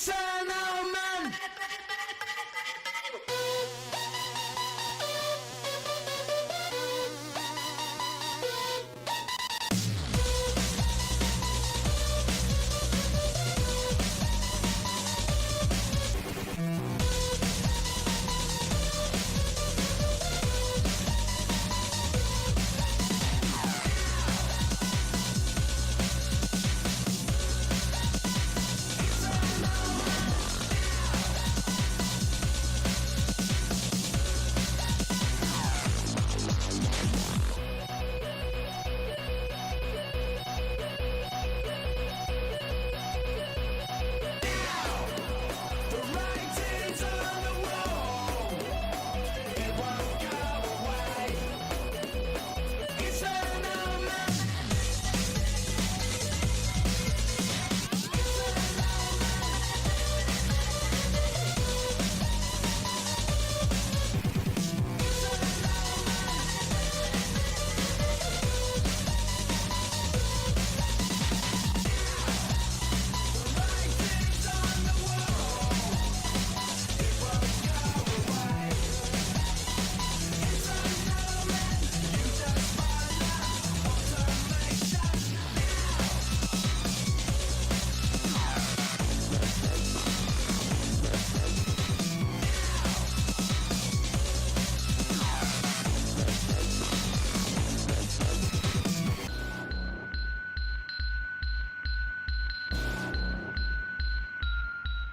It's an old man.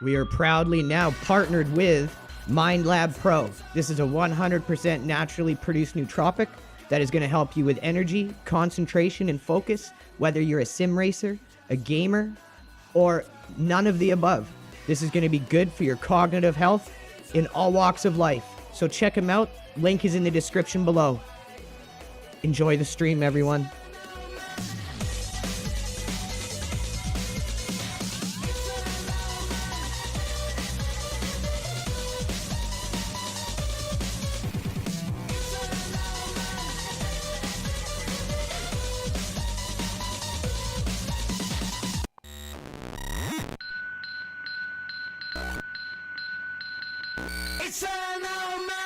We are proudly now partnered with MindLab Pro. This is a 100% naturally produced nootropic that is going to help you with energy, concentration, and focus, whether you're a sim racer, a gamer, or none of the above. This is going to be good for your cognitive health in all walks of life. So check them out. Link is in the description below. Enjoy the stream, everyone. It's an old man.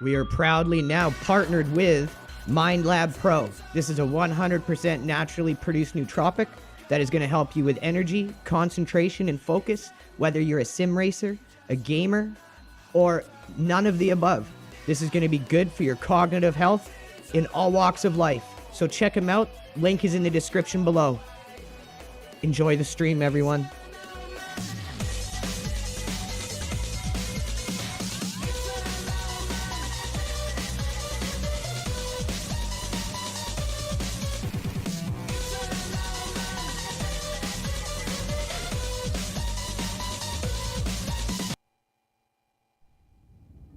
We are proudly now partnered with MindLab Pro. This is a 100% naturally produced nootropic that is going to help you with energy, concentration, and focus, whether you're a sim racer, a gamer, or none of the above. This is going to be good for your cognitive health in all walks of life. So check them out. Link is in the description below. Enjoy the stream, everyone.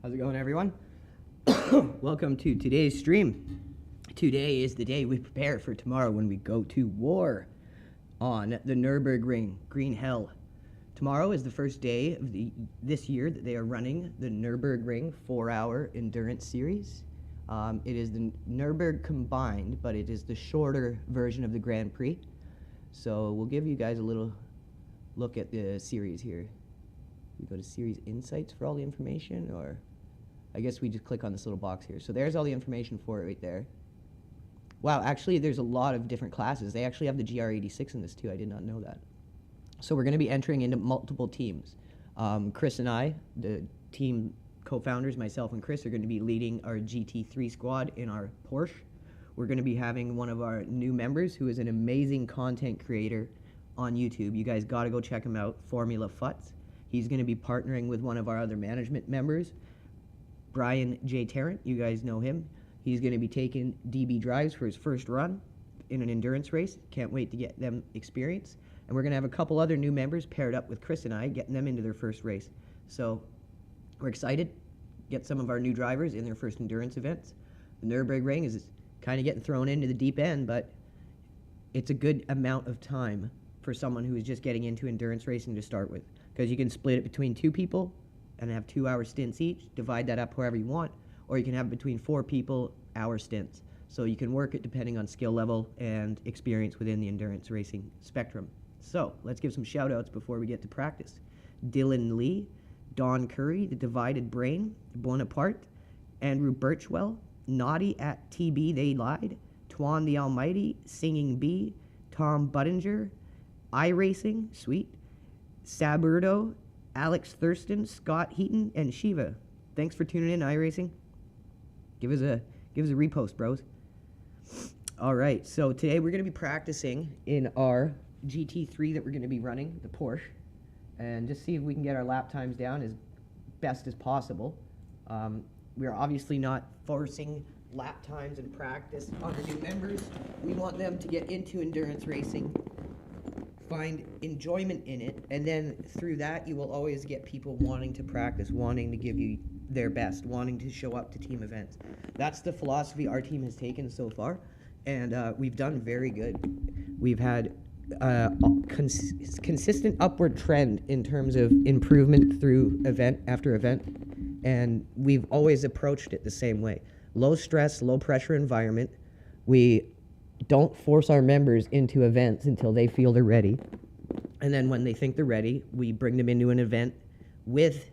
How's it going, everyone? Welcome to today's stream. Today is the day we prepare for tomorrow when we go to war on the Nürburgring, Green Hell. Tomorrow is the first day of this year that they are running the Nürburgring 4-hour endurance series. It is the Nürburg combined, but it is the shorter version of the Grand Prix. So we'll give you guys a little look at the series here. We go to series insights for all the information, or I guess we just click on this little box here. So there's all the information for it right there. Wow, actually there's a lot of different classes. They actually have the GR86 in this too. I did not know that. So we're going to be entering into multiple teams. Chris and I, the team co-founders, myself and Chris, are going to be leading our GT3 squad in our Porsche. We're going to be having one of our new members who is an amazing content creator on YouTube. You guys got to go check him out, Formula Futz. He's going to be partnering with one of our other management members, Brian J. Tarrant. You guys know him. He's going to be taking DB drives for his first run in an endurance race. Can't wait to get them experience. And we're going to have a couple other new members paired up with Chris and I, getting them into their first race. So we're excited. Get some of our new drivers in their first endurance events. The Nürburgring is kind of getting thrown into the deep end, but it's a good amount of time for someone who is just getting into endurance racing to start with, because you can split it between 2 people and have 2-hour stints each, divide that up however you want, or you can have between 4 people, hour stints. So you can work it depending on skill level and experience within the endurance racing spectrum. So let's give some shout outs before we get to practice. Dylan Lee, Don Curry, The Divided Brain, Bonaparte, Andrew Birchwell, Naughty at TB They Lied, Twan the Almighty, Singing Bee, Tom Buttinger, Iracing, sweet, Saburdo, Alex Thurston, Scott Heaton, and Shiva. Thanks for tuning in, Iracing. Give us a repost, bros. All right, so today we're going to be practicing in our GT3 that we're going to be running, the Porsche, and just see if we can get our lap times down as best as possible. We're obviously not forcing lap times in practice on our new members. We want them to get into endurance racing, find enjoyment in it, and then through that you will always get people wanting to practice, wanting to give you their best, wanting to show up to team events. That's the philosophy our team has taken so far, and we've done very good. We've had consistent upward trend in terms of improvement through event after event, and we've always approached it the same way. Low stress, low pressure environment. We don't force our members into events until they feel they're ready. And then when they think they're ready, we bring them into an event with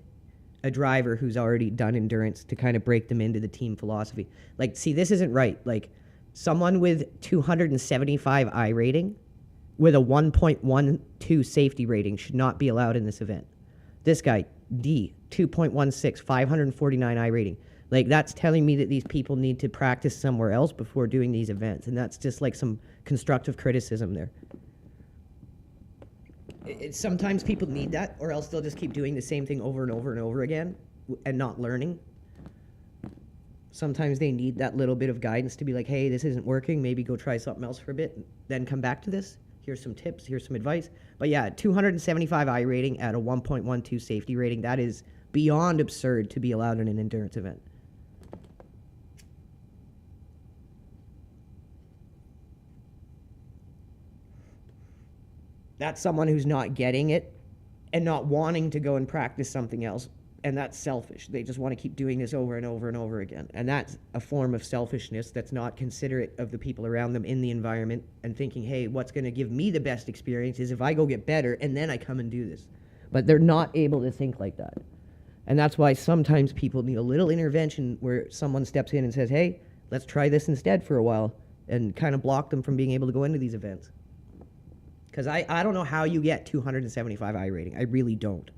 a driver who's already done endurance to kind of break them into the team philosophy. Like, see, this isn't right. Like, someone with 275 I rating with a 1.12 safety rating should not be allowed in this event. This guy, D, 2.16, 549 I rating. Like, that's telling me that these people need to practice somewhere else before doing these events, and that's just like some constructive criticism there. Sometimes people need that, or else they'll just keep doing the same thing over and over and over again and not learning. Sometimes they need that little bit of guidance to be like, hey, this isn't working, maybe go try something else for a bit, then come back to this. Here's some tips, here's some advice. But yeah, 275 I rating at a 1.12 safety rating, that is beyond absurd to be allowed in an endurance event. That's someone who's not getting it and not wanting to go and practice something else, and that's selfish. They just want to keep doing this over and over and over again, and that's a form of selfishness that's not considerate of the people around them in the environment and thinking, hey, what's going to give me the best experience is if I go get better and then I come and do this. But they're not able to think like that, and that's why sometimes people need a little intervention where someone steps in and says, hey, let's try this instead for a while, and kind of block them from being able to go into these events. Because I don't know how you get 275 I rating. I really don't.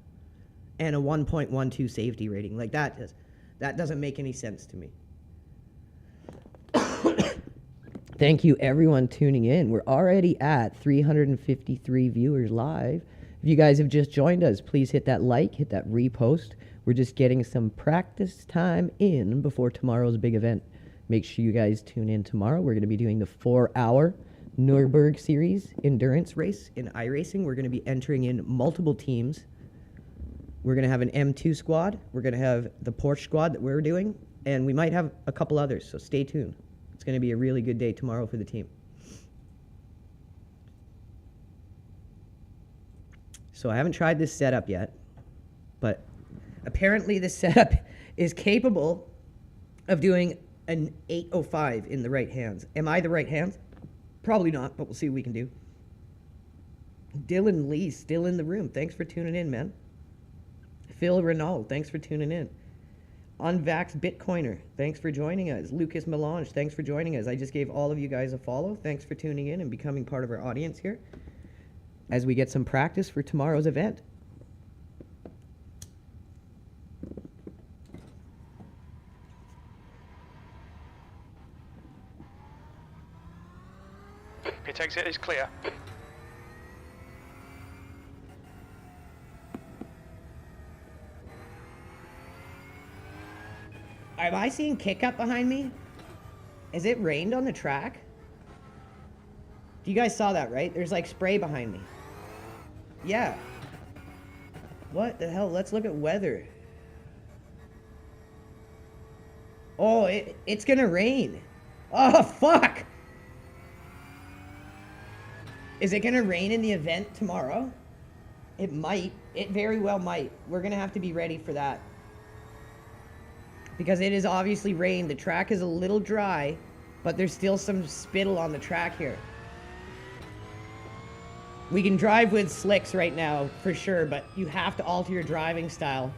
And a 1.12 safety rating. Like, that doesn't make any sense to me. Thank you, everyone tuning in. We're already at 353 viewers live. If you guys have just joined us, please hit that like, hit that repost. We're just getting some practice time in before tomorrow's big event. Make sure you guys tune in tomorrow. We're going to be doing the 4-hour Nürburgring Series Endurance Race in Iracing. We're going to be entering in multiple teams. We're going to have an M2 squad. We're going to have the Porsche squad that we're doing. And we might have a couple others, so stay tuned. It's going to be a really good day tomorrow for the team. So I haven't tried this setup yet, but apparently this setup is capable of doing an 805 in the right hands. Am I the right hands? Probably not, but we'll see what we can do. Dylan Lee still in the room. Thanks for tuning in, man. Phil Renault, thanks for tuning in. Unvaxxed Bitcoiner, thanks for joining us. Lucas Melange, thanks for joining us. I just gave all of you guys a follow. Thanks for tuning in and becoming part of our audience here as we get some practice for tomorrow's event. Pit exit is clear. Am I seeing kick up behind me? Has it rained on the track? You guys saw that, right? There's like spray behind me. Yeah. What the hell? Let's look at weather. Oh, it's gonna rain. Oh, fuck! Is it gonna rain in the event tomorrow? It might. It very well might. We're gonna have to be ready for that. Because it is obviously rain. The track is a little dry, but there's still some spittle on the track here. We can drive with slicks right now, for sure, but you have to alter your driving style.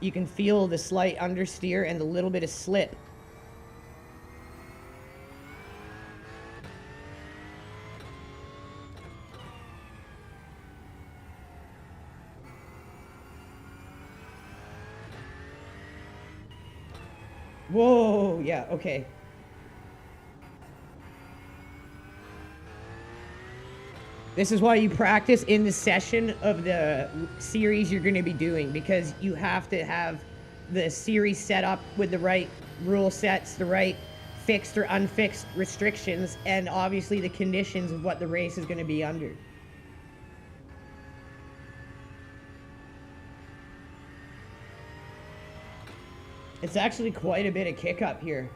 You can feel the slight understeer and a little bit of slip. Whoa, yeah, okay. This is why you practice in the session of the series you're going to be doing, because you have to have the series set up with the right rule sets, the right fixed or unfixed restrictions, and obviously the conditions of what the race is going to be under. It's actually quite a bit of kick up here.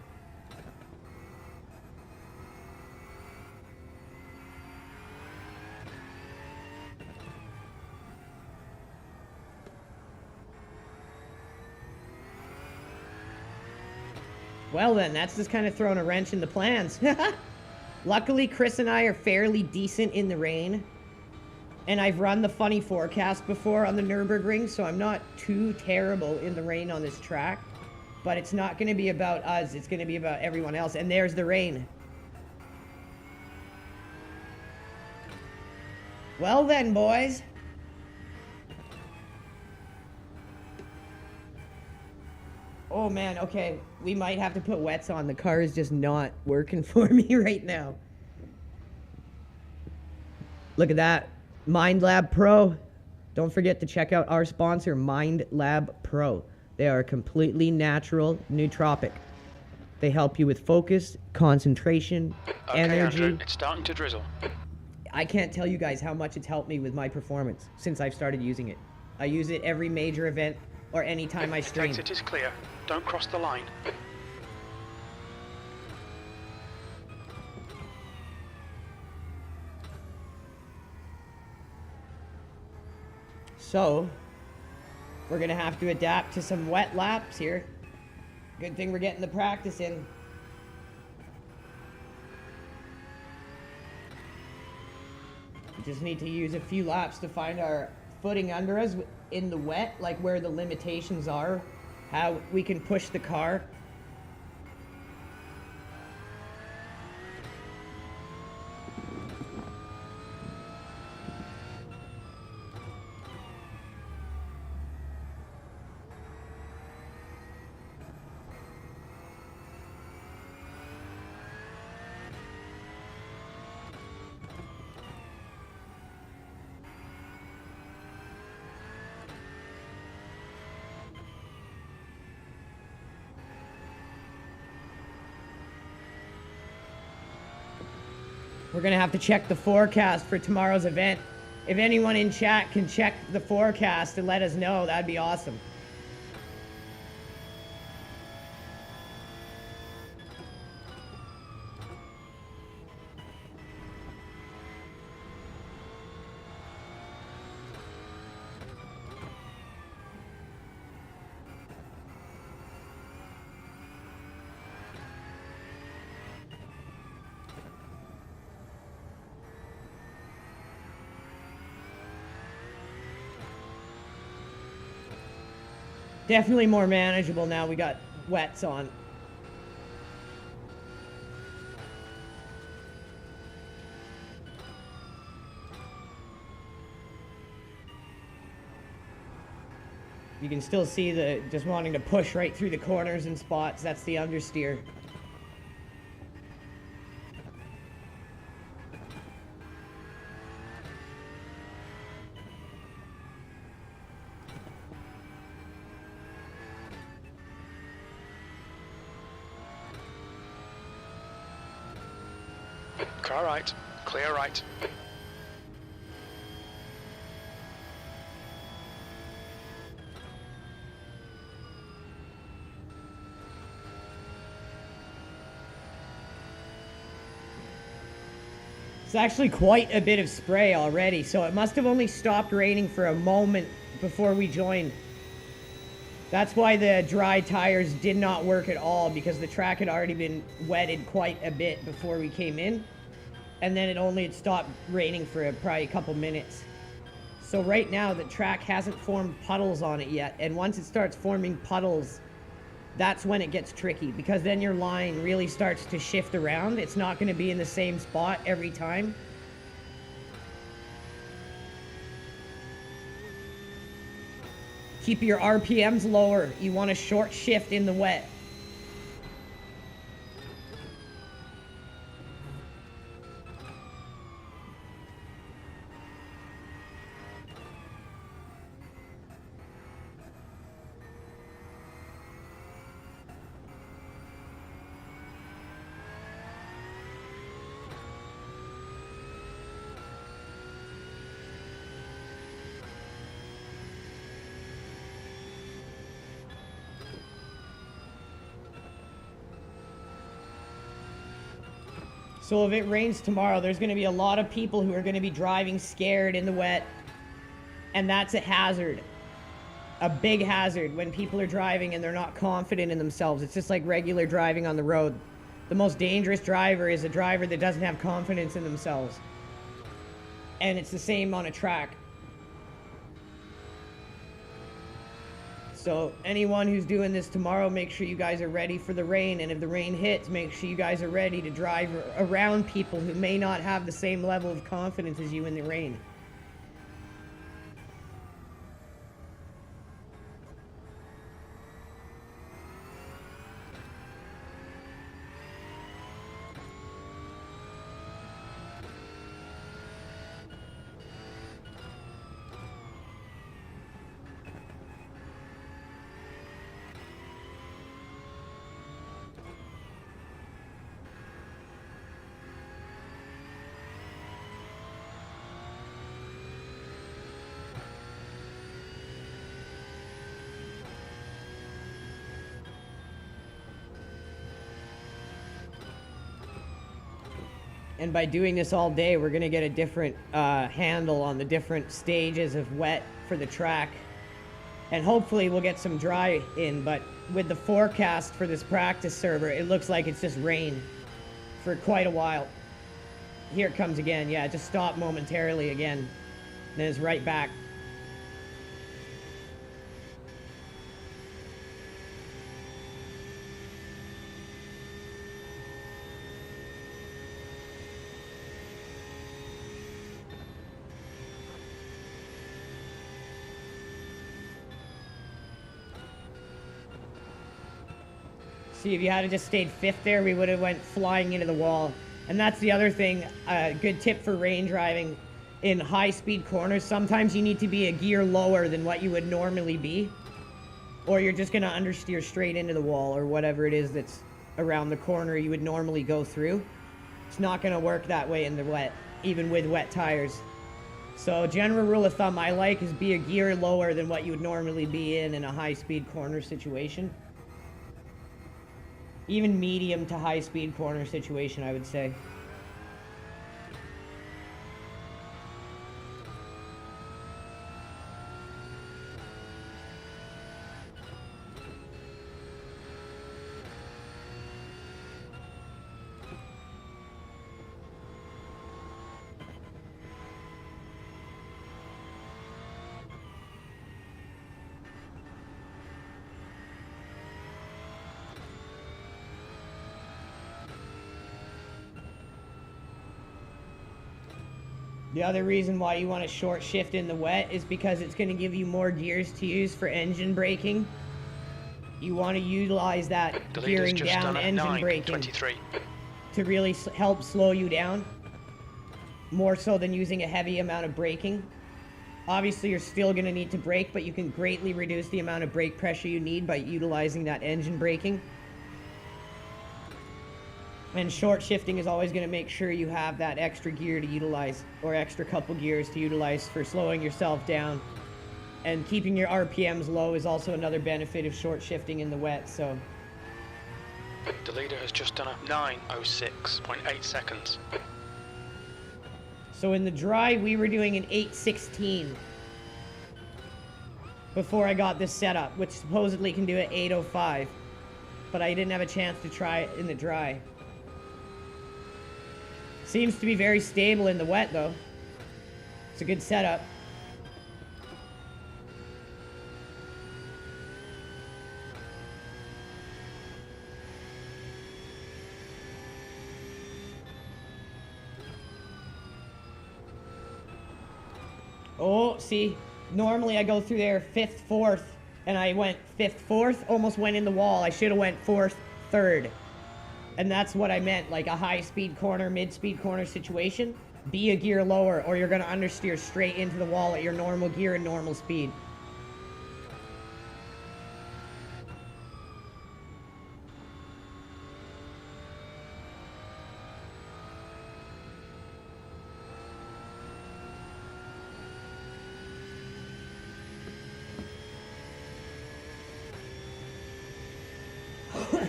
Well then, that's just kind of throwing a wrench in the plans. Luckily, Chris and I are fairly decent in the rain. And I've run the funny forecast before on the Nürburgring, so I'm not too terrible in the rain on this track. But it's not going to be about us, it's going to be about everyone else. And there's the rain. Well then, boys. Oh man, okay. We might have to put wets on. The car is just not working for me right now. Look at that. MindLab Pro. Don't forget to check out our sponsor, MindLab Pro. They are completely natural nootropic. They help you with focus, concentration, energy. Andrew, it's starting to drizzle. I can't tell you guys how much it's helped me with my performance since I've started using it. I use it every major event or any time I stream. Exit is clear. Don't cross the line. So, we're going to have to adapt to some wet laps here. Good thing we're getting the practice in. We just need to use a few laps to find our footing under us in the wet, like where the limitations are, how we can push the car. We're going to have to check the forecast for tomorrow's event. If anyone in chat can check the forecast and let us know, that'd be awesome. Definitely more manageable now we got wets on. You can still see the just wanting to push right through the corners and spots. That's the understeer. Car right, clear right. It's actually quite a bit of spray already, so it must have only stopped raining for a moment before we joined. That's why the dry tires did not work at all, because the track had already been wetted quite a bit before we came in. And then it only had stopped raining for probably a couple minutes. So right now the track hasn't formed puddles on it yet, and once it starts forming puddles, that's when it gets tricky, because then your line really starts to shift around. It's not going to be in the same spot every time. Keep your RPMs lower. You want a short shift in the wet. So if it rains tomorrow, there's going to be a lot of people who are going to be driving scared in the wet. And that's a hazard. A big hazard when people are driving and they're not confident in themselves. It's just like regular driving on the road. The most dangerous driver is a driver that doesn't have confidence in themselves. And it's the same on a track. So anyone who's doing this tomorrow, make sure you guys are ready for the rain. And if the rain hits, make sure you guys are ready to drive around people who may not have the same level of confidence as you in the rain. And by doing this all day, we're going to get a different handle on the different stages of wet for the track. And hopefully we'll get some dry in, but with the forecast for this practice server, it looks like it's just rain for quite a while. Here it comes again. Yeah, it just stopped momentarily again. Then it's right back. See, if you had just stayed fifth there, we would have went flying into the wall. And that's the other thing, a good tip for rain driving. In high-speed corners, sometimes you need to be a gear lower than what you would normally be. Or you're just going to understeer straight into the wall or whatever it is that's around the corner you would normally go through. It's not going to work that way in the wet, even with wet tires. So general rule of thumb I like is be a gear lower than what you would normally be in a high-speed corner situation. Even medium to high-speed corner situation, I would say. The other reason why you want to short shift in the wet is because it's going to give you more gears to use for engine braking. You want to utilize that The gearing leader's just down done at engine braking 9:23. to really help slow you down, more so than using a heavy amount of braking. Obviously, you're still going to need to brake, but you can greatly reduce the amount of brake pressure you need by utilizing that engine braking. And short shifting is always going to make sure you have that extra gear to utilize, or extra couple gears to utilize for slowing yourself down. And keeping your RPMs low is also another benefit of short shifting in the wet, so. The leader has just done a 9:06.8 seconds. So in the dry, we were doing an 8:16 before I got this set up, which supposedly can do an 8:05, but I didn't have a chance to try it in the dry. Seems to be very stable in the wet, though. It's a good setup. Oh, see, normally I go through there 5th, 4th, and I went 5th, 4th, almost went in the wall. I should have went 4th, 3rd. And that's what I meant, like a high-speed corner, mid-speed corner situation. Be a gear lower, or you're going to understeer straight into the wall at your normal gear and normal speed.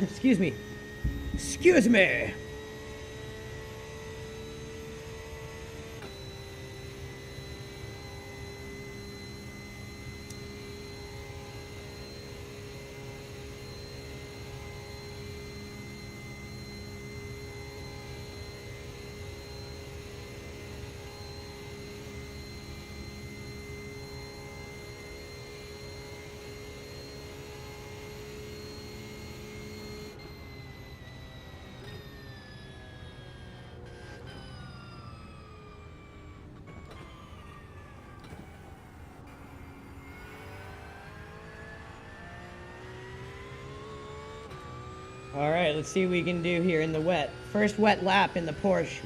Excuse me. Excuse me. Alright, let's see what we can do here in the wet. First wet lap in the Porsche.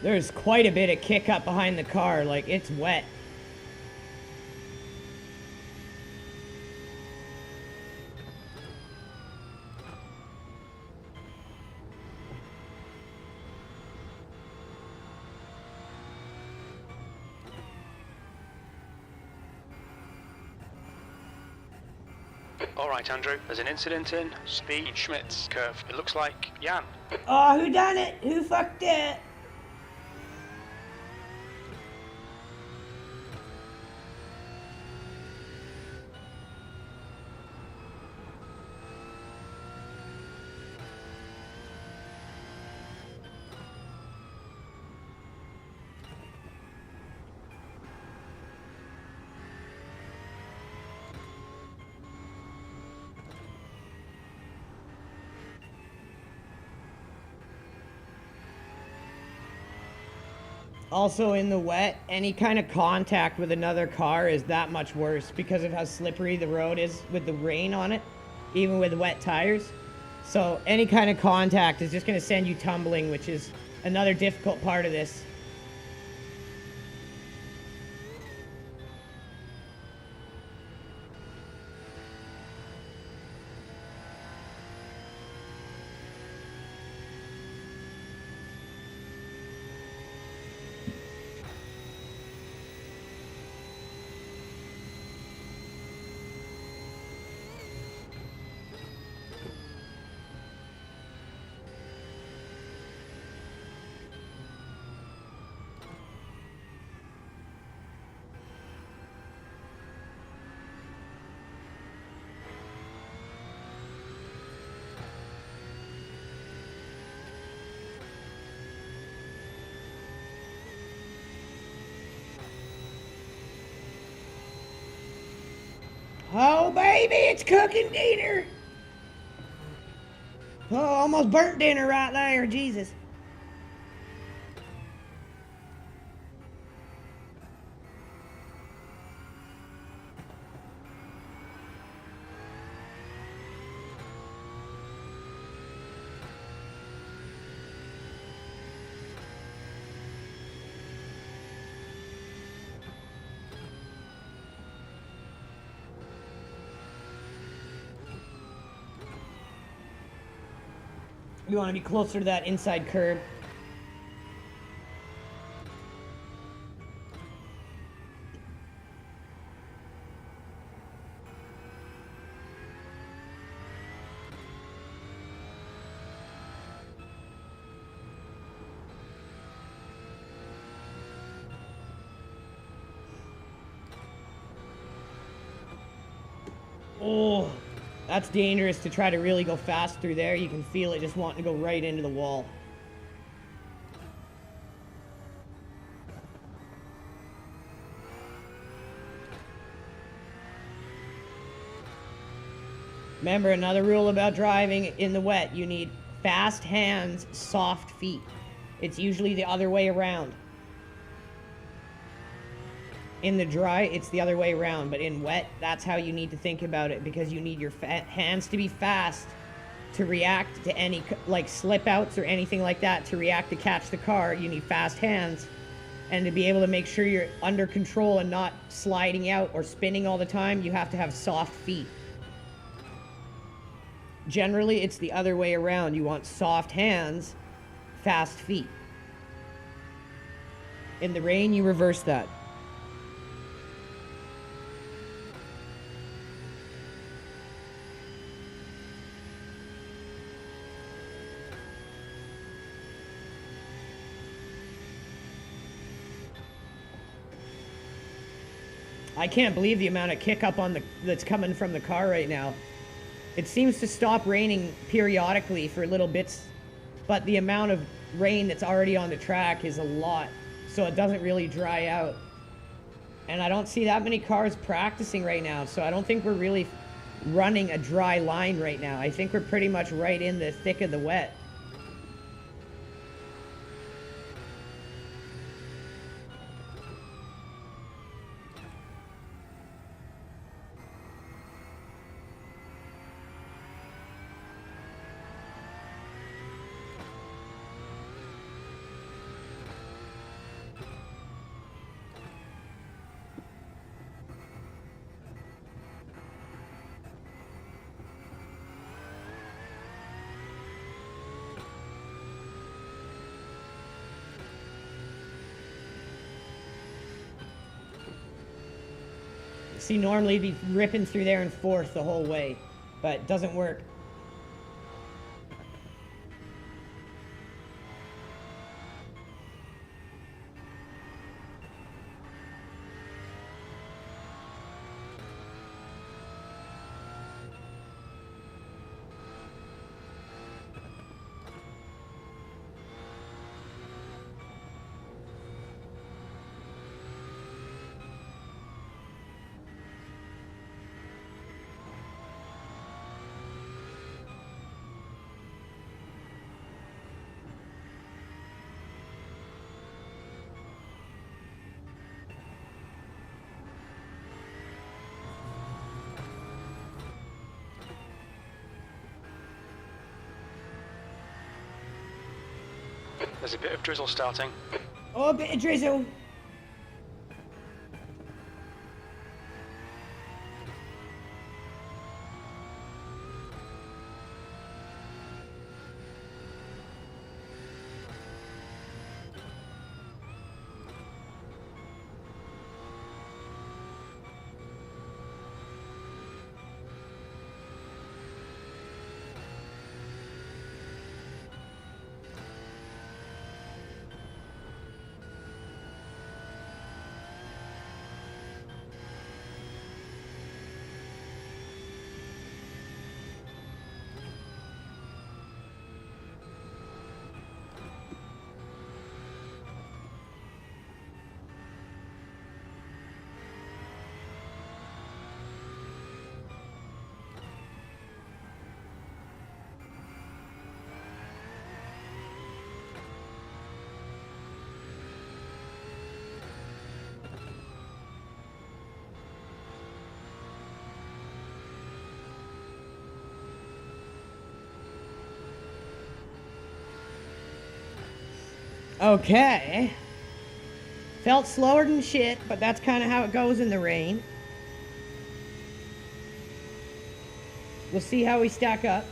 There's quite a bit of kick up behind the car, like it's wet. Alright, Andrew, there's an incident in Speed Schmidt's curve. It looks like Jan. Oh, who done it? Who fucked it? Also, in the wet, any kind of contact with another car is that much worse because of how slippery the road is with the rain on it, even with wet tires. So any kind of contact is just going to send you tumbling, which is another difficult part of this. Oh, baby, it's cooking dinner. Oh, almost burnt dinner right there, Jesus. You want to be closer to that inside curb. Oh, that's dangerous to try to really go fast through there. You can feel it just wanting to go right into the wall. Remember, another rule about driving in the wet, you need fast hands, soft feet. It's usually the other way around. In the dry, it's the other way around, but in wet, that's how you need to think about it, because you need your hands to be fast to react to any, like, slip outs or anything like that. To react to catch the car, you need fast hands. And to be able to make sure you're under control and not sliding out or spinning all the time, you have to have soft feet. Generally, it's the other way around. You want soft hands, fast feet. In the rain, you reverse that. I can't believe the amount of kick up on that's coming from the car right now. It seems to stop raining periodically for little bits, but the amount of rain that's already on the track is a lot, so it doesn't really dry out. And I don't see that many cars practicing right now, so I don't think we're really running a dry line right now. I think we're pretty much right in the thick of the wet. See, normally you'd be ripping through there in fourth the whole way. but it doesn't work. There's a bit of drizzle starting. Oh, a bit of drizzle. Okay. Felt slower than shit, but that's kind of how it goes in the rain. We'll see how we stack up.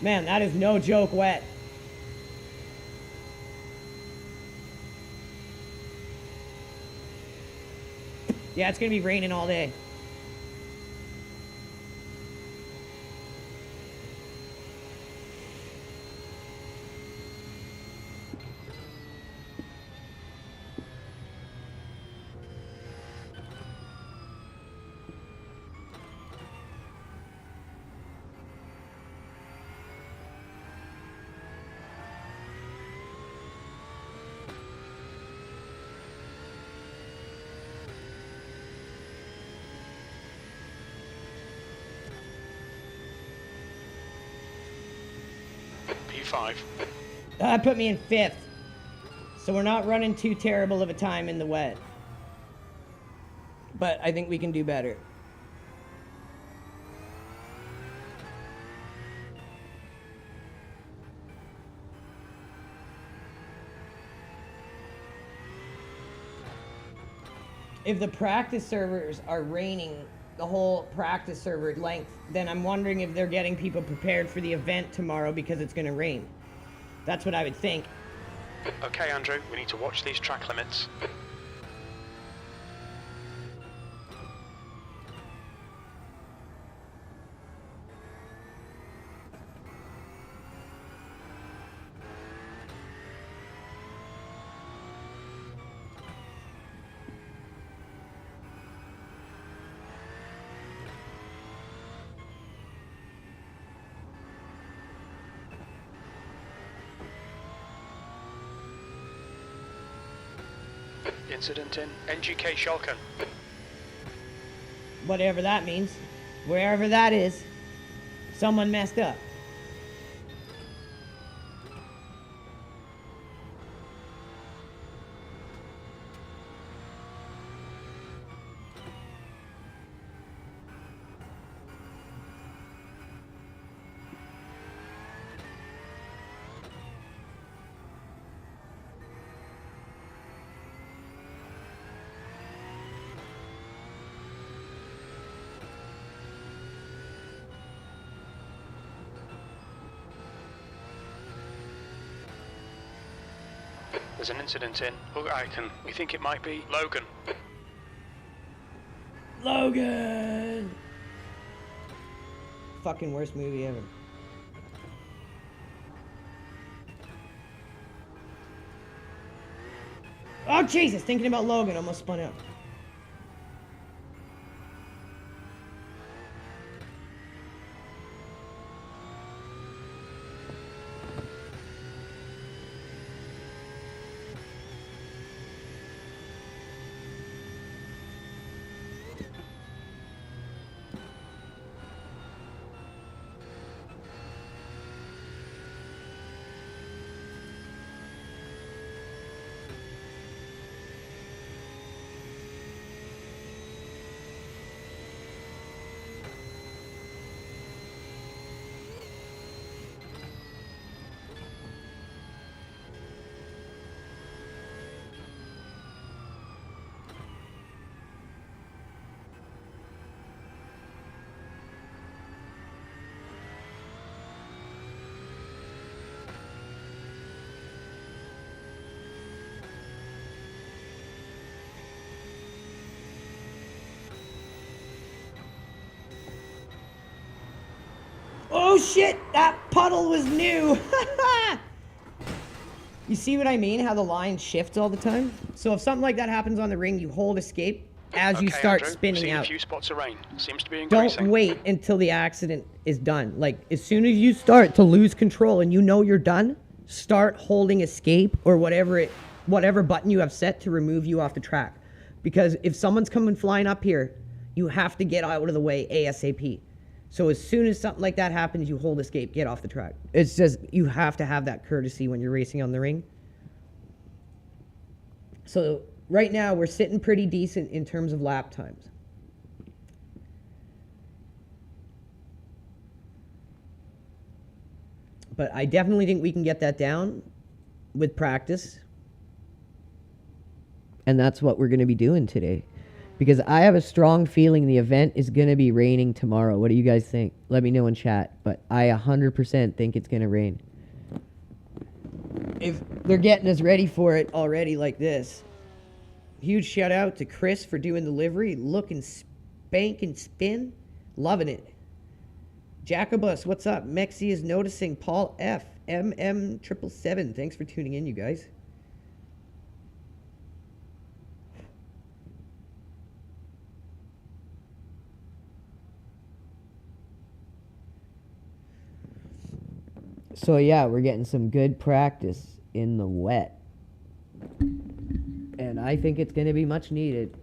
Man, that is no joke wet. Yeah, it's gonna be raining all day. P5. That put me in 5th. So we're not running too terrible of a time in the wet. But I think we can do better. If the practice servers are raining the whole practice server length, then I'm wondering if they're getting people prepared for the event tomorrow because it's going to rain. That's what I would think. Okay, Andrew, we need to watch these track limits. Incident in NGK Shulkin. Whatever that means. Wherever that is. Someone messed up. There's an incident in Iracing. We think it might be Logan. Logan! Fucking worst movie ever. Oh, Jesus! Thinking about Logan, almost spun out. Oh shit, that puddle was new. You see what I mean? How the line shifts all the time? So if something like that happens on the ring, you hold escape as you start Andrew, spinning seen out. a few spots of rain. Seems to be Don't increasing. wait until the accident is done. Like, as soon as you start to lose control and you know you're done, start holding escape or whatever button you have set to remove you off the track. Because if someone's coming flying up here, you have to get out of the way ASAP. So as soon as something like that happens, you hold escape, get off the track. It's just, you have to have that courtesy when you're racing on the ring. So right now, we're sitting pretty decent in terms of lap times. But I definitely think we can get that down with practice. And that's what we're going to be doing today. Because I have a strong feeling the event is going to be raining tomorrow. What do you guys think? Let me know in chat. But I 100% think it's going to rain. If they're getting us ready for it already like this. Huge shout out to Chris for doing the livery. Looking spank and spin. Loving it. Jacobus, what's up? Mexi is noticing. Paul F. MM777. Thanks for tuning in, you guys. So yeah, we're getting some good practice in the wet. And I think it's going to be much needed.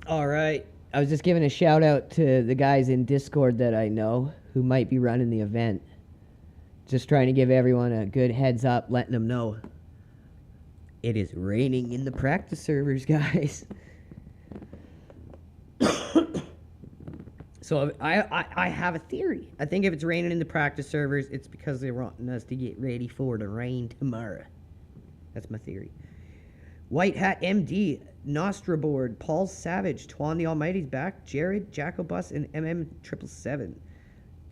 All right. I was just giving a shout out to the guys in Discord that I know who might be running the event. Just trying to give everyone a good heads up, letting them know it is raining in the practice servers, guys. So I have a theory. I think if it's raining in the practice servers, it's because they're wanting us to get ready for the rain tomorrow. That's my theory. White Hat MD, Nostra Board, Paul Savage, Twan the Almighty's back, Jared, Jacobus, and MM777.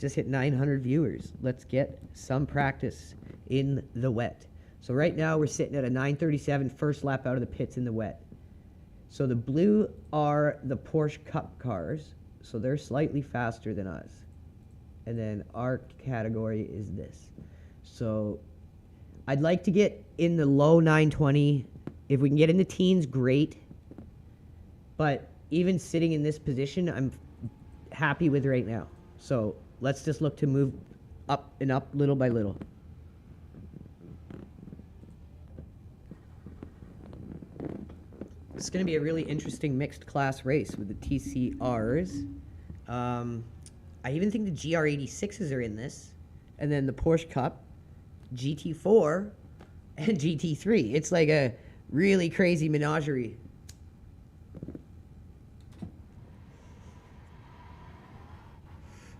Just hit 900 viewers. Let's get some practice in the wet. So right now we're sitting at a 9:37 first lap out of the pits in the wet. So the blue are the Porsche Cup cars. So they're slightly faster than us. And then our category is this. So I'd like to get in the low 920. If we can get in the teens, great. But even sitting in this position, I'm happy with right now. So let's just look to move up and up little by little. It's going to be a really interesting mixed class race with the TCRs. I even think the GR86s are in this. And then the Porsche Cup. GT4 and GT3. It's like a really crazy menagerie.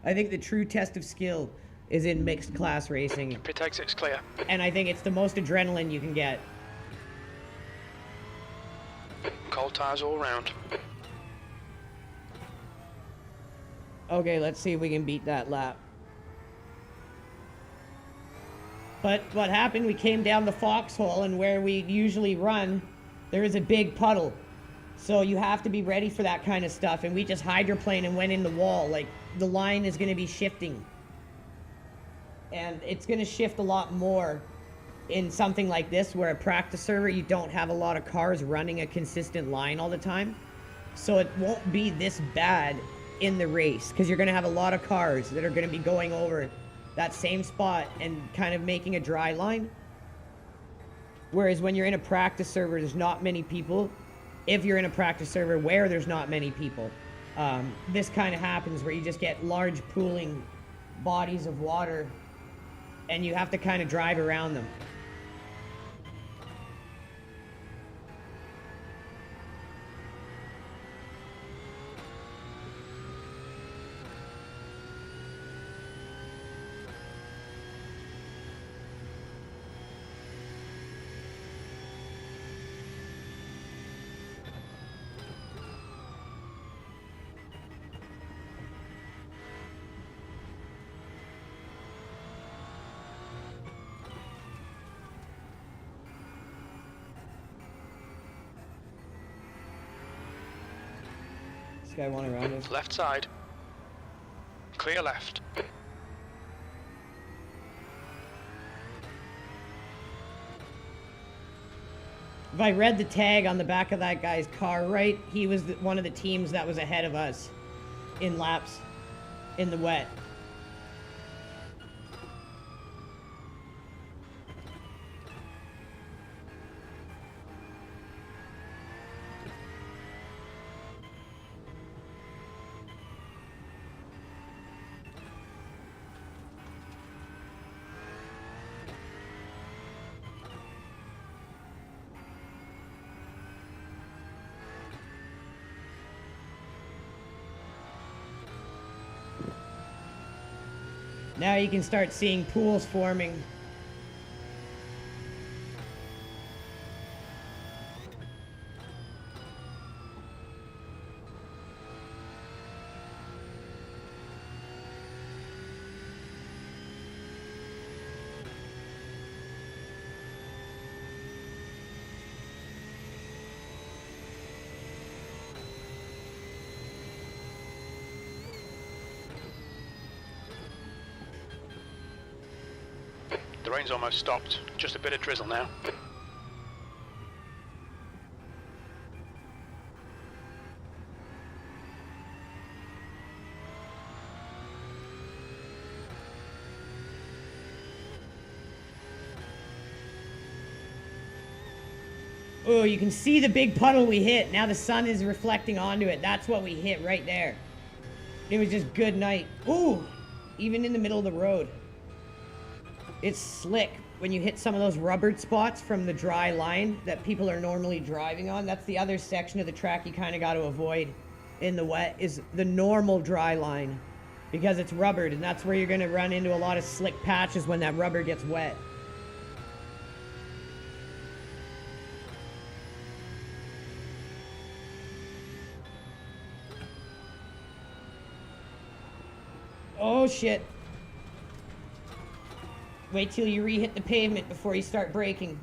I think the true test of skill is in mixed class racing. Pit exit's clear. And I think it's the most adrenaline you can get. Cold tires all round. Okay, let's see if we can beat that lap. But what happened, we came down the foxhole, and where we usually run, there is a big puddle. So you have to be ready for that kind of stuff. And we just hydroplaned and went in the wall. Like, the line is going to be shifting. And it's going to shift a lot more in something like this, where a practice server, you don't have a lot of cars running a consistent line all the time. So it won't be this bad in the race, because you're going to have a lot of cars that are going to be going over that same spot and kind of making a dry line. Whereas when you're in a practice server, there's not many people. If you're in a practice server where there's not many people, this kind of happens, where you just get large pooling bodies of water and you have to kind of drive around them. This guy went around us. Left side. Clear left. If I read the tag on the back of that guy's car right, he was one of the teams that was ahead of us in laps in the wet. Now you can start seeing pools forming. The rain's almost stopped. Just a bit of drizzle now. Oh, you can see the big puddle we hit. Now the sun is reflecting onto it. That's what we hit right there. It was just good night. Ooh, even in the middle of the road. It's slick when you hit some of those rubbered spots from the dry line that people are normally driving on. That's the other section of the track you kind of got to avoid in the wet, is the normal dry line, because it's rubbered, and that's where you're going to run into a lot of slick patches when that rubber gets wet. Oh shit. Wait till you re-hit the pavement before you start braking.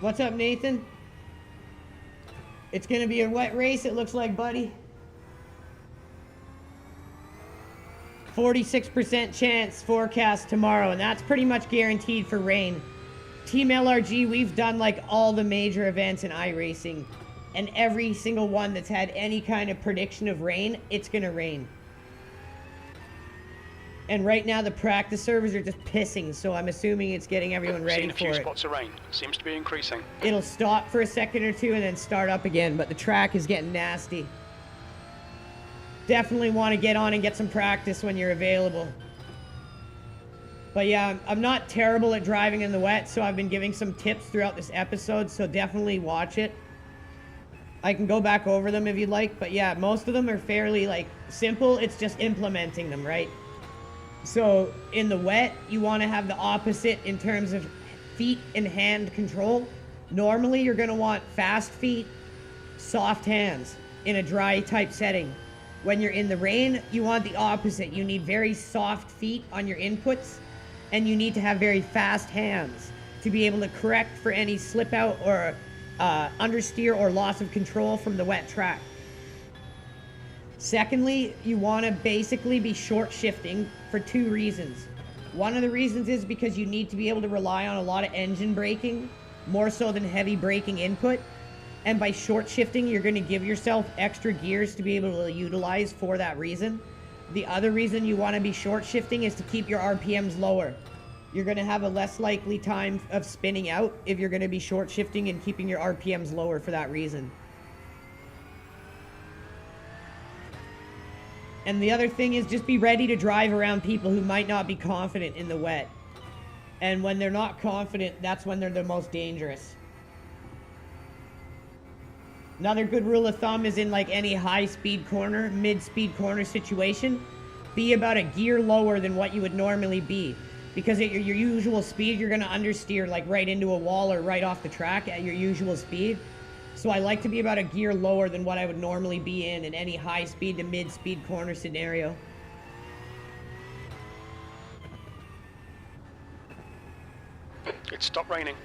What's up, Nathan? It's gonna be a wet race, it looks like, buddy. 46% chance forecast tomorrow, and that's pretty much guaranteed for rain. Team LRG, we've done like all the major events in iRacing, and every single one that's had any kind of prediction of rain, it's gonna rain. And right now the practice servers are just pissing, so I'm assuming it's getting everyone ready for it. Seen a few spots of rain. Seems to be increasing. It'll stop for a second or two and then start up again, but the track is getting nasty. Definitely want to get on and get some practice when you're available. But yeah, I'm not terrible at driving in the wet, so I've been giving some tips throughout this episode, so definitely watch it. I can go back over them if you'd like, but yeah, most of them are fairly like simple. It's just implementing them, right? So in the wet, you want to have the opposite in terms of feet and hand control. Normally, you're going to want fast feet, soft hands in a dry type setting. When you're in the rain, you want the opposite. You need very soft feet on your inputs, and you need to have very fast hands to be able to correct for any slip out or understeer or loss of control from the wet track. Secondly, you want to basically be short shifting for 2 reasons. One of the reasons is because you need to be able to rely on a lot of engine braking, more so than heavy braking input. And by short shifting, you're going to give yourself extra gears to be able to utilize for that reason. The other reason you want to be short shifting is to keep your RPMs lower. You're going to have a less likely time of spinning out if you're going to be short shifting and keeping your RPMs lower for that reason. And the other thing is just be ready to drive around people who might not be confident in the wet. And when they're not confident, that's when they're the most dangerous. Another good rule of thumb is in like any high-speed corner, mid-speed corner situation, be about a gear lower than what you would normally be. Because at your usual speed, you're going to understeer like right into a wall or right off the track at your usual speed. So I like to be about a gear lower than what I would normally be in any high-speed to mid-speed corner scenario. It stopped raining.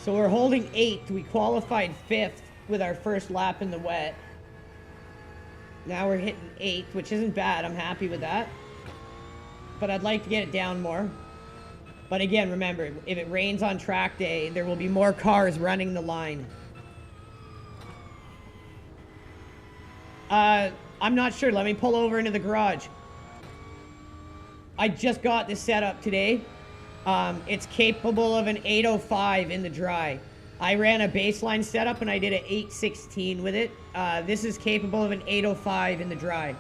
So we're holding 8th. We qualified 5th with our first lap in the wet. Now we're hitting 8th, which isn't bad. I'm happy with that. But I'd like to get it down more. But again, remember, if it rains on track day, there will be more cars running the line. I'm not sure. Let me pull over into the garage. I just got this set up today. It's capable of an 805 in the dry. I ran a baseline setup and I did an 816 with it. This is capable of an 805 in the dry.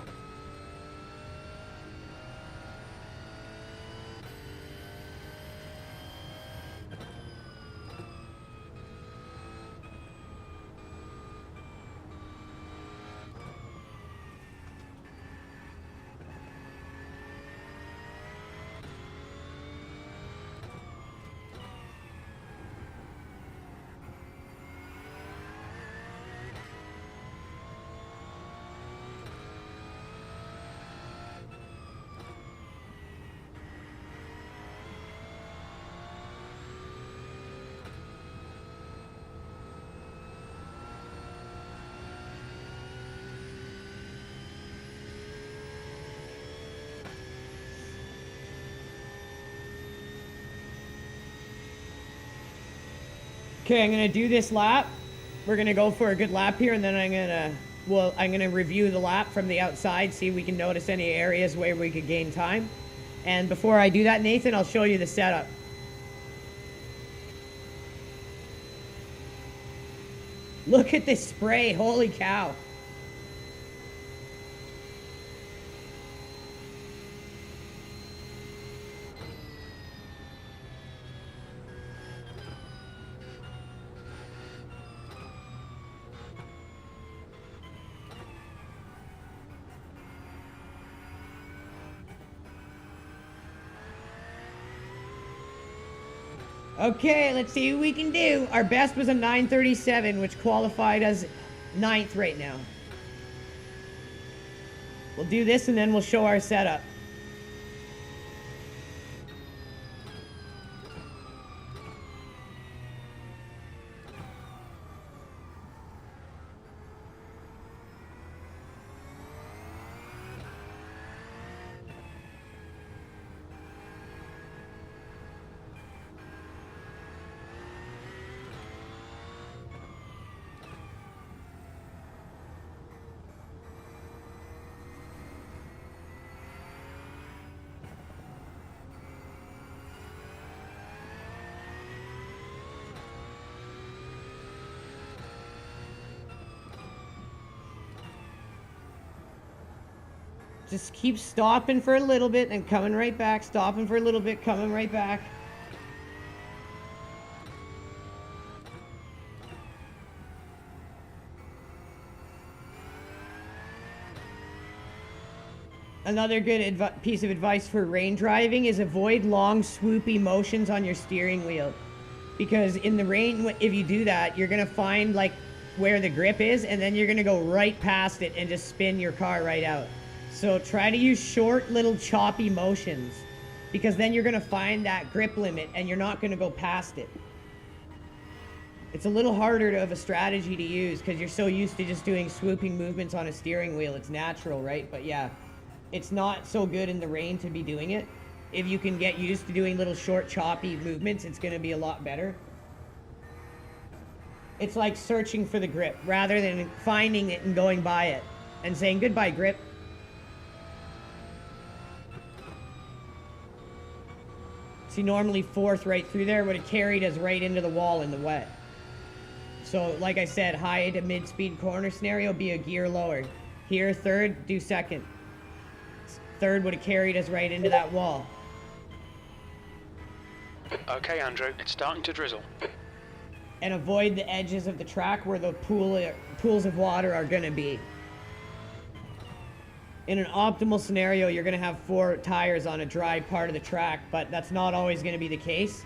Okay, I'm gonna do this lap. We're gonna go for a good lap here, and then I'm gonna review the lap from the outside, see if we can notice any areas where we could gain time. And before I do that, Nathan, I'll show you the setup. Look at this spray, holy cow. Okay, let's see what we can do. Our best was a 9:37, which qualified as 9th right now. We'll do this and then we'll show our setup. Just keep stopping for a little bit and coming right back. Stopping for a little bit, coming right back. Another good piece of advice for rain driving is avoid long swoopy motions on your steering wheel. Because in the rain, if you do that, you're going to find like where the grip is and then you're going to go right past it and just spin your car right out. So try to use short little choppy motions because then you're going to find that grip limit and you're not going to go past it. It's a little harder of a strategy to use because you're so used to just doing swooping movements on a steering wheel. It's natural, right? But yeah, it's not so good in the rain to be doing it. If you can get used to doing little short choppy movements, it's going to be a lot better. It's like searching for the grip rather than finding it and going by it and saying goodbye grip. See, normally 4th right through there would have carried us right into the wall in the wet. So, like I said, high to mid-speed corner scenario, be a gear lower. Here, 3rd, do 2nd. 3rd would have carried us right into that wall. Okay, Andrew, it's starting to drizzle. And avoid the edges of the track where the pools of water are going to be. In an optimal scenario, you're going to have 4 tires on a dry part of the track, but that's not always going to be the case.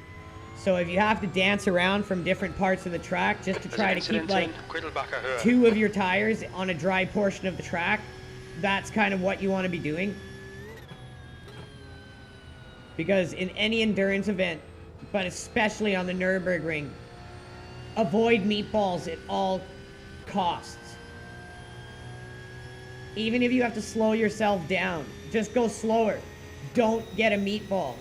So if you have to dance around from different parts of the track just to try to keep like 2 of your tires on a dry portion of the track, that's kind of what you want to be doing. Because in any endurance event, but especially on the Nürburgring, avoid meatballs at all costs. Even if you have to slow yourself down, just go slower. Don't get a meatball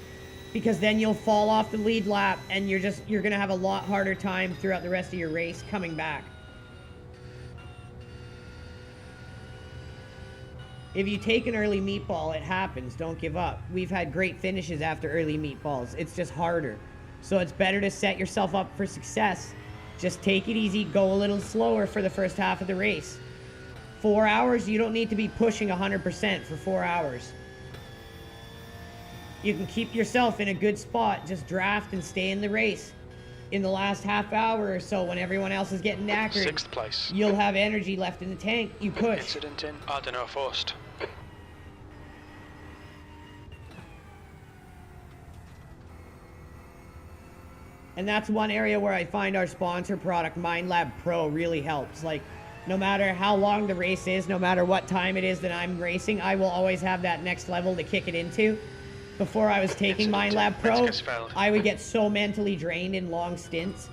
because then you'll fall off the lead lap and you're going to have a lot harder time throughout the rest of your race coming back. If you take an early meatball, it happens. Don't give up. We've had great finishes after early meatballs. It's just harder. So it's better to set yourself up for success. Just take it easy, go a little slower for the first half of the race. 4 hours, you don't need to be pushing 100% for 4 hours. You can keep yourself in a good spot, just draft and stay in the race. In the last half hour or so, when everyone else is getting knackered, 6th place. You'll have energy left in the tank. You push. Incident in I don't know, first. And that's one area where I find our sponsor product, MindLab Pro, really helps. Like, no matter how long the race is, no matter what time it is that I'm racing, I will always have that next level to kick it into. Before I was taking MindLab Pro, I would get so mentally drained in long stints.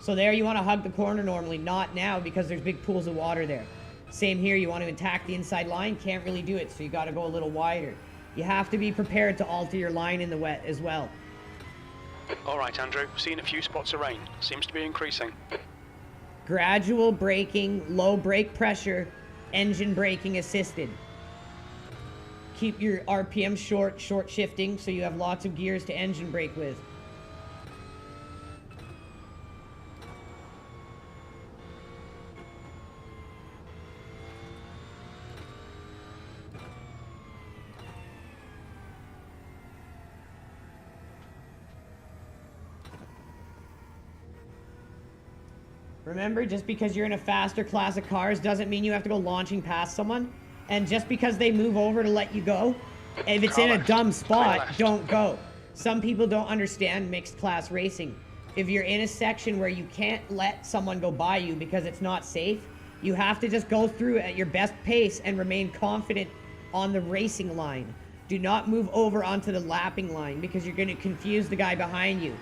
So there you want to hug the corner normally, not now because there's big pools of water there. Same here, you want to attack the inside line, can't really do it, so you got to go a little wider. You have to be prepared to alter your line in the wet as well. All right, Andrew, seeing a few spots of rain. Seems to be increasing. Gradual braking, low brake pressure, engine braking assisted. Keep your RPM short shifting so you have lots of gears to engine brake with. Remember, just because you're in a faster class of cars doesn't mean you have to go launching past someone. And just because they move over to let you go, if it's in a dumb spot, don't go. Some people don't understand mixed class racing. if you're in a section where you can't let someone go by you because it's not safe, you have to just go through at your best pace and remain confident on the racing line. Do not move over onto the lapping line because you're going to confuse the guy behind you.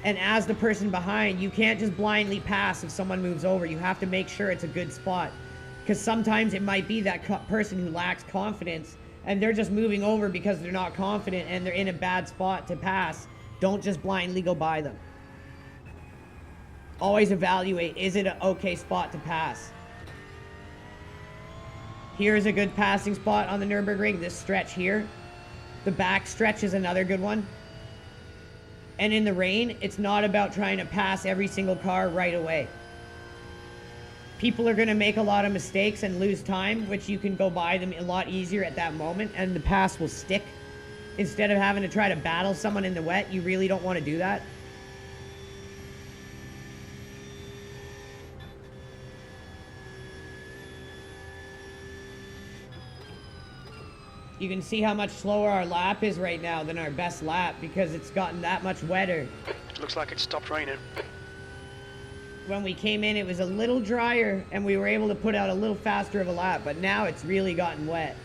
And as the person behind, you can't just blindly pass if someone moves over. You have to make sure it's a good spot. Because sometimes it might be that person who lacks confidence and they're just moving over because they're not confident and they're in a bad spot to pass. Don't just blindly go by them. Always evaluate, is it an okay spot to pass? Here's a good passing spot on the Nürburgring, this stretch here. The back stretch is another good one. And in the rain, it's not about trying to pass every single car right away. People are going to make a lot of mistakes and lose time, which you can go by them a lot easier at that moment, and the pass will stick. Instead of having to try to battle someone in the wet, you really don't want to do that. You can see how much slower our lap is right now than our best lap because it's gotten that much wetter. Looks like it stopped raining. When we came in, it was a little drier and we were able to put out a little faster of a lap, but now it's really gotten wet.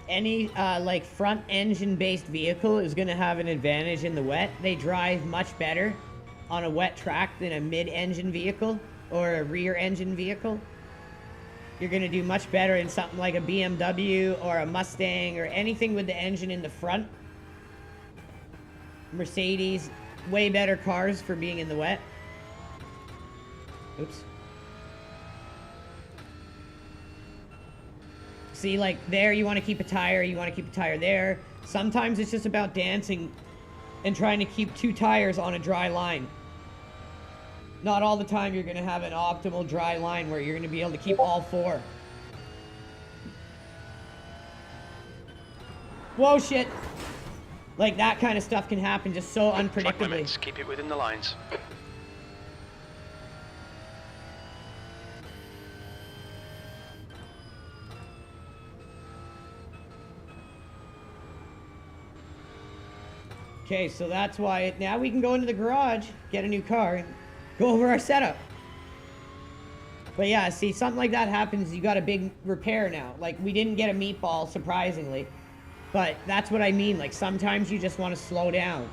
Any like front engine based vehicle is going to have an advantage in the wet. They drive much better on a wet track than a mid engine vehicle or a rear engine vehicle. You're going to do much better in something like a BMW or a Mustang or anything with the engine in the front. Mercedes, way better cars for being in the wet. Oops. See, like there, you want to keep a tire, you want to keep a tire there. Sometimes it's just about dancing and trying to keep two tires on a dry line. Not all the time you're going to have an optimal dry line where you're going to be able to keep all four. Whoa, shit. Like that kind of stuff can happen just so Track unpredictably. limits, keep it within the lines. Okay, so that's why now we can go into the garage, get a new car, and go over our setup. But yeah, see, something like that happens, you got a big repair now. Like, we didn't get a meatball, surprisingly. But that's what I mean, like, sometimes you just want to slow down.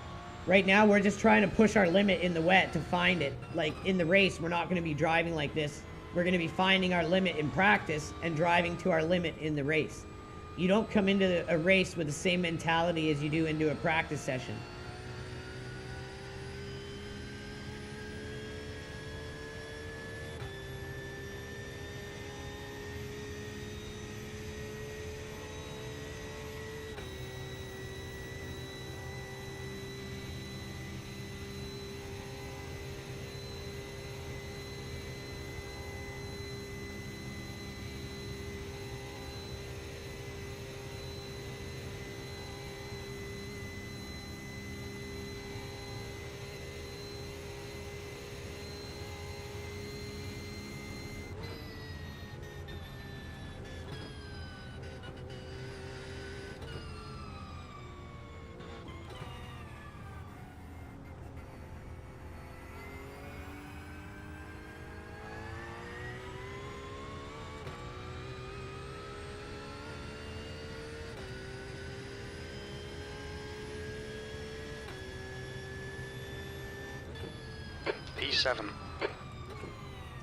Right now, we're just trying to push our limit in the wet to find it. Like, in the race, we're not going to be driving like this. We're going to be finding our limit in practice and driving to our limit in the race. You don't come into a race with the same mentality as you do into a practice session. P7.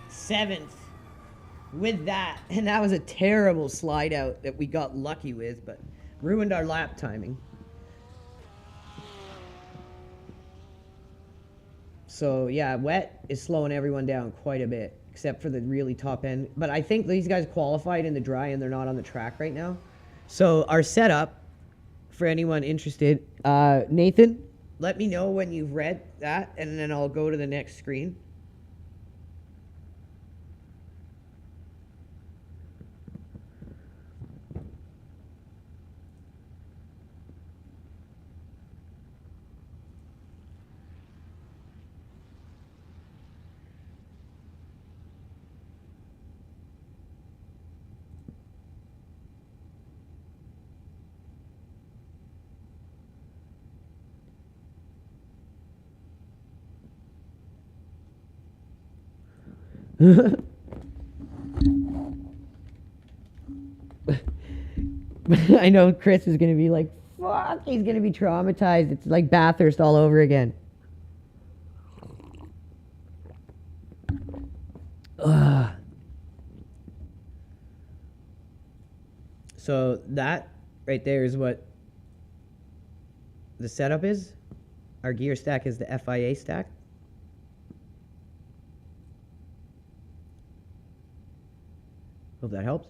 7th. With that, and that was a terrible slide out that we got lucky with, but ruined our lap timing. So yeah, wet is slowing everyone down quite a bit, except for the really top end. But I think these guys qualified in the dry and they're not on the track right now. So our setup, for anyone interested, Nathan, let me know when you've read that, and then I'll go to the next screen. I know Chris is going to be like, fuck, he's going to be traumatized. It's like Bathurst all over again. Ugh. So that right there is what the setup is. Our gear stack is the FIA stack. Hope that helps.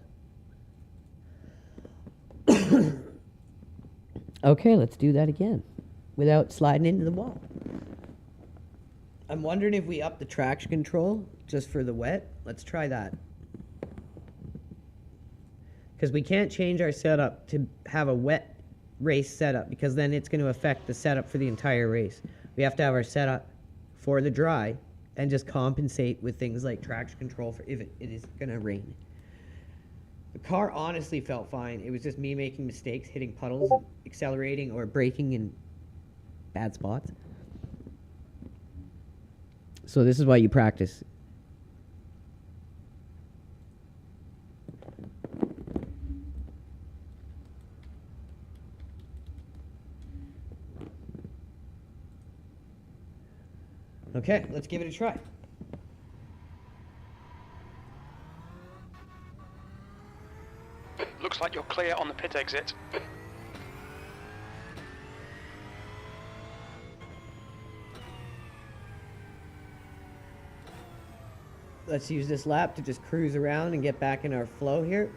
Okay, let's do that again without sliding into the wall. I'm wondering if we up the traction control just for the wet. Let's try that. Because we can't change our setup to have a wet race setup, because then it's going to affect the setup for the entire race. We have to have our setup for the dry and just compensate with things like traction control for if it is going to rain. The car honestly felt fine. It was just me making mistakes, hitting puddles, and accelerating or braking in bad spots. So this is why you practice. Okay, let's give it a try. Looks like you're clear on the pit exit. Let's use this lap to just cruise around and get back in our flow here.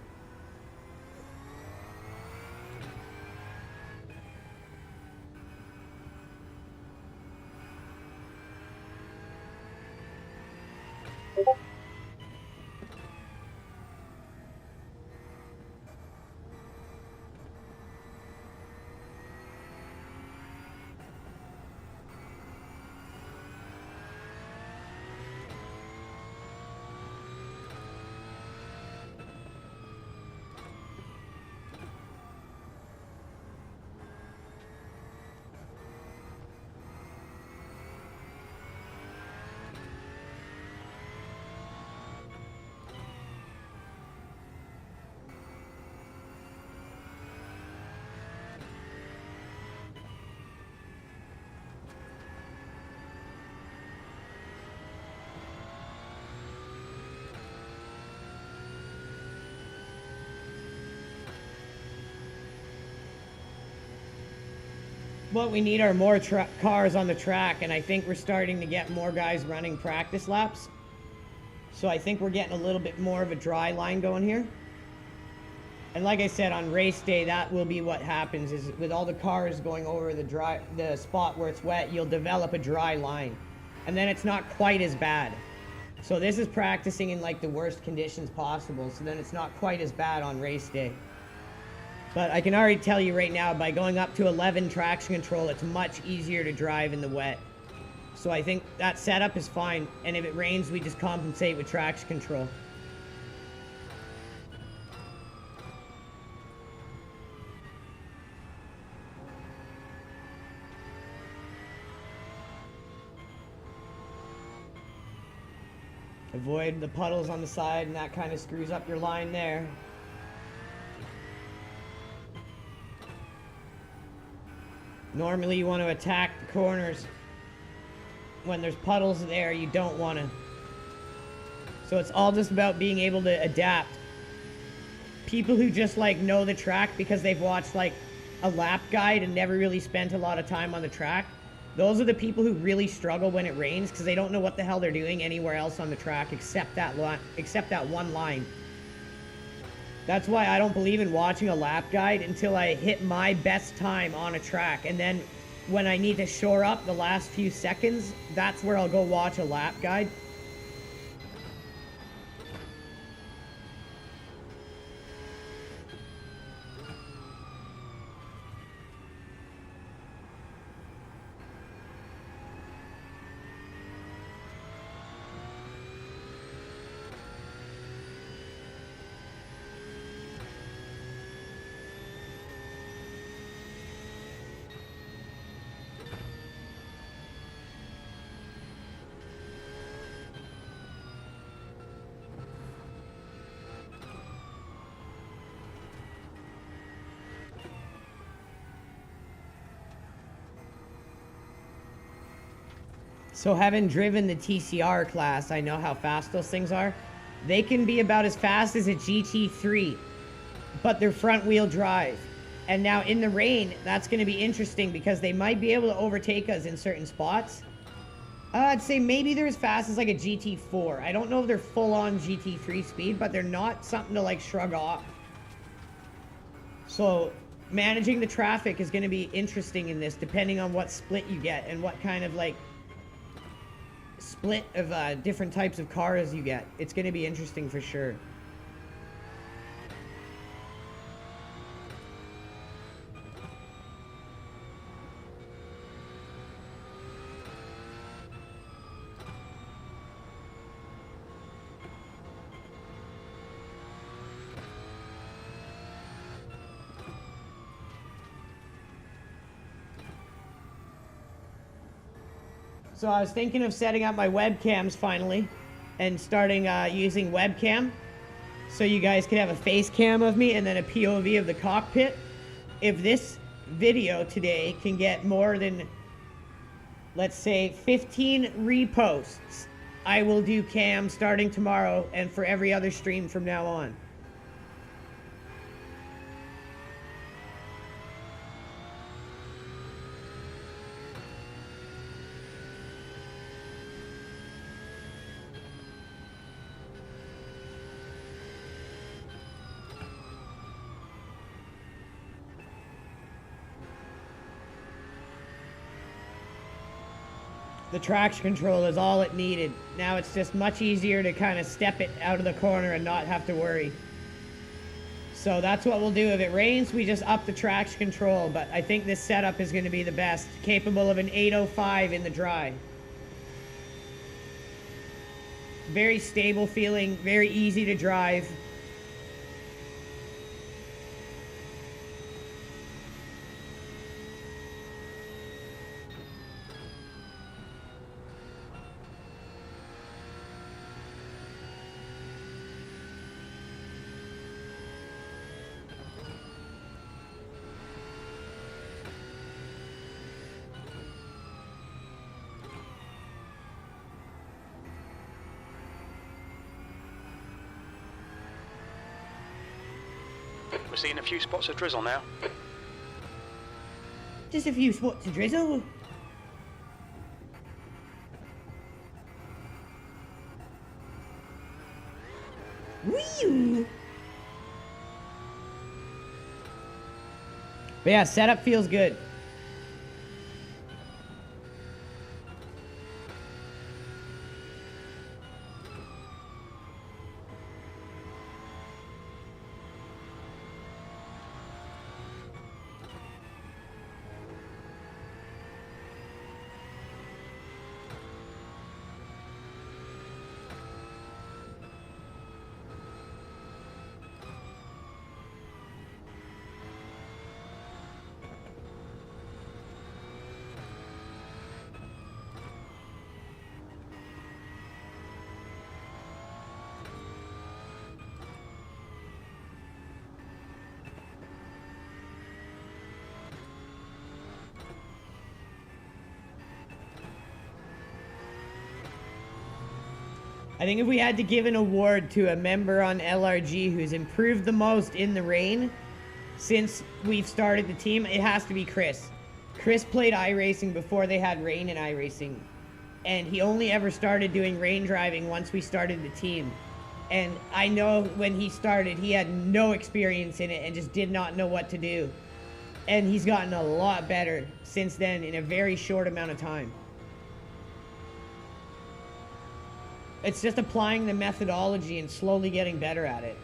What we need are more cars on the track, and I think we're starting to get more guys running practice laps. So I think we're getting a little bit more of a dry line going here. And like I said, on race day, that will be what happens, is with all the cars going over the spot where it's wet, you'll develop a dry line. And then it's not quite as bad. So this is practicing in like the worst conditions possible, so then it's not quite as bad on race day. But I can already tell you right now, by going up to 11 traction control, it's much easier to drive in the wet. So I think that setup is fine, and if it rains, we just compensate with traction control. Avoid the puddles on the side, and that kind of screws up your line there. Normally you want to attack the corners. when there's puddles there, you don't want to. So it's all just about being able to adapt. People who just like know the track because they've watched like a lap guide and never really spent a lot of time on the track, those are the people who really struggle when it rains because they don't know what the hell they're doing anywhere else on the track except that one line. That's why I don't believe in watching a lap guide until I hit my best time on a track. And then when I need to shore up the last few seconds, that's where I'll go watch a lap guide. So having driven the TCR class, I know how fast those things are. They can be about as fast as a GT3, but they're front wheel drive. And now in the rain, that's going to be interesting because they might be able to overtake us in certain spots. I'd say maybe they're as fast as like a GT4. I don't know if they're full on GT3 speed, but they're not something to like shrug off. So managing the traffic is going to be interesting in this, depending on what split you get and what kind of like split of different types of cars you get. It's going to be interesting for sure. So I was thinking of setting up my webcams finally and starting using webcam so you guys could have a face cam of me and then a POV of the cockpit. If this video today can get more than, let's say, 15 reposts, I will do cam starting tomorrow and for every other stream from now on. The traction control is all it needed. Now it's just much easier to kind of step it out of the corner and not have to worry. So that's what we'll do. If it rains, we just up the traction control. But I think this setup is going to be the best, capable of an 805 in the dry. Very stable feeling, very easy to drive. We're seeing a few spots of drizzle now. Just a few spots of drizzle. Whee! But yeah, setup feels good. I think if we had to give an award to a member on LRG who's improved the most in the rain since we've started the team, it has to be Chris. Chris played iRacing before they had rain in iRacing, and he only ever started doing rain driving once we started the team. And I know when he started, he had no experience in it and just did not know what to do. And he's gotten a lot better since then in a very short amount of time. It's just applying the methodology and slowly getting better at it.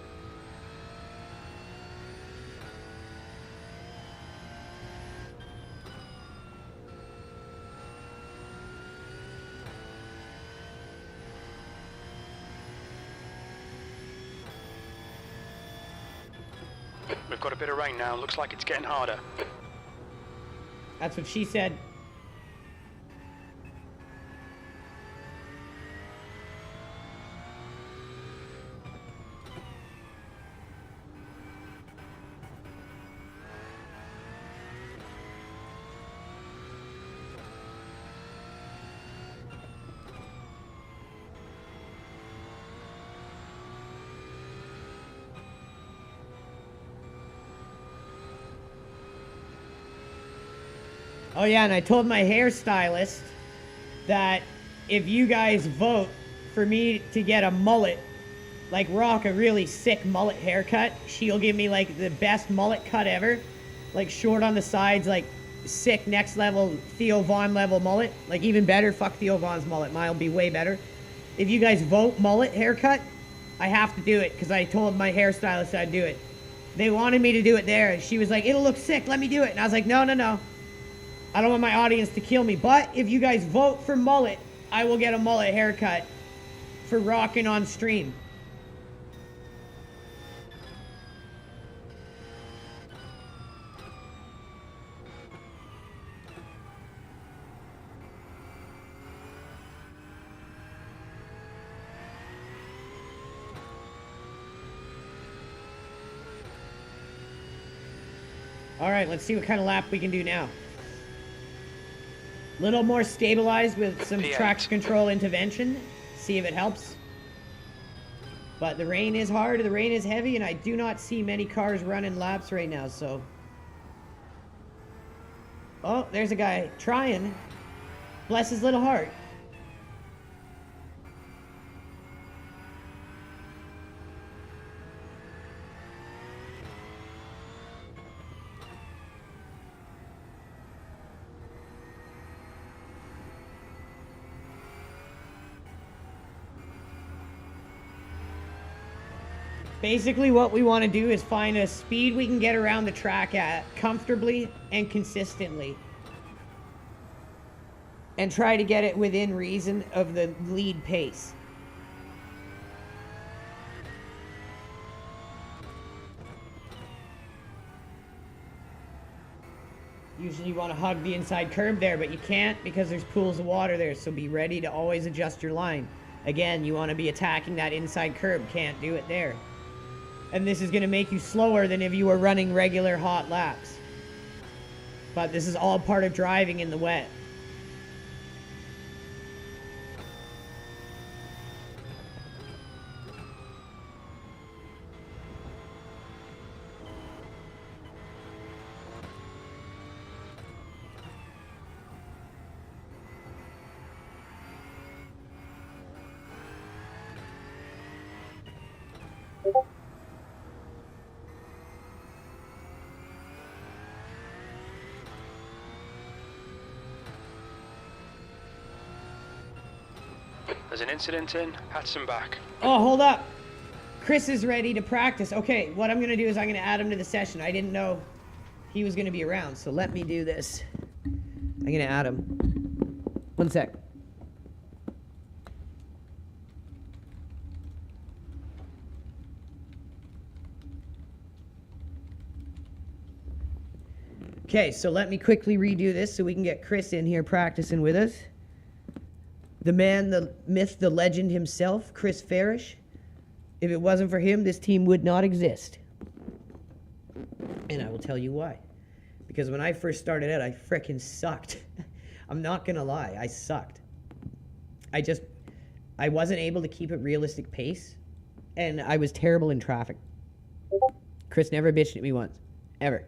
We've got a bit of rain now. Looks like it's getting harder. That's what she said. Oh yeah, and I told my hairstylist that if you guys vote for me to get a mullet, like rock a really sick mullet haircut, she'll give me like the best mullet cut ever. Like short on the sides, like sick next level Theo Von level mullet. Like even better, fuck Theo Von's mullet, mine'll be way better. If you guys vote mullet haircut, I have to do it because I told my hairstylist I'd do it. They wanted me to do it there. She was like, it'll look sick, let me do it. And I was like, no, no, no. I don't want my audience to kill me, but if you guys vote for mullet, I will get a mullet haircut for rocking on stream. All right, let's see what kind of lap we can do now. Little more stabilized with some traction control intervention. See if it helps. But the rain is hard, the rain is heavy, and I do not see many cars running laps right now, so. Oh, there's a guy trying. Bless his little heart. Basically what we want to do is find a speed we can get around the track at comfortably and consistently. And try to get it within reason of the lead pace. Usually you want to hug the inside curb there, but you can't because there's pools of water there, so be ready to always adjust your line. Again, you want to be attacking that inside curb, can't do it there. And this is going to make you slower than if you were running regular hot laps. But this is all part of driving in the wet. There's an incident in Hudson back. Oh, hold up. Chris is ready to practice. Okay, what I'm going to do is I'm going to add him to the session. I didn't know he was going to be around, so let me do this. I'm going to add him. One sec. Okay, so let me quickly redo this so we can get Chris in here practicing with us. The man, the myth, the legend himself, Chris Farish. If it wasn't for him, this team would not exist. And I will tell you why. Because when I first started out, I frickin' sucked. I'm not gonna lie, I sucked. I wasn't able to keep a realistic pace, and I was terrible in traffic. Chris never bitched at me once, ever.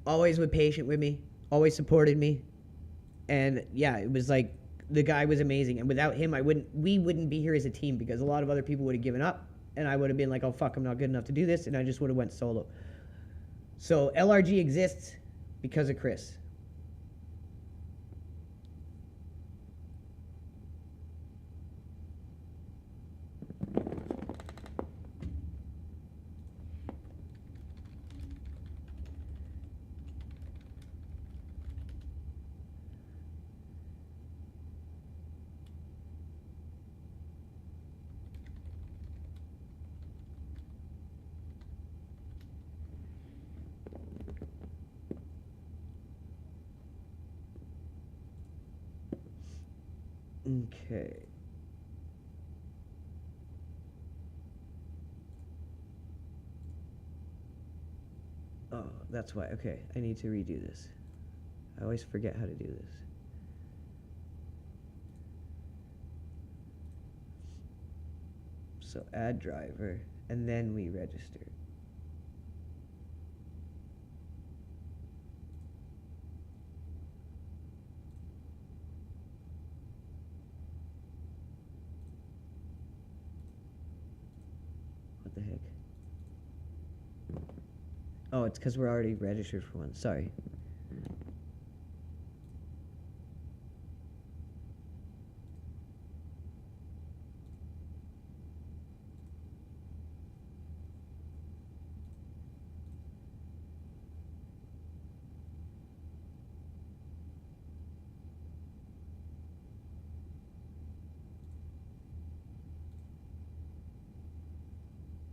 Always was patient with me, always supported me, and yeah, it was like the guy was amazing. And without him, we wouldn't be here as a team, because a lot of other people would have given up, and I would have been like, oh fuck, I'm not good enough to do this, and I just would have went solo. So LRG exists because of Chris. Okay. Oh, that's why. Okay, I need to redo this. I always forget how to do this. So add driver, and then we register. What the heck? Oh, it's because we're already registered for one. Sorry.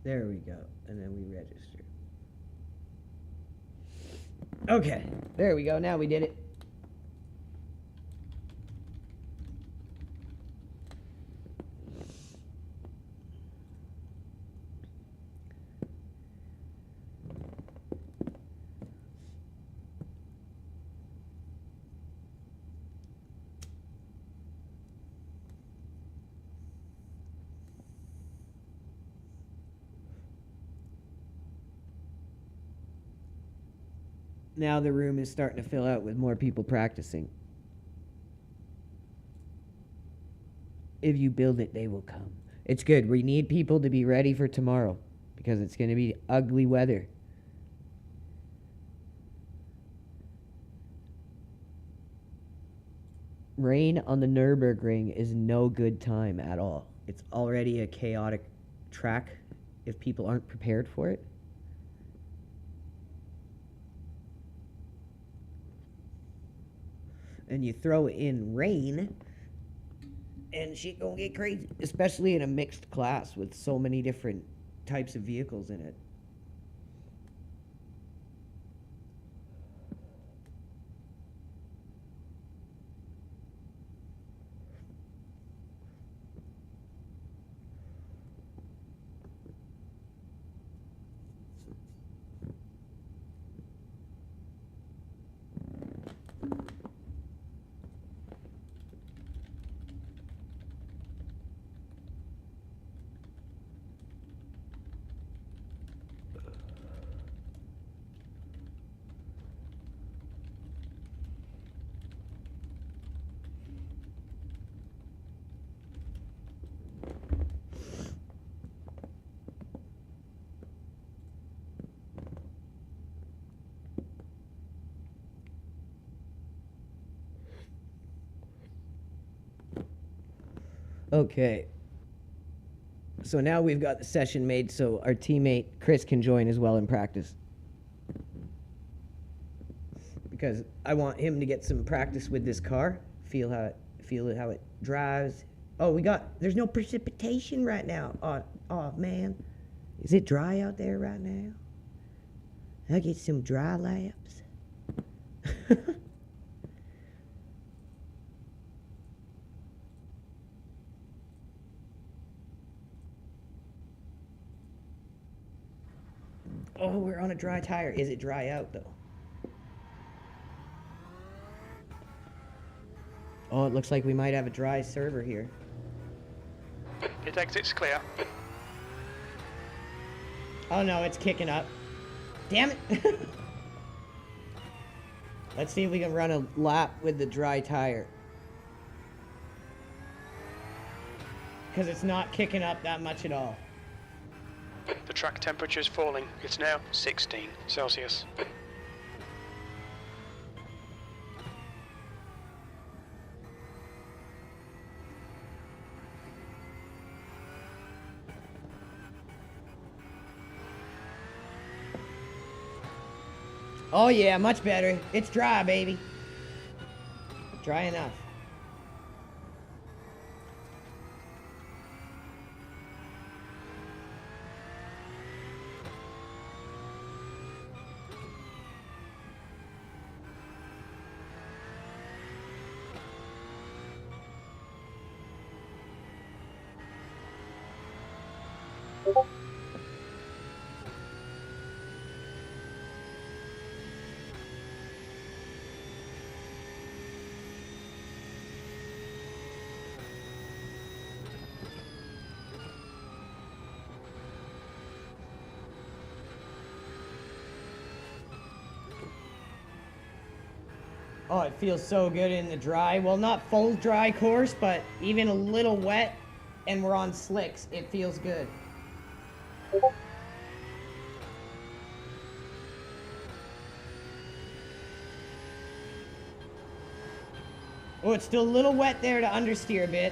There we go. And then we register. Okay. There we go. Now we did it. Now the room is starting to fill out with more people practicing. If you build it, they will come. It's good. We need people to be ready for tomorrow, because it's going to be ugly weather. Rain on the Nürburgring is no good time at all. It's already a chaotic track if people aren't prepared for it. And you throw in rain, and shit gonna get crazy, especially in a mixed class with so many different types of vehicles in it. Okay. So now we've got the session made so our teammate Chris can join as well in practice. Because I want him to get some practice with this car, feel how it drives. Oh, there's no precipitation right now. Oh man. Is it dry out there right now? I'll get some dry laps. Oh, we're on a dry tire. Is it dry out, though? Oh, it looks like we might have a dry server here. Pit exit's clear. Oh no, it's kicking up. Damn it! Let's see if we can run a lap with the dry tire. Because it's not kicking up that much at all. The track temperature's falling. It's now 16 Celsius. Oh yeah, much better. It's dry, baby. Dry enough. Oh, it feels so good in the dry. Well, not full dry course, but even a little wet and we're on slicks. It feels good. Oh, it's still a little wet there to understeer a bit.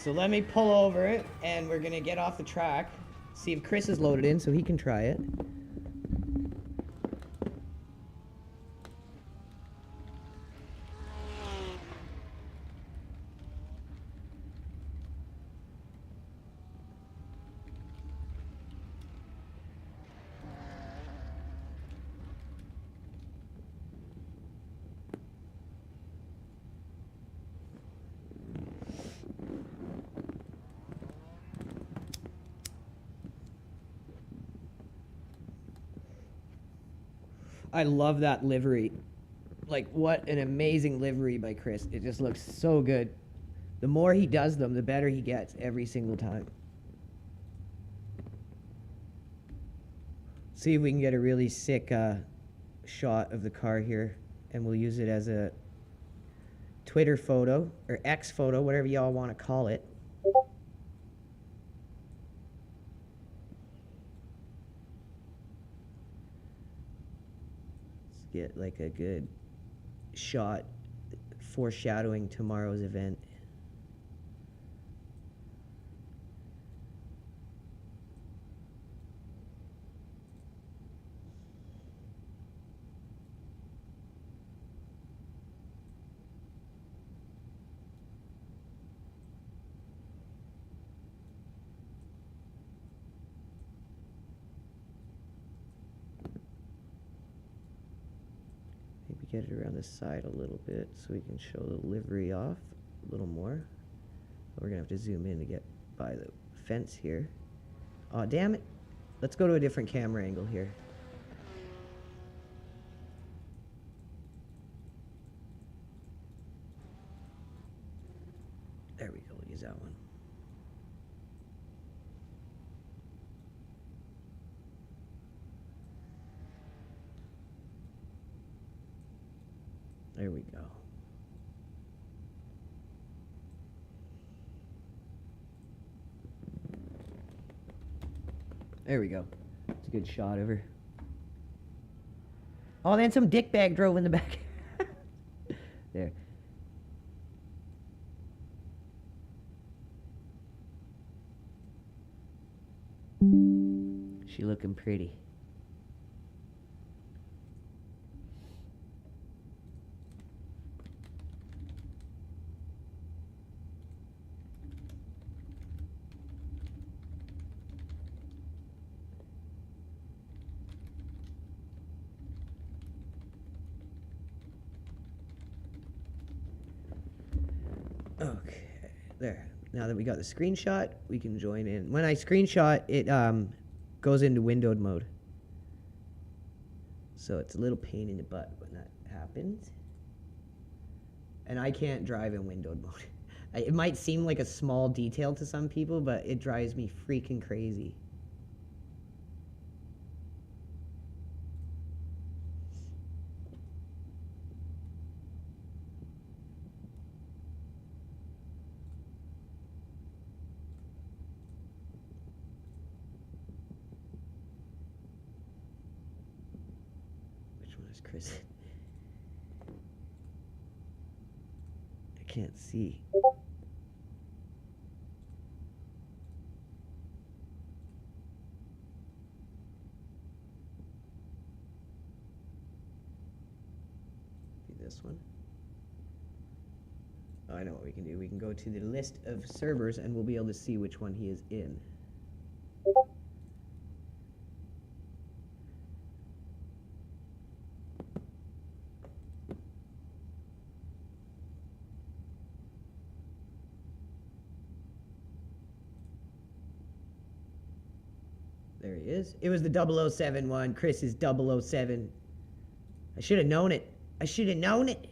So let me pull over it, and we're gonna get off the track, see if Chris is loaded in so he can try it. I love that livery. Like, what an amazing livery by Chris. It just looks so good. The more he does them, the better he gets every single time. See if we can get a really sick shot of the car here, and we'll use it as a Twitter photo, or X photo, whatever y'all want to call it. Get like a good shot foreshadowing tomorrow's event. Get it around the side a little bit so we can show the livery off a little more. We're gonna have to zoom in to get by the fence here. Aw, damn it. Let's go to a different camera angle here. There we go, we'll use that one. There we go. There we go. It's a good shot of her. Oh, then some dickbag drove in the back. There. She looking pretty. Okay, there. Now that we got the screenshot, we can join in. When I screenshot, it goes into windowed mode. So it's a little pain in the butt when that happens. And I can't drive in windowed mode. It might seem like a small detail to some people, but it drives me freaking crazy. Which one is Chris? I can't see. This one. Oh, I know what we can do. We can go to the list of servers and we'll be able to see which one he is in. There he is. It was the 007 one. Chris is 007. I should have known it. I should have known it.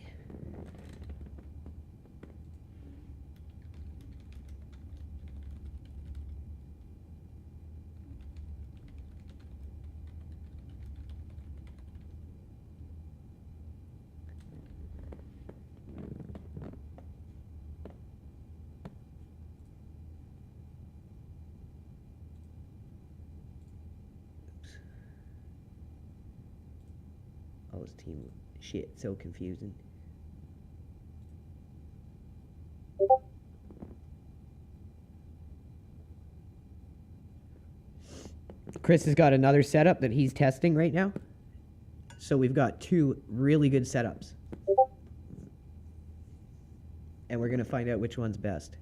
All this team shit, so confusing. Chris has got another setup that he's testing right now. So we've got two really good setups. And we're going to find out which one's best.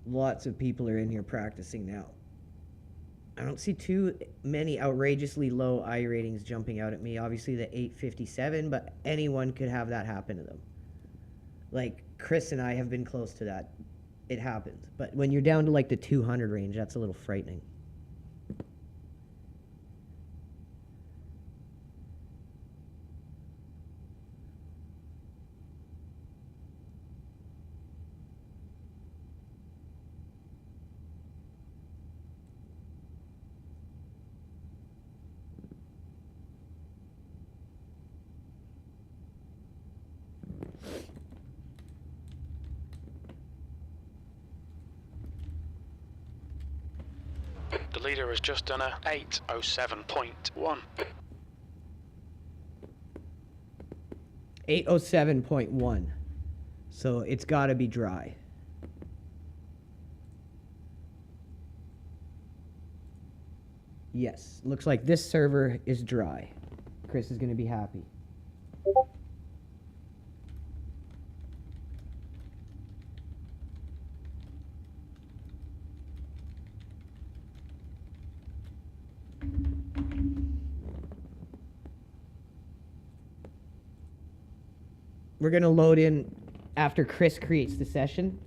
Lots of people are in here practicing now. I don't see too many outrageously low I ratings jumping out at me. Obviously the 857, but anyone could have that happen to them. Like Chris and I have been close to that. It happens. But when you're down to like the 200 range, that's a little frightening. The leader has just done a 807.1. 807.1. So it's got to be dry. Yes, looks like this server is dry. Chris is going to be happy. We're going to load in after Chris creates the session.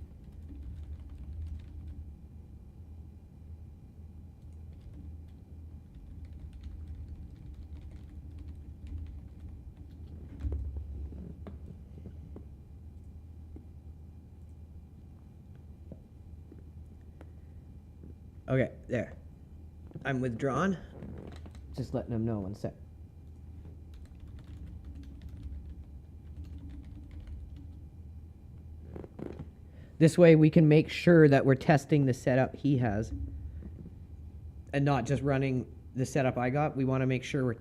Okay, there. I'm withdrawn. Just letting them know 1 sec. This way we can make sure that we're testing the setup he has and not just running the setup I got. We want to make sure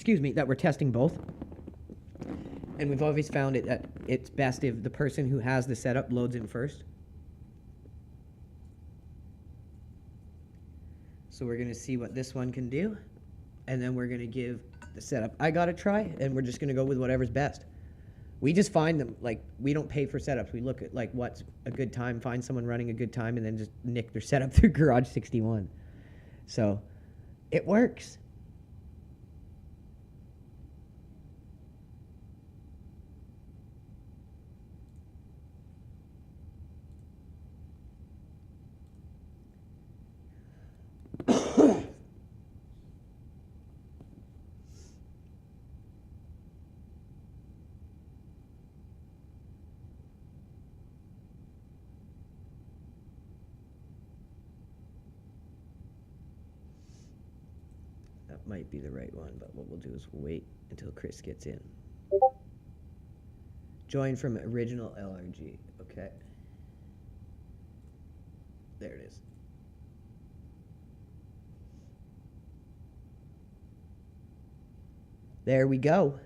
that we're testing both. And we've always found it that it's best if the person who has the setup loads in first. So we're going to see what this one can do, and then we're going to give the setup I got to try, and we're just going to go with whatever's best. We just find them, like, we don't pay for setups. We look at, like, what's a good time, find someone running a good time, and then just nick their setup through Garage 61. So it works. That might be the right one, but what we'll do is we'll wait until Chris gets in. Join from original LRG. Okay. There it is. There we go.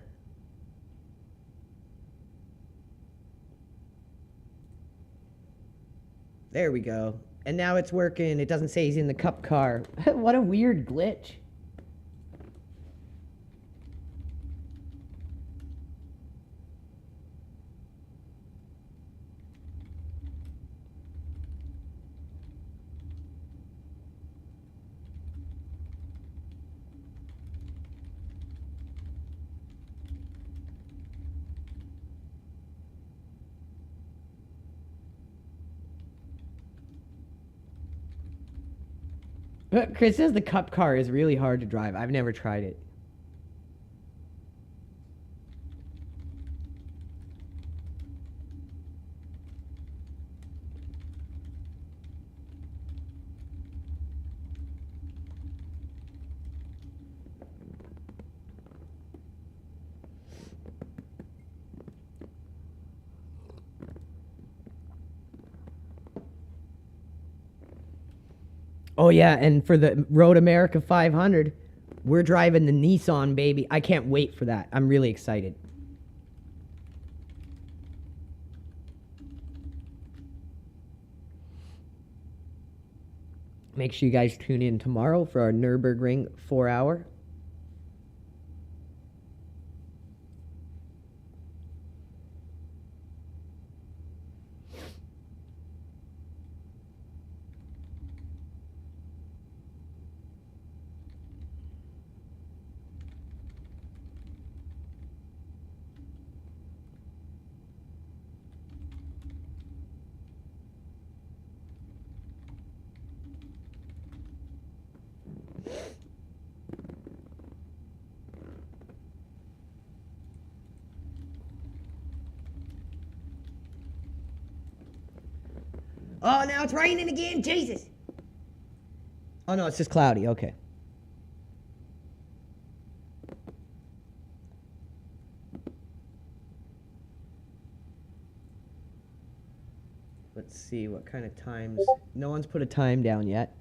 There we go. And now it's working. It doesn't say he's in the cup car. What a weird glitch. Chris says the cup car is really hard to drive. I've never tried it. Oh, yeah, and for the Road America 500, we're driving the Nissan, baby. I can't wait for that. I'm really excited. Make sure you guys tune in tomorrow for our Nürburgring 4-hour. Oh, now it's raining again. Jesus. Oh, no, it's just cloudy. Okay. Let's see what kind of times. No one's put a time down yet.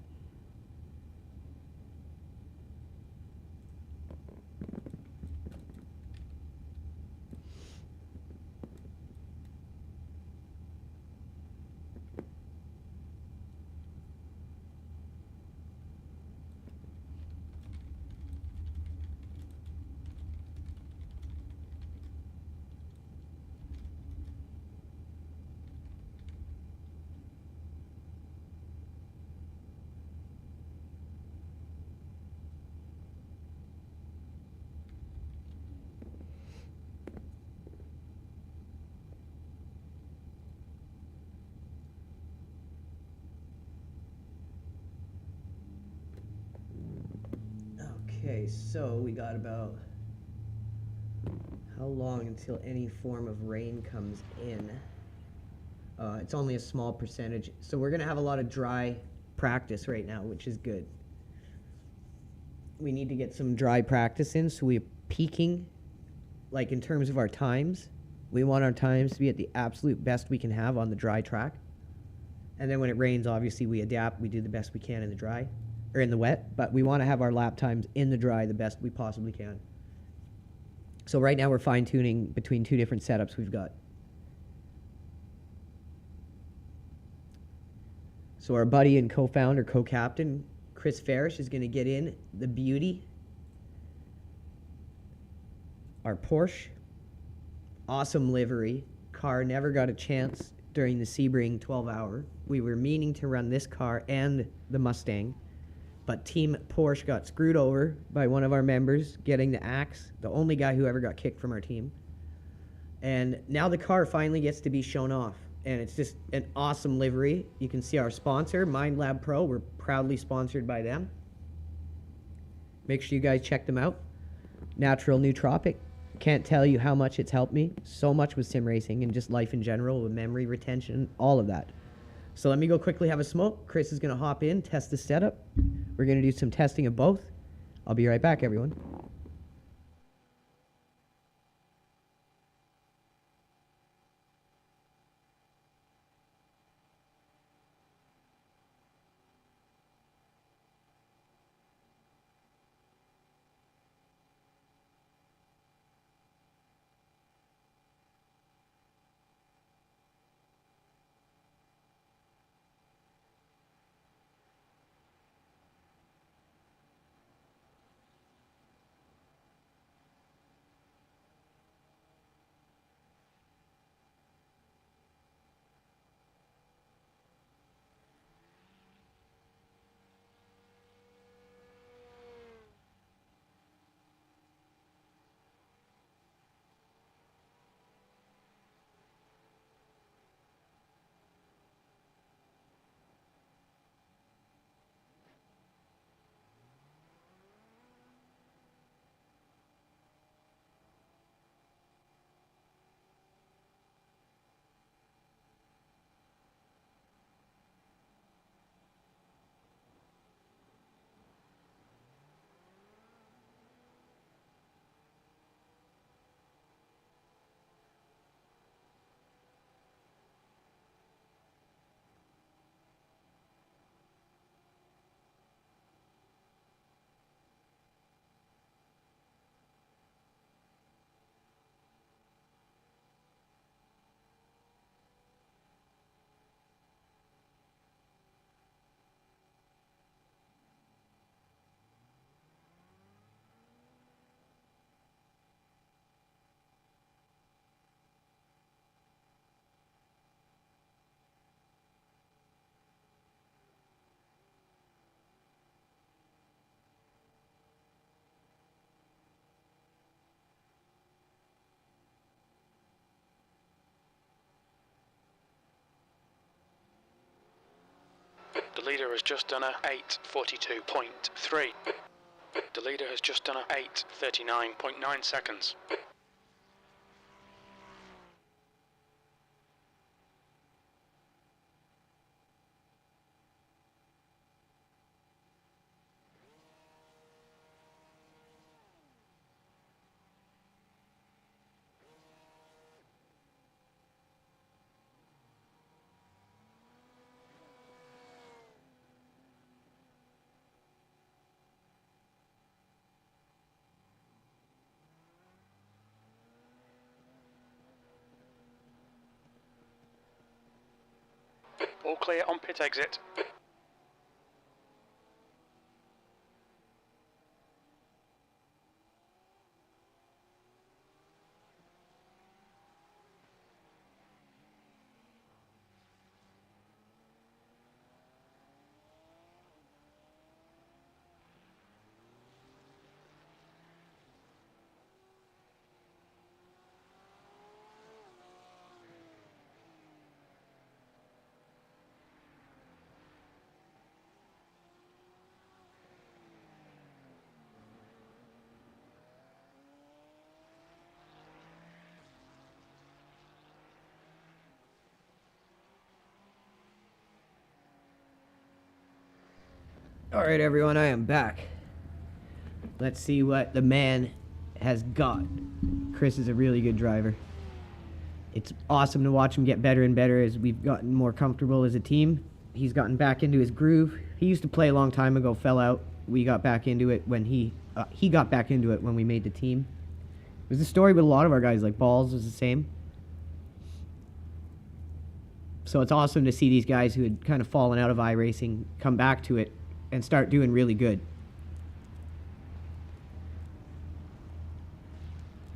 Okay, so we got about how long until any form of rain comes in? It's only a small percentage. So we're going to have a lot of dry practice right now, which is good. We need to get some dry practice in, so we're peaking, like in terms of our times. We want our times to be at the absolute best we can have on the dry track. And then when it rains, obviously we adapt. We do the best we can in the dry, or in the wet, but we want to have our lap times in the dry the best we possibly can. So right now we're fine-tuning between two different setups we've got. So our buddy and co-founder, co-captain, Chris Farish, is going to get in the beauty. Our Porsche. Awesome livery. Car never got a chance during the Sebring 12-hour. We were meaning to run this car and the Mustang, but Team Porsche got screwed over by one of our members getting the axe, the only guy who ever got kicked from our team. And now the car finally gets to be shown off. And it's just an awesome livery. You can see our sponsor, MindLab Pro. We're proudly sponsored by them. Make sure you guys check them out. Natural nootropic. Can't tell you how much it's helped me. So much with sim racing and just life in general, with memory retention, all of that. So let me go quickly have a smoke. Chris is going to hop in, test the setup. We're going to do some testing of both. I'll be right back, everyone. The leader has just done a 8:42.3. The leader has just done a 8:39.9 seconds. All clear on pit exit. All right, everyone, I am back. Let's see what the man has got. Chris is a really good driver. It's awesome to watch him get better and better as we've gotten more comfortable as a team. He's gotten back into his groove. He used to play a long time ago, fell out. We got back into it when he got back into it when we made the team. It was the story with a lot of our guys, like Balls was the same. So it's awesome to see these guys who had kind of fallen out of iRacing come back to it and start doing really good.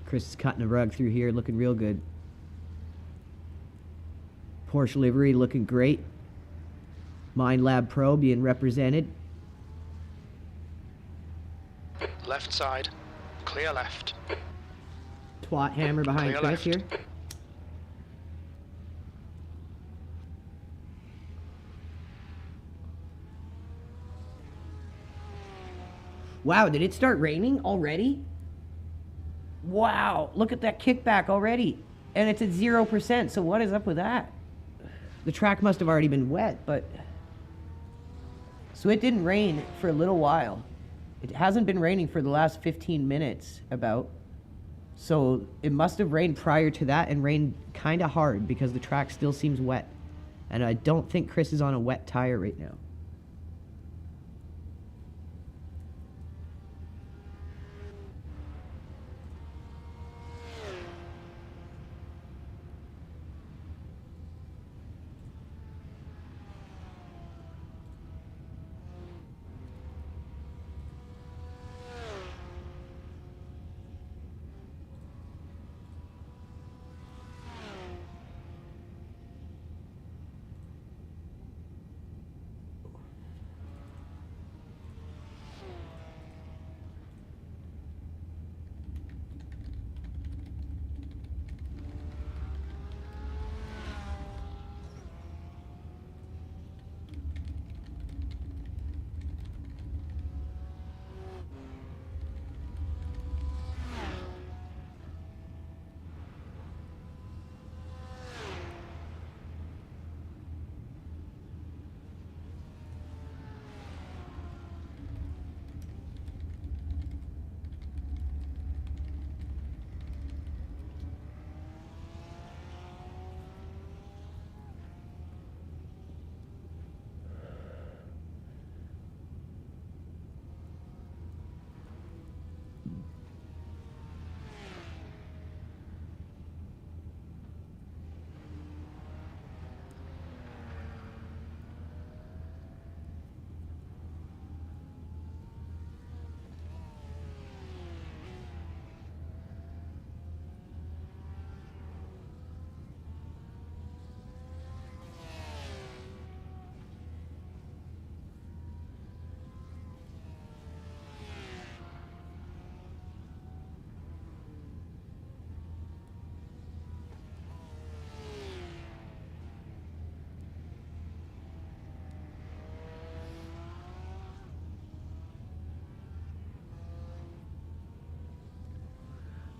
Chris is cutting a rug through here, looking real good. Porsche livery looking great. Mind Lab Pro being represented. Left side, clear left. Twat hammer behind Clear Chris left. here. Wow, did it start raining already? Wow, look at that kickback already. And it's at 0%, so what is up with that? The track must have already been wet, but... So it didn't rain for a little while. It hasn't been raining for the last 15 minutes, about. So it must have rained prior to that and rained kind of hard because the track still seems wet. And I don't think Chris is on a wet tire right now.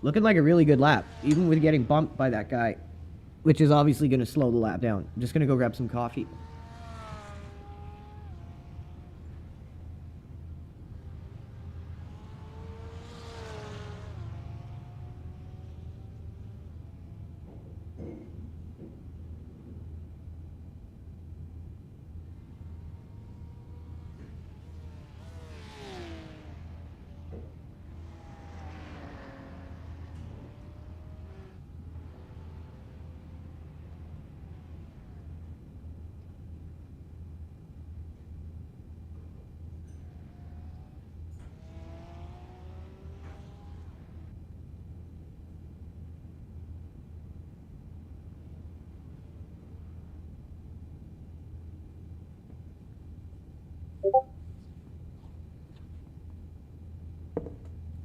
Looking like a really good lap, even with getting bumped by that guy, which is obviously going to slow the lap down. I'm just going to go grab some coffee.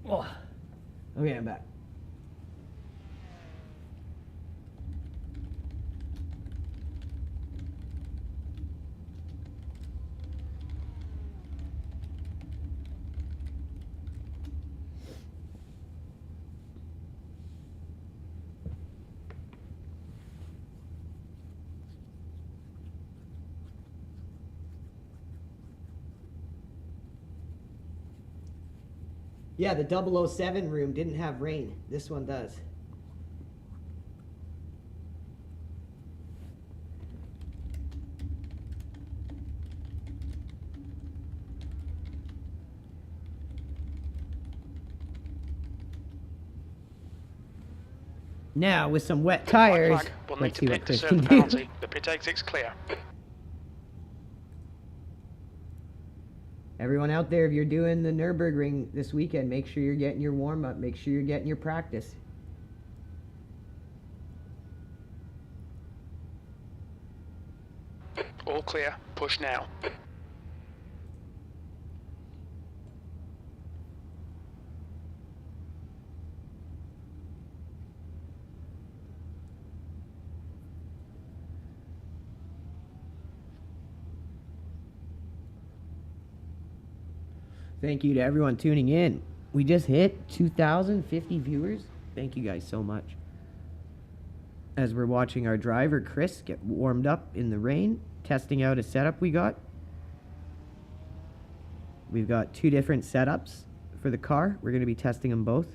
Oh. Okay, I'm back. Yeah, the 007 room didn't have rain. This one does. Now, with some wet tires, Flag. We'll need let's to see pit what to Chris serve can the do. penalty. The pit exit's clear. Everyone out there, if you're doing the Nürburgring this weekend, make sure you're getting your warm-up. Make sure you're getting your practice. All clear. Push now. Thank you to everyone tuning in. We just hit 2,050 viewers. Thank you guys so much. As we're watching our driver, Chris, get warmed up in the rain, testing out a setup we got. We've got 2 different setups for the car. We're going to be testing them both.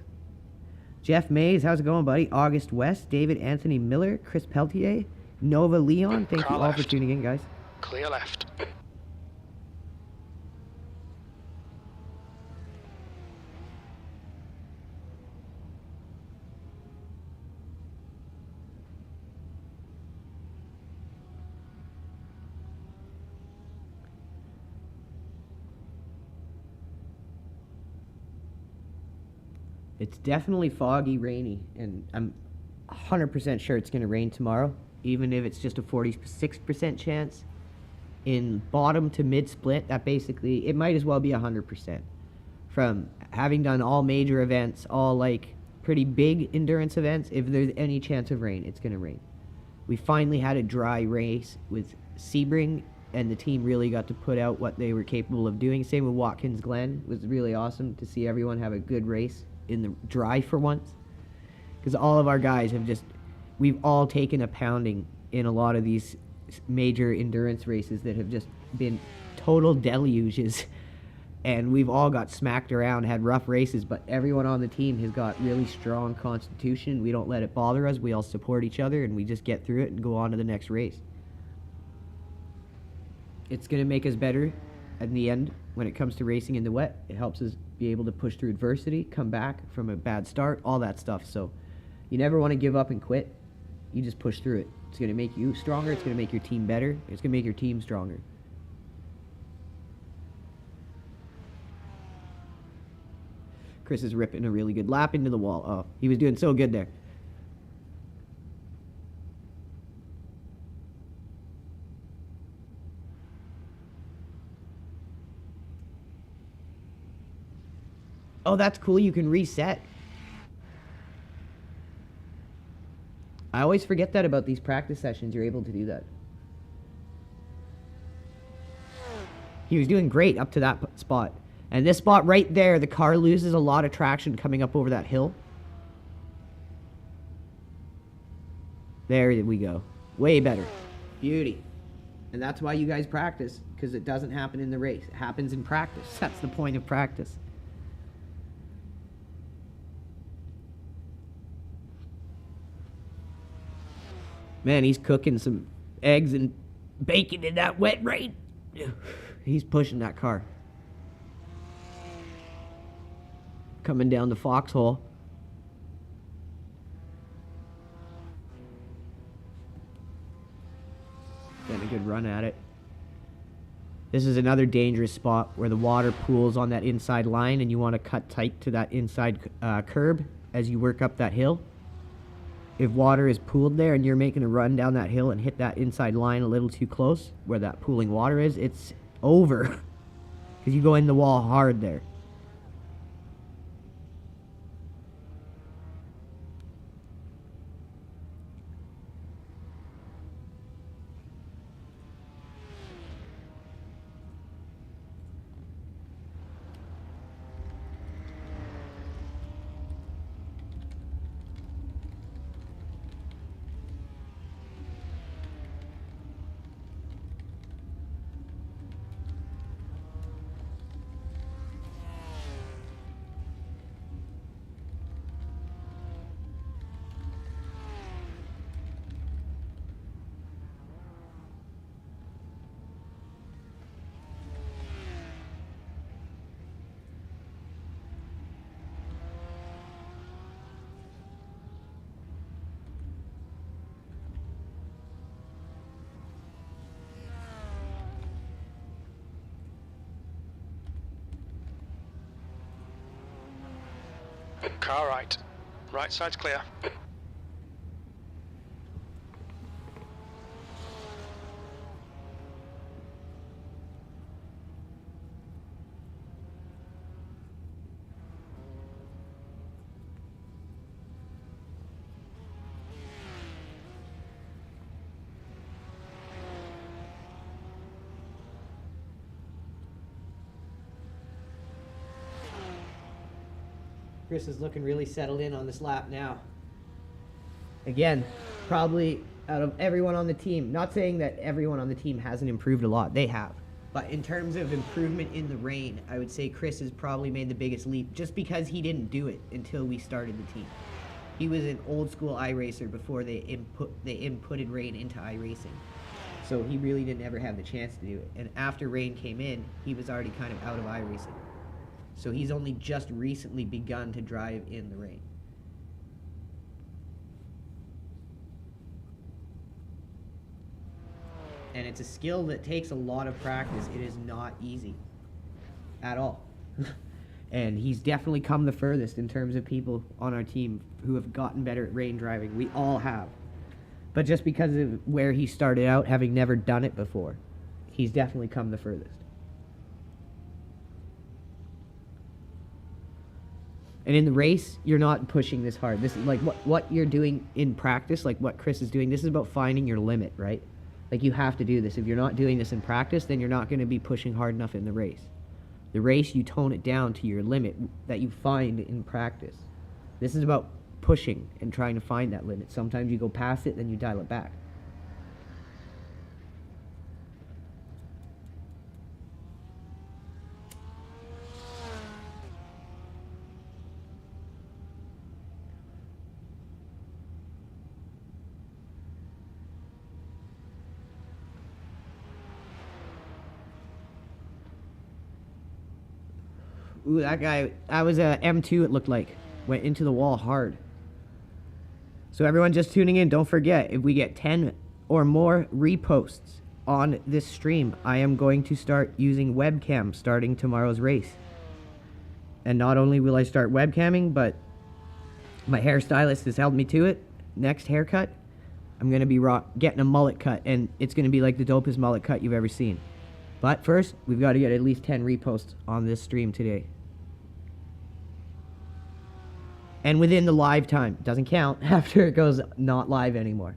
Jeff Mays, how's it going, buddy? August West, David Anthony Miller, Chris Peltier, Nova Leon. Thank Car you all for left. tuning in, guys. Clear left. It's definitely foggy, rainy, and I'm 100% sure it's going to rain tomorrow, even if it's just a 46% chance. In bottom to mid split, that basically, it might as well be 100%. From having done all major events, all like pretty big endurance events, if there's any chance of rain, it's going to rain. We finally had a dry race with Sebring, and the team really got to put out what they were capable of doing. Same with Watkins Glen. It was really awesome to see everyone have a good race in the dry for once, because all of our guys have just, we've all taken a pounding in a lot of these major endurance races that have just been total deluges, and we've all got smacked around, had rough races, but everyone on the team has got really strong constitution. We don't let it bother us. We all support each other, and we just get through it and go on to the next race. It's going to make us better in the end when it comes to racing in the wet. It helps us be able to push through adversity, come back from a bad start, all that stuff. So you never want to give up and quit. You just push through it. It's going to make you stronger. It's going to make your team better. It's going to make your team stronger. Chris is ripping a really good lap into the wall. Oh, he was doing so good there. Oh, that's cool. You can reset. I always forget that about these practice sessions. You're able to do that. He was doing great up to that spot. And this spot right there, the car loses a lot of traction coming up over that hill. There we go. Way better. Beauty. And that's why you guys practice, because it doesn't happen in the race. It happens in practice. That's the point of practice. Man, he's cooking some eggs and bacon in that wet rain. He's pushing that car. Coming down the foxhole. Getting a good run at it. This is another dangerous spot where the water pools on that inside line, and you want to cut tight to that inside curb as you work up that hill. If water is pooled there and you're making a run down that hill and hit that inside line a little too close where that pooling water is, it's over. Because you go in the wall hard there. Car right. Right side's clear. Chris is looking really settled in on this lap now. Again, probably out of everyone on the team, not saying that everyone on the team hasn't improved a lot, they have. But in terms of improvement in the rain, I would say Chris has probably made the biggest leap just because he didn't do it until we started the team. He was an old school iRacer before they inputted rain into iRacing. So he really didn't ever have the chance to do it. And after rain came in, he was already kind of out of iRacing. So he's only just recently begun to drive in the rain. And it's a skill that takes a lot of practice. It is not easy at all. And he's definitely come the furthest in terms of people on our team who have gotten better at rain driving. We all have. But just because of where he started out, having never done it before, he's definitely come the furthest. And in the race, you're not pushing this hard. This is like what you're doing in practice, like what Chris is doing. This is about finding your limit, right? Like you have to do this. If you're not doing this in practice, then you're not going to be pushing hard enough in the race. The race, you tone it down to your limit that you find in practice. This is about pushing and trying to find that limit. Sometimes you go past it, then you dial it back. Ooh, that guy, that was a M2 it looked like. Went into the wall hard. So everyone just tuning in, don't forget, if we get 10 or more reposts on this stream, I am going to start using webcam starting tomorrow's race. And not only will I start webcamming, but my hairstylist has held me to it. Next haircut, I'm going to be getting a mullet cut, and it's going to be like the dopest mullet cut you've ever seen. But first, we've got to get at least 10 reposts on this stream today. And within the live time. It doesn't count after it goes not live anymore.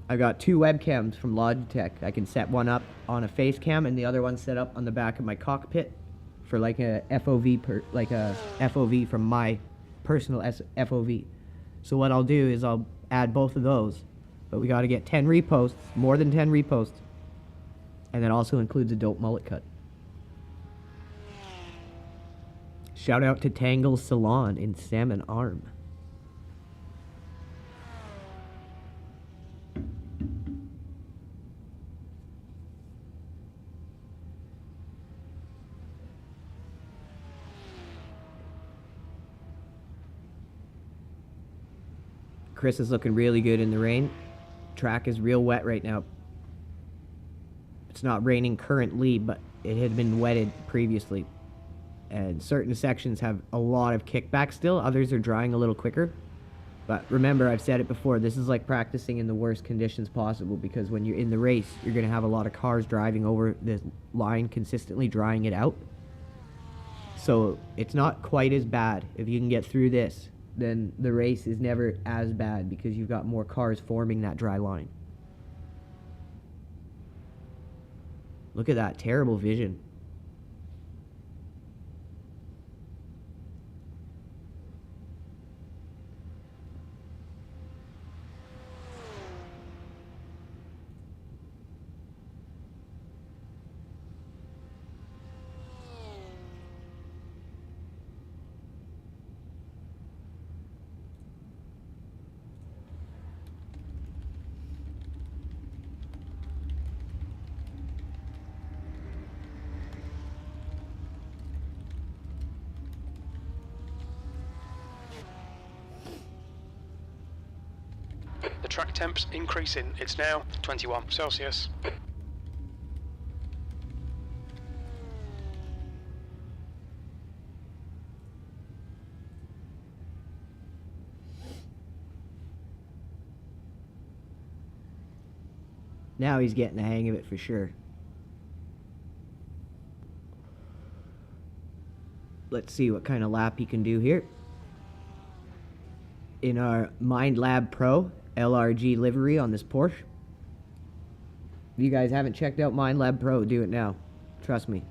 I got 2 webcams from Logitech. I can set one up on a face cam and the other one set up on the back of my cockpit for like a FOV from my personal FOV. So what I'll do is I'll add both of those. But we got to get 10 reposts, more than 10 reposts. And that also includes a dope mullet cut. Shout out to Tangle Salon in Salmon Arm. Chris is looking really good in the rain. Track is real wet right now. It's not raining currently, but it had been wetted previously. And certain sections have a lot of kickback still. Others are drying a little quicker. But remember, I've said it before, this is like practicing in the worst conditions possible, because when you're in the race, you're going to have a lot of cars driving over the line consistently, drying it out. So it's not quite as bad. If you can get through this, then the race is never as bad because you've got more cars forming that dry line. Look at that terrible vision. The track temp's increasing. It's now 21 Celsius. Now he's getting the hang of it for sure. Let's see what kind of lap he can do here. In our Mind Lab Pro LRG livery on this Porsche. If you guys haven't checked out Mind Lab Pro, do it now. Trust me.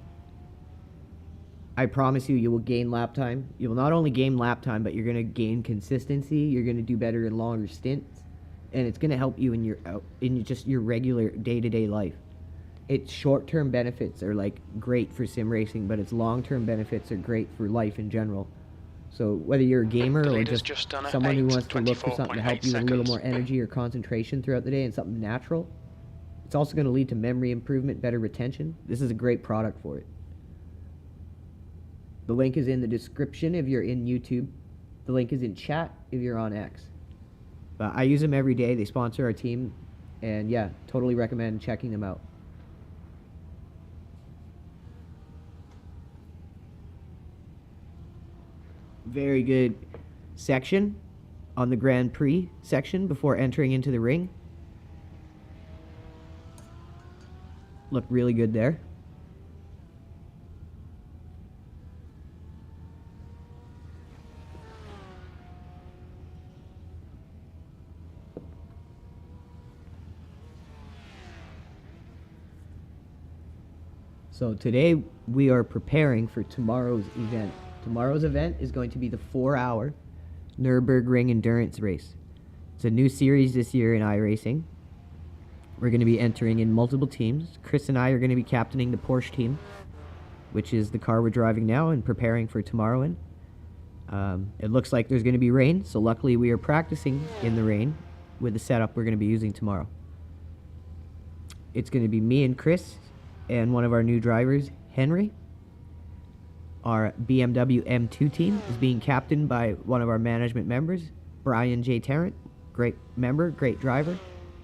I promise you, you will gain lap time. You will not only gain lap time, but you're going to gain consistency. You're going to do better in longer stints. And it's going to help you in your regular day-to-day life. Its short-term benefits are like great for sim racing, but its long-term benefits are great for life in general. So whether you're a gamer or just someone who wants to look for something to help you with a little more energy or concentration throughout the day and something natural, it's also going to lead to memory improvement, better retention. This is a great product for it. The link is in the description if you're in YouTube. The link is in chat if you're on X. But I use them every day. They sponsor our team. And yeah, totally recommend checking them out. Very good section on the Grand Prix section before entering into the ring. Looked really good there. So today we are preparing for tomorrow's event. Tomorrow's event is going to be the 4-hour NURBURGRING Endurance Race. It's a new series this year in iRacing. We're going to be entering in multiple teams. Chris and I are going to be captaining the Porsche team, which is the car we're driving now and preparing for tomorrow in. It looks like there's going to be rain, so luckily we are practicing in the rain with the setup we're going to be using tomorrow. It's going to be me and Chris and one of our new drivers, Henry. Our BMW M2 team is being captained by one of our management members, Brian J. Tarrant. Great member, great driver,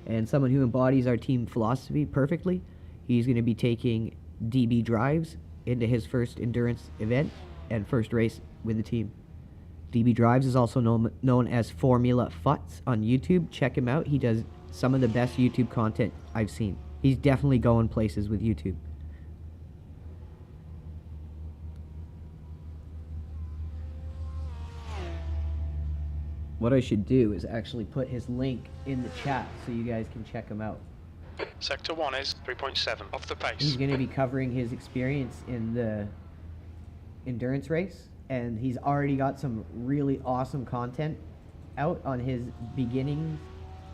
and someone who embodies our team philosophy perfectly. He's going to be taking DB Drives into his first endurance event and first race with the team. DB Drives is also known as Formula Futz on YouTube. Check him out. He does some of the best YouTube content I've seen. He's definitely going places with YouTube. What I should do is actually put his link in the chat so you guys can check him out. Sector 1 is 3.7 off the pace. He's going to be covering his experience in the endurance race, and he's already got some really awesome content out on his beginnings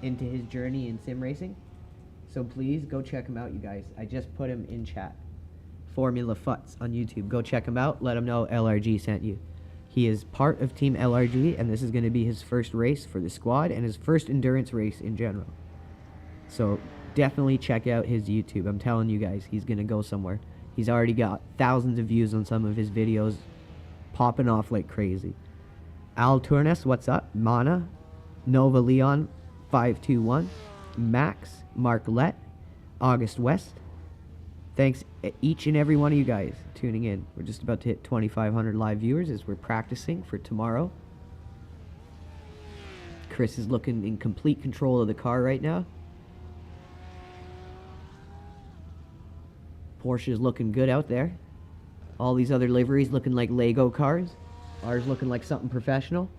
into his journey in sim racing. So please go check him out, you guys. I just put him in chat. Formula Futz on YouTube. Go check him out. Let him know LRG sent you. He is part of Team LRG, and this is going to be his first race for the squad and his first endurance race in general. So definitely check out his YouTube. I'm telling you guys, he's going to go somewhere. He's already got thousands of views on some of his videos, popping off like crazy. Al Turnes, what's up? Mana, Nova Leon, 521, Max, Mark Lett, August West. Thanks each and every one of you guys tuning in. We're just about to hit 2,500 live viewers as we're practicing for tomorrow. Chris is looking in complete control of the car right now. Porsche is looking good out there. All these other liveries looking like Lego cars. Ours looking like something professional.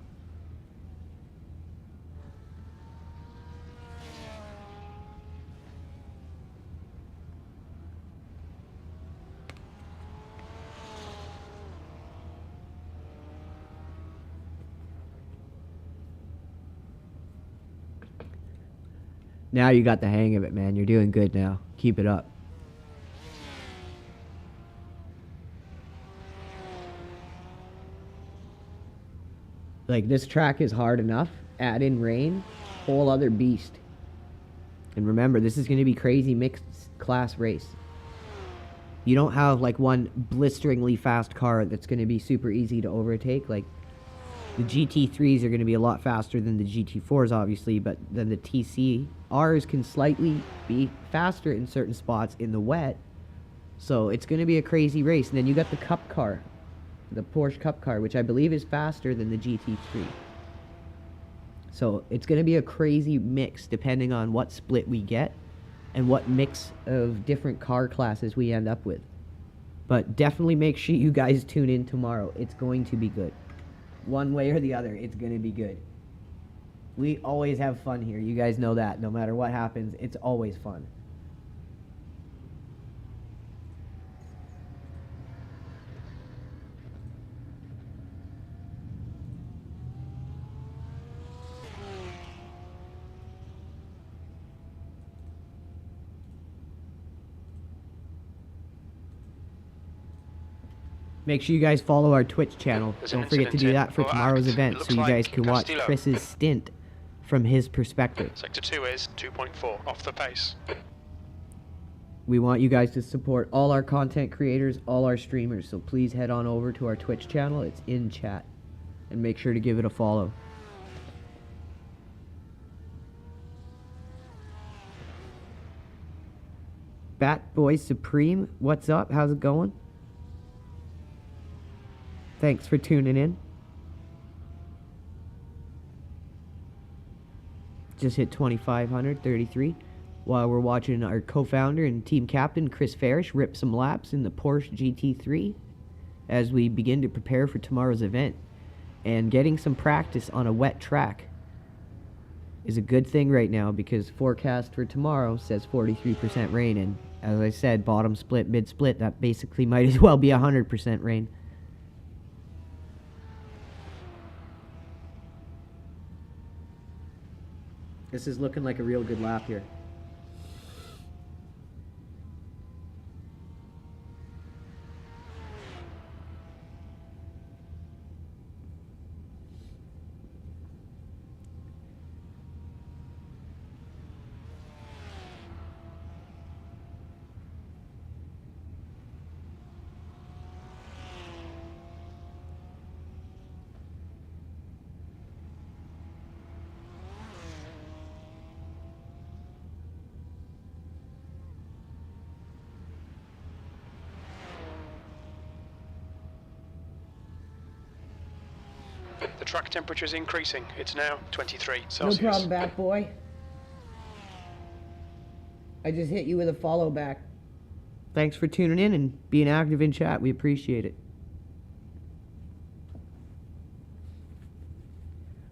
Now you got the hang of it, man. You're doing good now. Keep it up. Like, this track is hard enough. Add in rain, whole other beast. And remember, this is going to be crazy mixed class race. You don't have like one blisteringly fast car that's going to be super easy to overtake. Like, the GT3s are going to be a lot faster than the GT4s, obviously, but then the TC. Ours can slightly be faster in certain spots in the wet. So it's going to be a crazy race. And then you got the Cup car, the Porsche Cup car, which I believe is faster than the GT3. So it's going to be a crazy mix depending on what split we get. and what mix of different car classes we end up with. But definitely make sure you guys tune in tomorrow. It's going to be good. One way or the other, it's going to be good. We always have fun here. You guys know that. No matter what happens, it's always fun. Make sure you guys follow our Twitch channel. Don't forget to do that for tomorrow's event so you guys can watch Chris's stint from his perspective. Sector 2 is 2.4 off the pace. We want you guys to support all our content creators, all our streamers, so please head on over to our Twitch channel. It's in chat. And make sure to give it a follow. Bat Boy Supreme, what's up? How's it going? Thanks for tuning in. Just hit 2,533 while we're watching our co-founder and team captain Chris Farish rip some laps in the Porsche GT3 as we begin to prepare for tomorrow's event. And getting some practice on a wet track is a good thing right now because forecast for tomorrow says 43% rain, and as I said, bottom split, mid split, that basically might as well be 100% rain. This is looking like a real good lap here. The track temperature is increasing. It's now 23 Celsius. No problem, Bat Boy. I just hit you with a follow back. Thanks for tuning in and being active in chat. We appreciate it.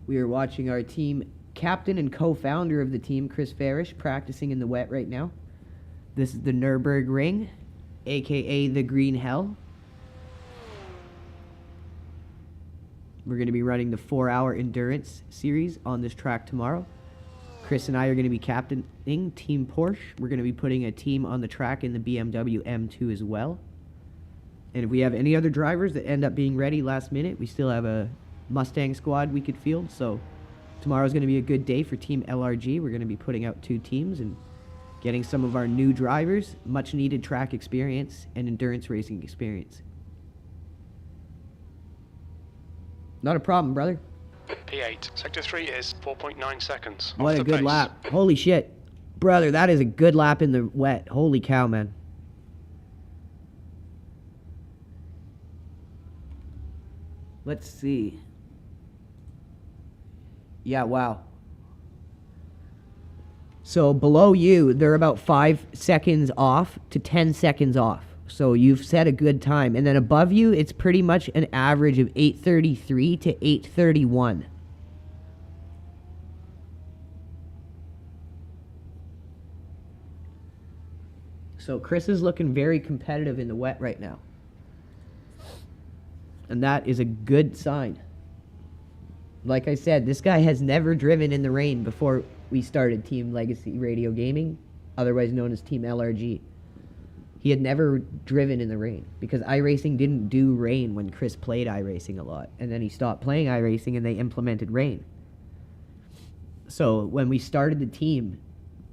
We are watching our team captain and co-founder of the team, Chris Farish, practicing in the wet right now. This is the Nürburgring, aka the Green Hell. We're going to be running the 4-hour endurance series on this track tomorrow. Chris and I are going to be captaining Team Porsche. We're going to be putting a team on the track in the BMW M2 as well. And if we have any other drivers that end up being ready last minute, we still have a Mustang squad we could field. So tomorrow's going to be a good day for Team LRG. We're going to be putting out 2 teams and getting some of our new drivers much needed track experience and endurance racing experience. Not a problem, brother. P8. Sector 3 is 4.9 seconds. What off a the good pace. lap. Holy shit. Brother, that is a good lap in the wet. Holy cow, man. Let's see. Yeah, wow. So below you, they're about 5 seconds off to 10 seconds off. So you've set a good time. And then above you, it's pretty much an average of 8:33 to 8:31. So Chris is looking very competitive in the wet right now. And that is a good sign. Like I said, this guy has never driven in the rain before we started Team Legacy Radio Gaming, otherwise known as Team LRG. He had never driven in the rain because iRacing didn't do rain when Chris played iRacing a lot. And then he stopped playing iRacing and they implemented rain. So when we started the team,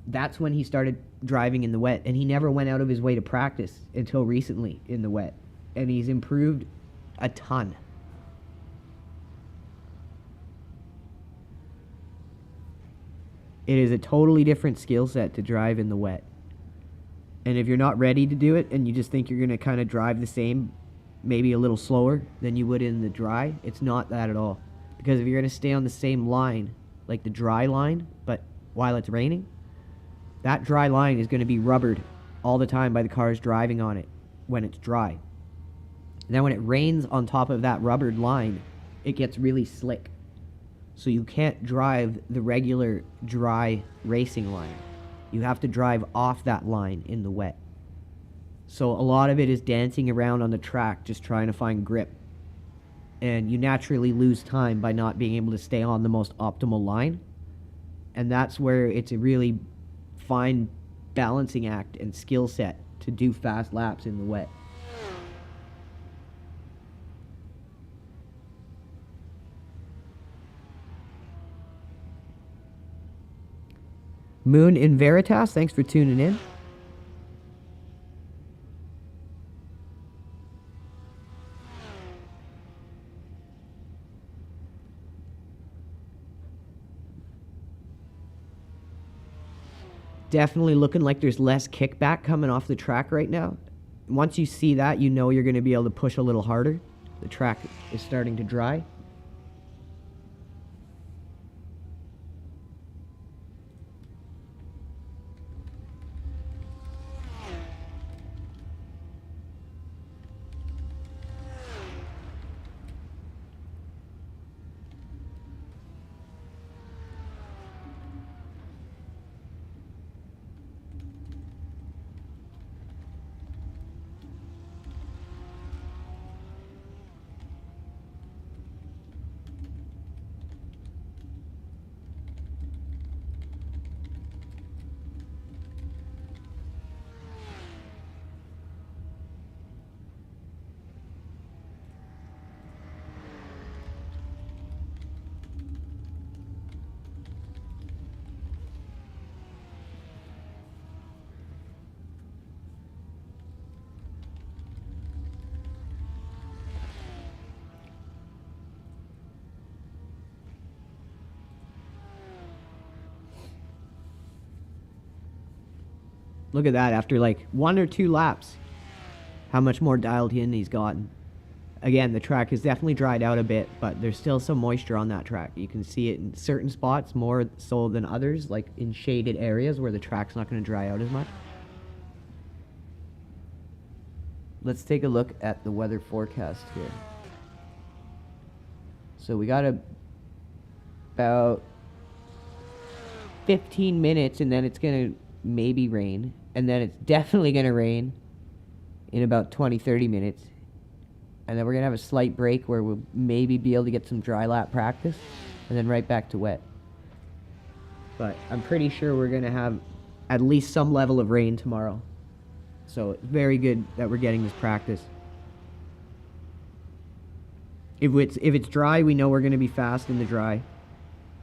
that's when he started driving in the wet. And he never went out of his way to practice until recently in the wet. And he's improved a ton. It is a totally different skill set to drive in the wet. And if you're not ready to do it and you just think you're going to kind of drive the same, maybe a little slower than you would in the dry, it's not that at all. Because if you're going to stay on the same line, like the dry line, but while it's raining, That dry line is going to be rubbered all the time by the cars driving on it when it's dry. And then when it rains on top of that rubbered line, it gets really slick. So you can't drive the regular dry racing line. You have to drive off that line in the wet. So a lot of it is dancing around on the track, just trying to find grip. And you naturally lose time by not being able to stay on the most optimal line. And that's where it's a really fine balancing act and skill set to do fast laps in the wet. Moon in Veritas, thanks for tuning in. Definitely looking like there's less kickback coming off the track right now. Once you see that, you know you're going to be able to push a little harder. The track is starting to dry. Look at that, after like 1 or 2 laps, how much more dialed in he's gotten. Again, the track has definitely dried out a bit, but there's still some moisture on that track. You can see it in certain spots more so than others, like in shaded areas where the track's not going to dry out as much. Let's take a look at the weather forecast here. So we got about 15 minutes and then it's going to maybe rain. And then it's definitely going to rain in about 20-30 minutes. And then we're going to have a slight break where we'll maybe be able to get some dry lap practice. And then right back to wet. But I'm pretty sure we're going to have at least some level of rain tomorrow. So it's very good that we're getting this practice. If it's dry, we know we're going to be fast in the dry.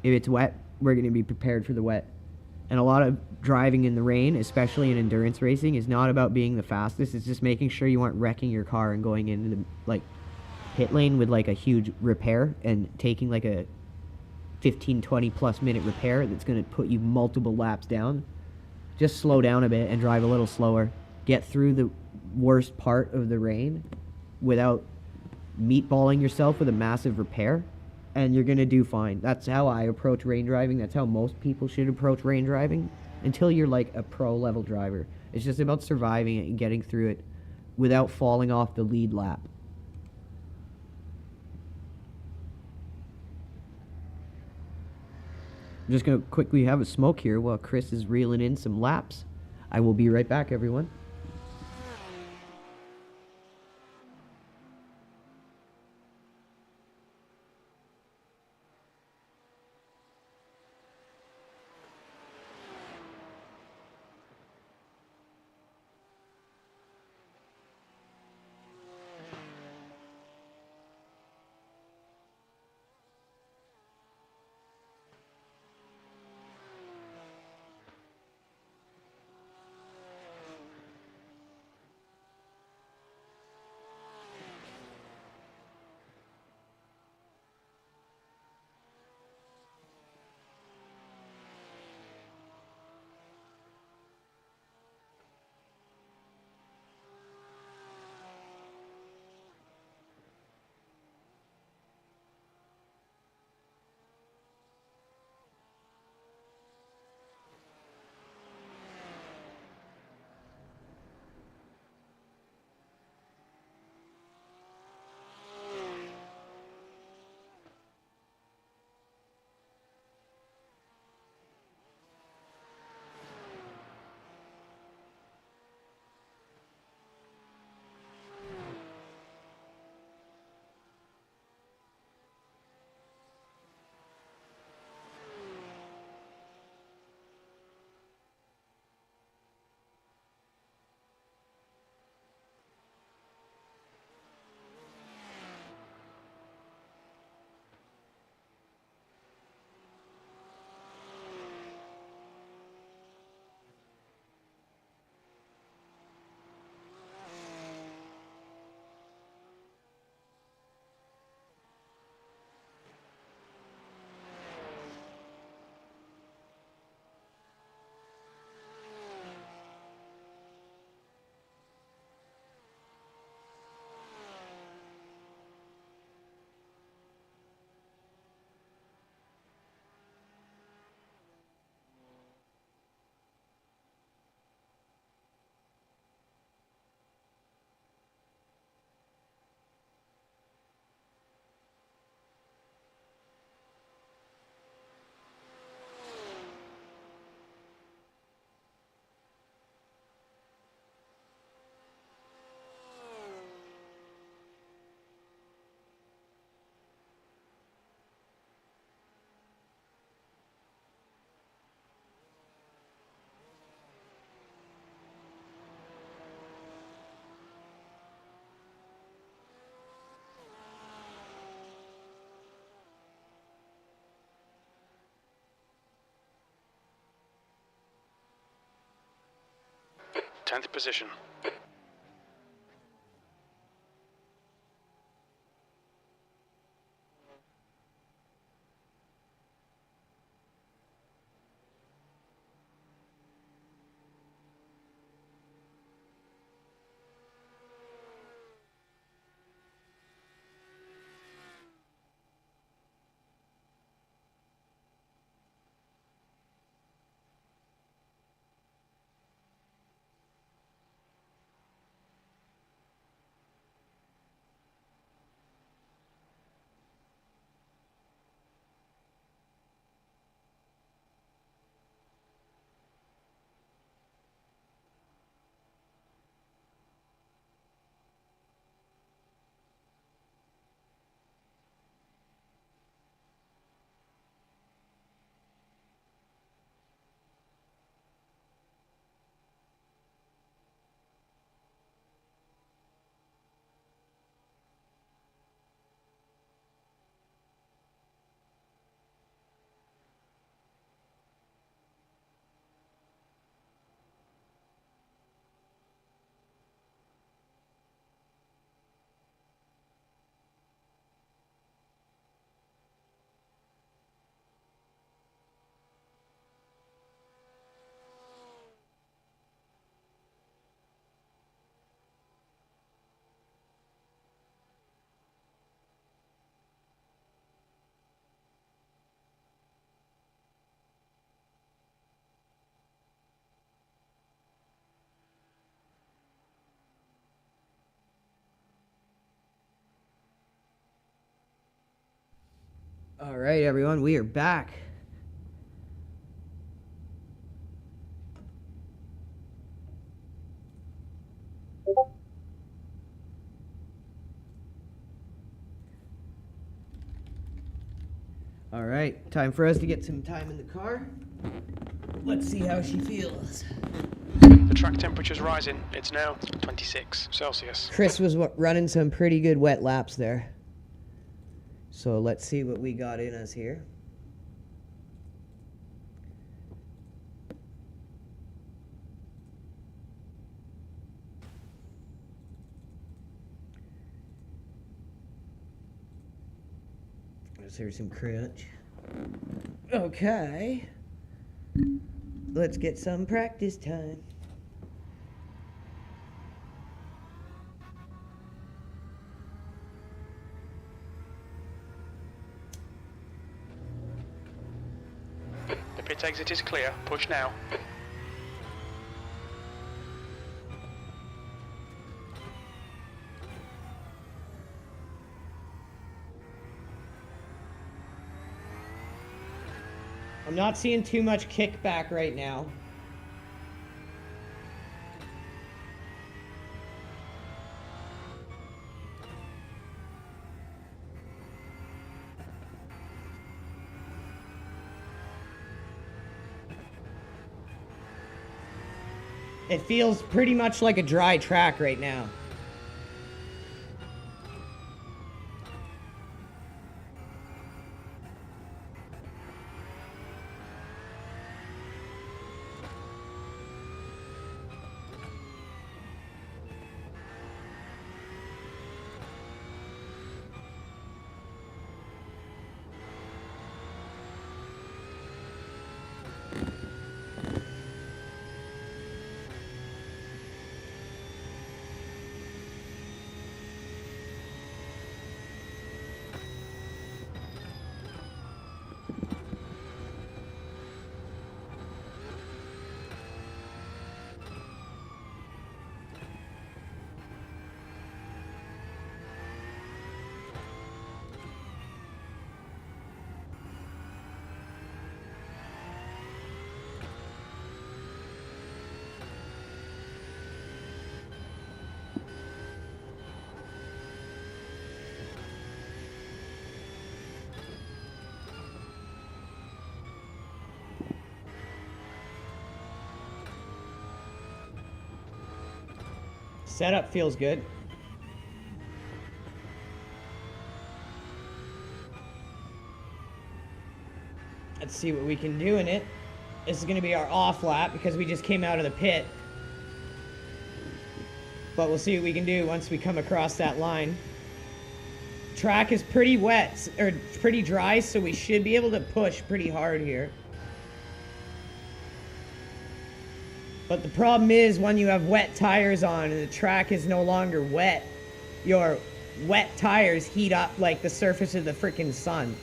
If it's wet, we're going to be prepared for the wet. And a lot of driving in the rain, especially in endurance racing, is not about being the fastest. It's just making sure you aren't wrecking your car and going into the like pit lane with like a huge repair and taking like a 15-20 plus minute repair that's going to put you multiple laps down. Just slow down a bit and drive a little slower. Get through the worst part of the rain without meatballing yourself with a massive repair, and you're going to do fine. That's how I approach rain driving. That's how most people should approach rain driving until you're like a pro level driver. It's just about surviving it and getting through it without falling off the lead lap. I'm just going to quickly have a smoke here while Chris is reeling in some laps. I will be right back, everyone. 10th position. All right, everyone, we are back. All right, time for us to get some time in the car. Let's see how she feels. The track temperature's rising. It's now 26 Celsius. Chris was running some pretty good wet laps there. So let's see what we got in us here. Let's hear some crunch. Okay. Let's get some practice time. The pit exit is clear. Push now. I'm not seeing too much kickback right now. It feels pretty much like a dry track right now. Setup feels good. Let's see what we can do in it. This is going to be our off lap because we just came out of the pit. but we'll see what we can do once we come across that line. Track is pretty wet, or pretty dry, so we should be able to push pretty hard here. But the problem is when you have wet tires on and the track is no longer wet, your wet tires heat up like the surface of the freaking sun.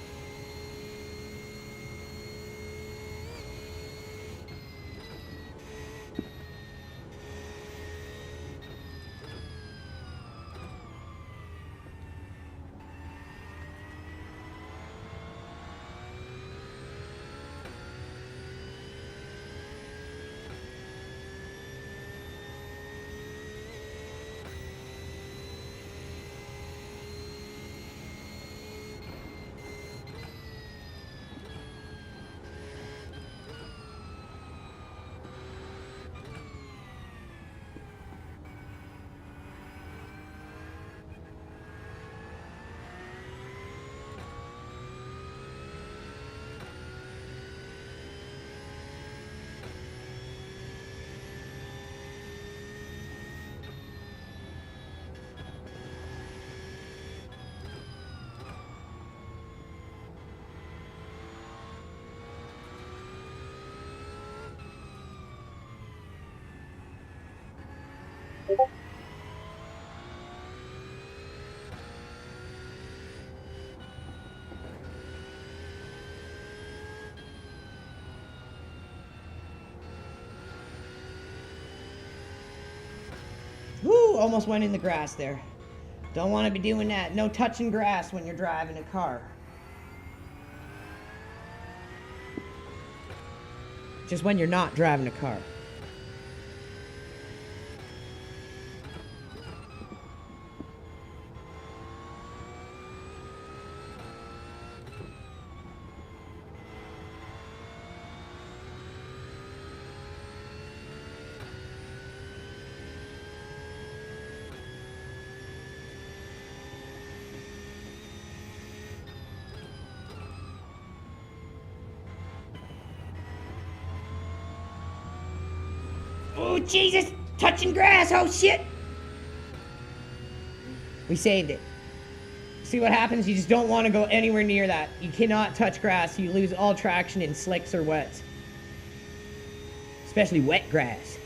Woo, almost went in the grass there. Don't want to be doing that. No touching grass when you're driving a car. Just when you're not driving a car. Oh, Jesus! Touching grass! Oh, shit! We saved it. See what happens? You just don't want to go anywhere near that. You cannot touch grass. You lose all traction in slicks or wets. Especially wet grass.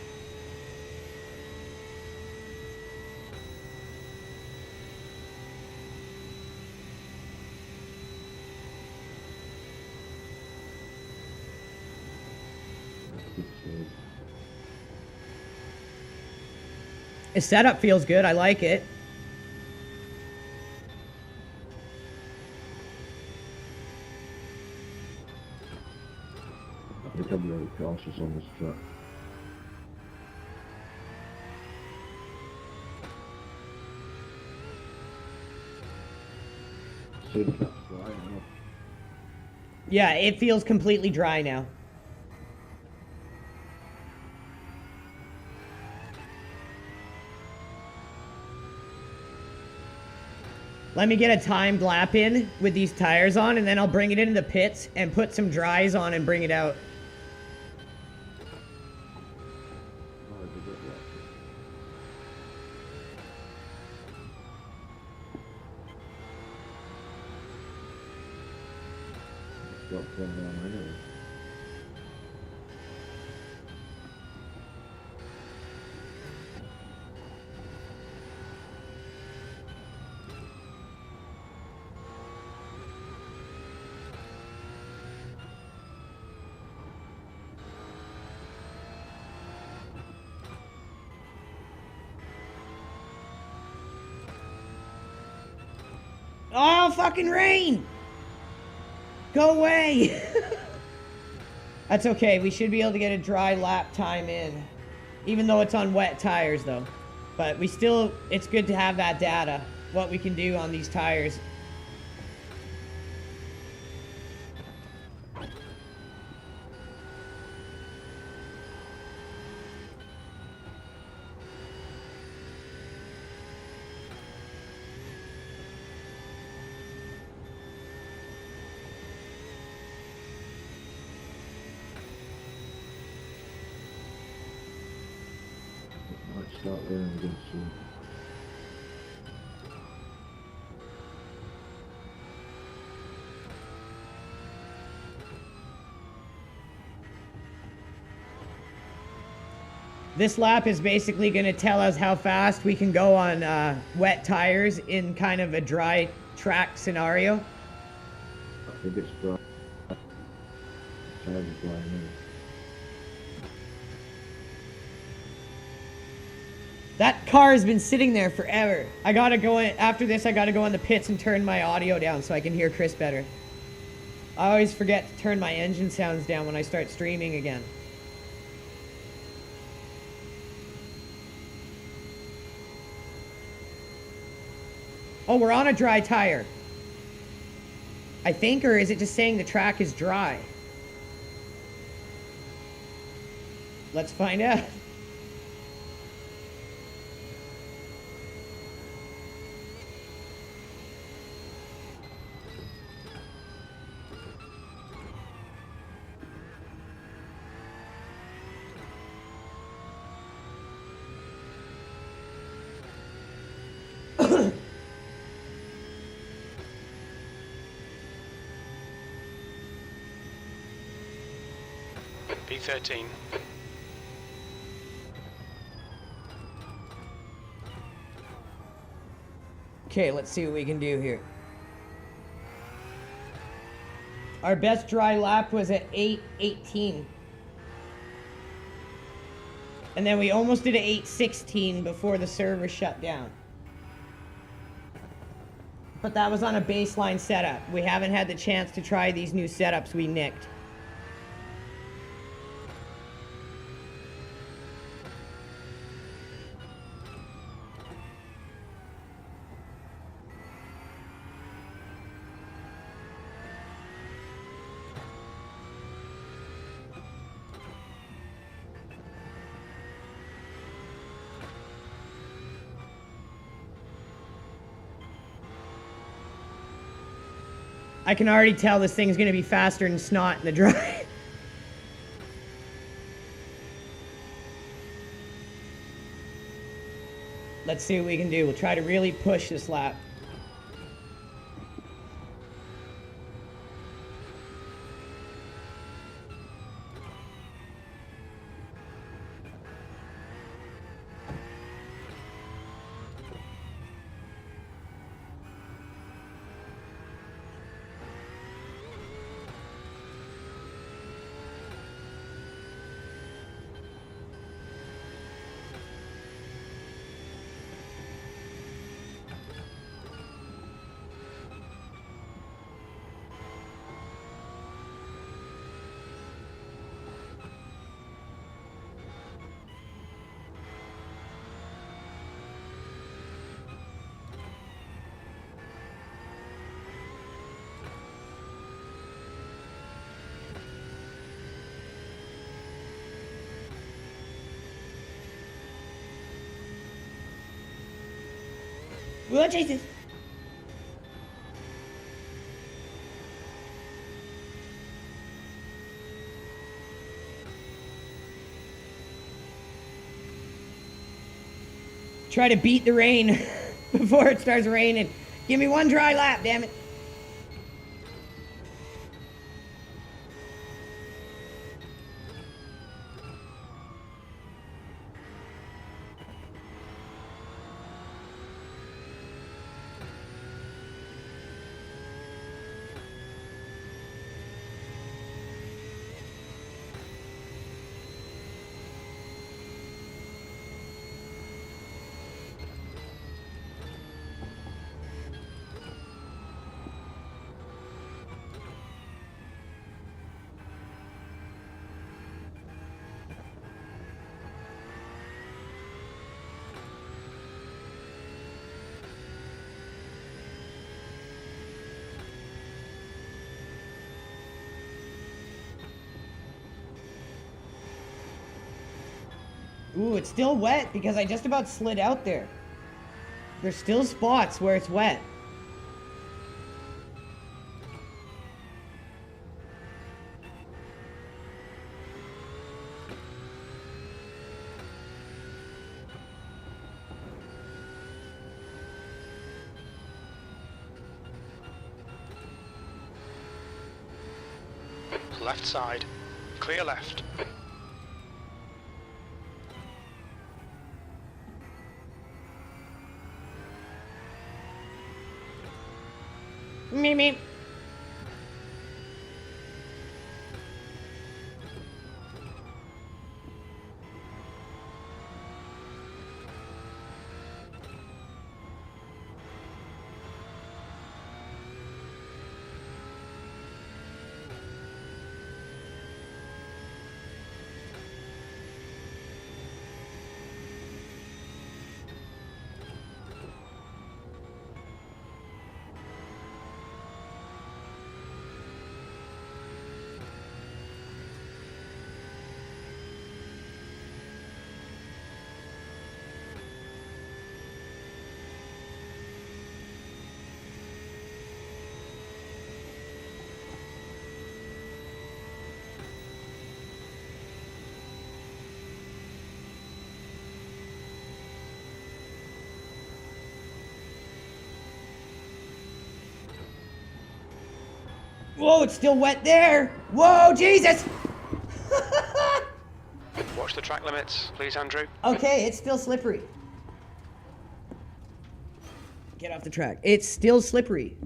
His setup feels good. I like it. I think I'm really cautious on this track. Seems that's dry enough. Yeah, it feels completely dry now. Let me get a timed lap in with these tires on, and then I'll bring it into the pits and put some dries on and bring it out. Oh, it's a good lap. Dropped one down anyway. Oh, fucking rain! Go away! That's okay. We should be able to get a dry lap time in. Even though it's on wet tires, though. But we still, it's good to have that data. What we can do on these tires. Might start start learning again soon. This lap is basically going to tell us how fast we can go on wet tires in kind of a dry track scenario. I think it's dry. Tires are dry now. That car has been sitting there forever. I gotta go in, after this I gotta go in the pits and turn my audio down so I can hear Chris better. I always forget to turn my engine sounds down when I start streaming again. Oh, we're on a dry tire. I think, or is it just saying the track is dry? Let's find out. P13. Okay, let's see what we can do here. Our best dry lap was at 8:18. And then we almost did an 8:16 before the server shut down. But that was on a baseline setup. We haven't had the chance to try these new setups we nicked. I can already tell this thing's gonna be faster than snot in the dry. Let's see what we can do. We'll try to really push this lap. Oh, Jesus. Try to beat the rain before it starts raining. Give me one dry lap, damn it. Ooh, it's still wet because I just about slid out there. There's still spots where it's wet. left side. Clear left. Meep, meep. Whoa, it's still wet there. Whoa, Jesus. Watch the track limits, please, Andrew. Okay, it's still slippery. Get off the track. It's still slippery.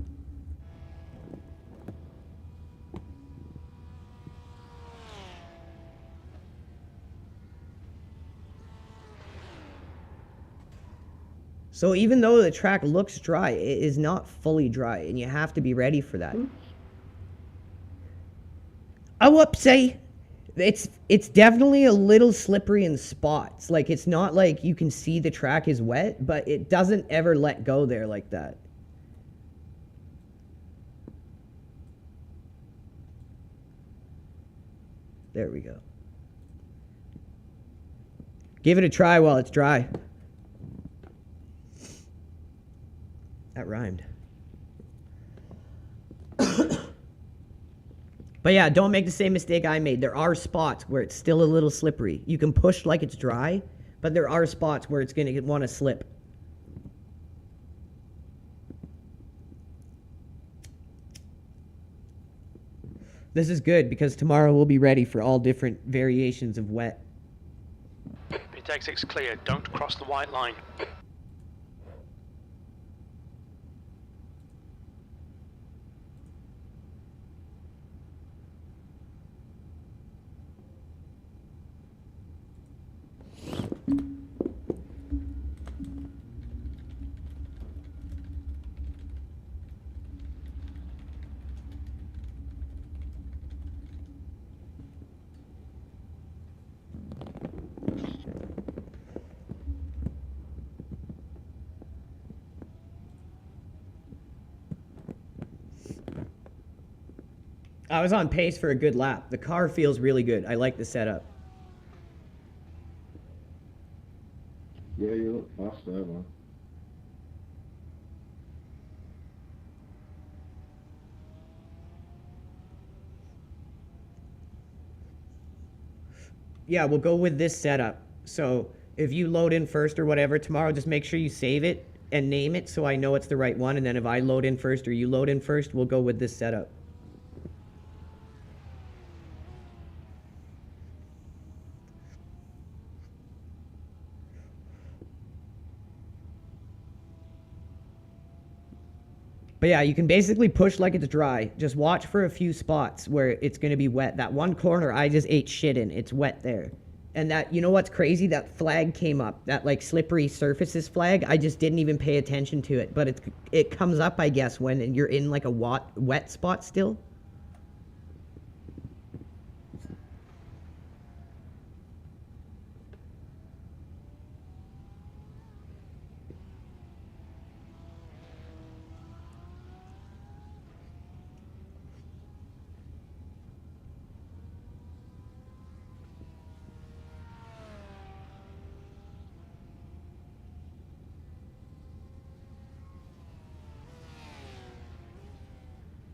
So even though the track looks dry, it is not fully dry, and you have to be ready for that. Oh, whoopsie. It's definitely a little slippery in spots. Like, it's not like you can see the track is wet, but it doesn't ever let go there like that. There we go. Give it a try while it's dry. That rhymed. But yeah, don't make the same mistake I made. There are spots where it's still a little slippery. You can push like it's dry, but there are spots where it's going to want to slip. This is good because tomorrow we'll be ready for all different variations of wet. Pit exit's clear. Don't cross the white line. I was on pace for a good lap. The car feels really good. I like the setup. Yeah, you look fast there, man. Yeah, we'll go with this setup. So if you load in first or whatever tomorrow, just make sure you save it and name it so I know it's the right one. And then if I load in first or you load in first, we'll go with this setup. But yeah, you can basically push like it's dry. Just watch for a few spots where it's going to be wet. That one corner I just ate shit in. It's wet there. And that, you know what's crazy? That flag came up. That like slippery surfaces flag. I just didn't even pay attention to it. But it comes up, I guess, when you're in like a wet spot still.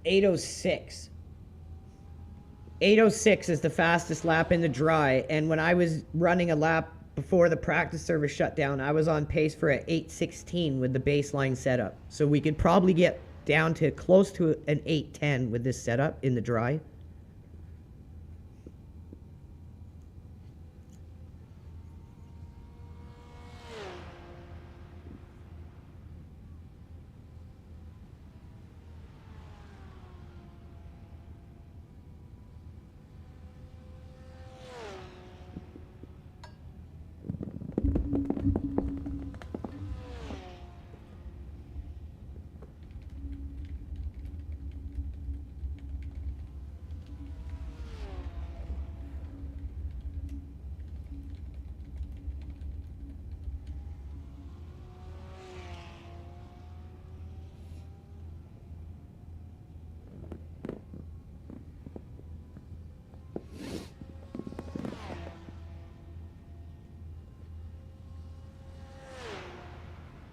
.806. 806 is the fastest lap in the dry, and when I was running a lap before the practice service shut down, I was on pace for an 816 with the baseline setup. So we could probably get down to close to an 810 with this setup in the dry.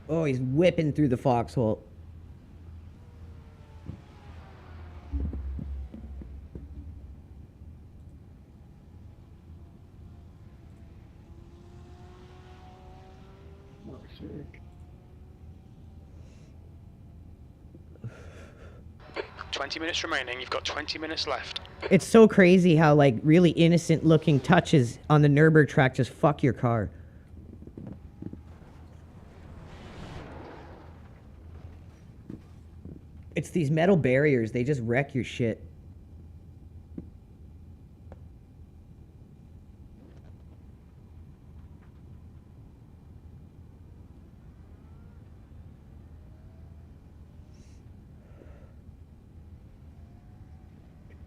Oh, he's whipping through the foxhole. Fuck's sake. 20 minutes remaining. You've got 20 minutes left. It's so crazy how, like, really innocent looking touches on the Nürburgring track just fuck your car. It's these metal barriers, they just wreck your shit.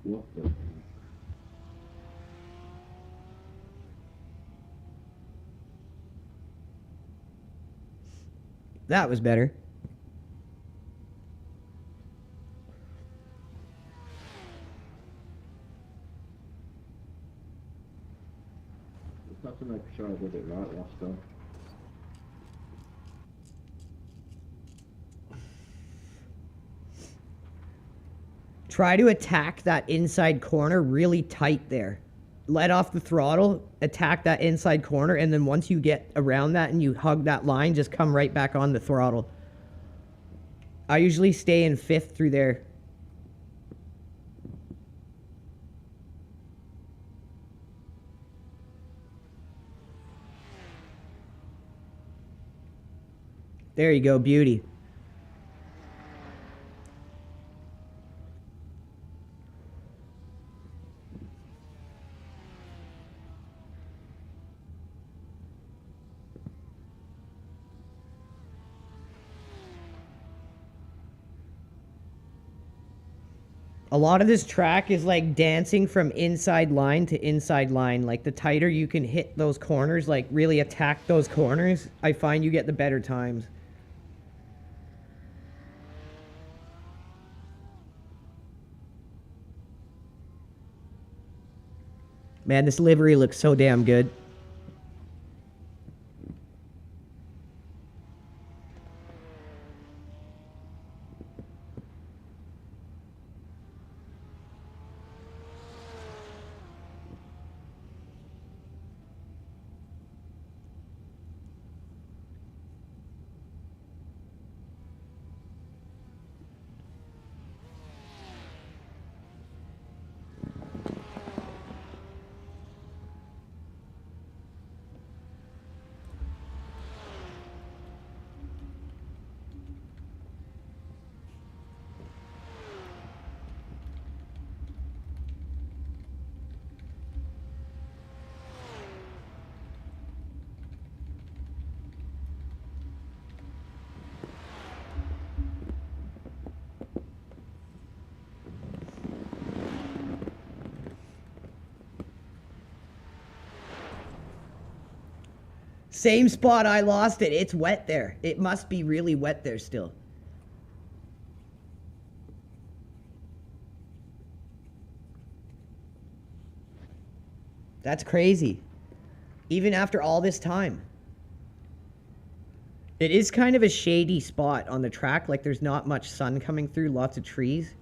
What the? That was better. Just have to make sure I did it right last time. Try to attack that inside corner really tight there. Let off the throttle, attack that inside corner, and then once you get around that and you hug that line, just come right back on the throttle. I usually stay in fifth through there. There you go, beauty. A lot of this track is like dancing from inside line to inside line. Like the tighter you can hit those corners, like really attack those corners, I find you get the better times. Man, this livery looks so damn good. Same spot I lost it. It's wet there. It must be really wet there still. That's crazy. Even after all this time. It is kind of a shady spot on the track. Like there's not much sun coming through, lots of trees.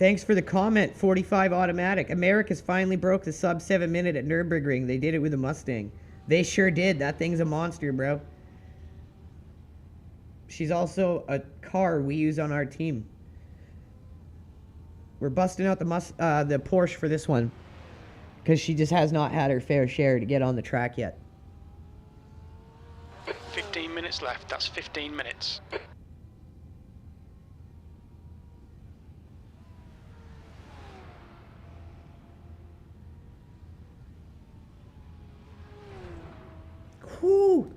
Thanks for the comment. 45 automatic. America's finally broke the sub 7 minute at Nürburgring. They did it with a Mustang. They sure did. That thing's a monster, bro. She's also a car we use on our team. We're busting out the Porsche for this one because she just has not had her fair share to get on the track yet. 15 minutes left. That's 15 minutes. Whoo!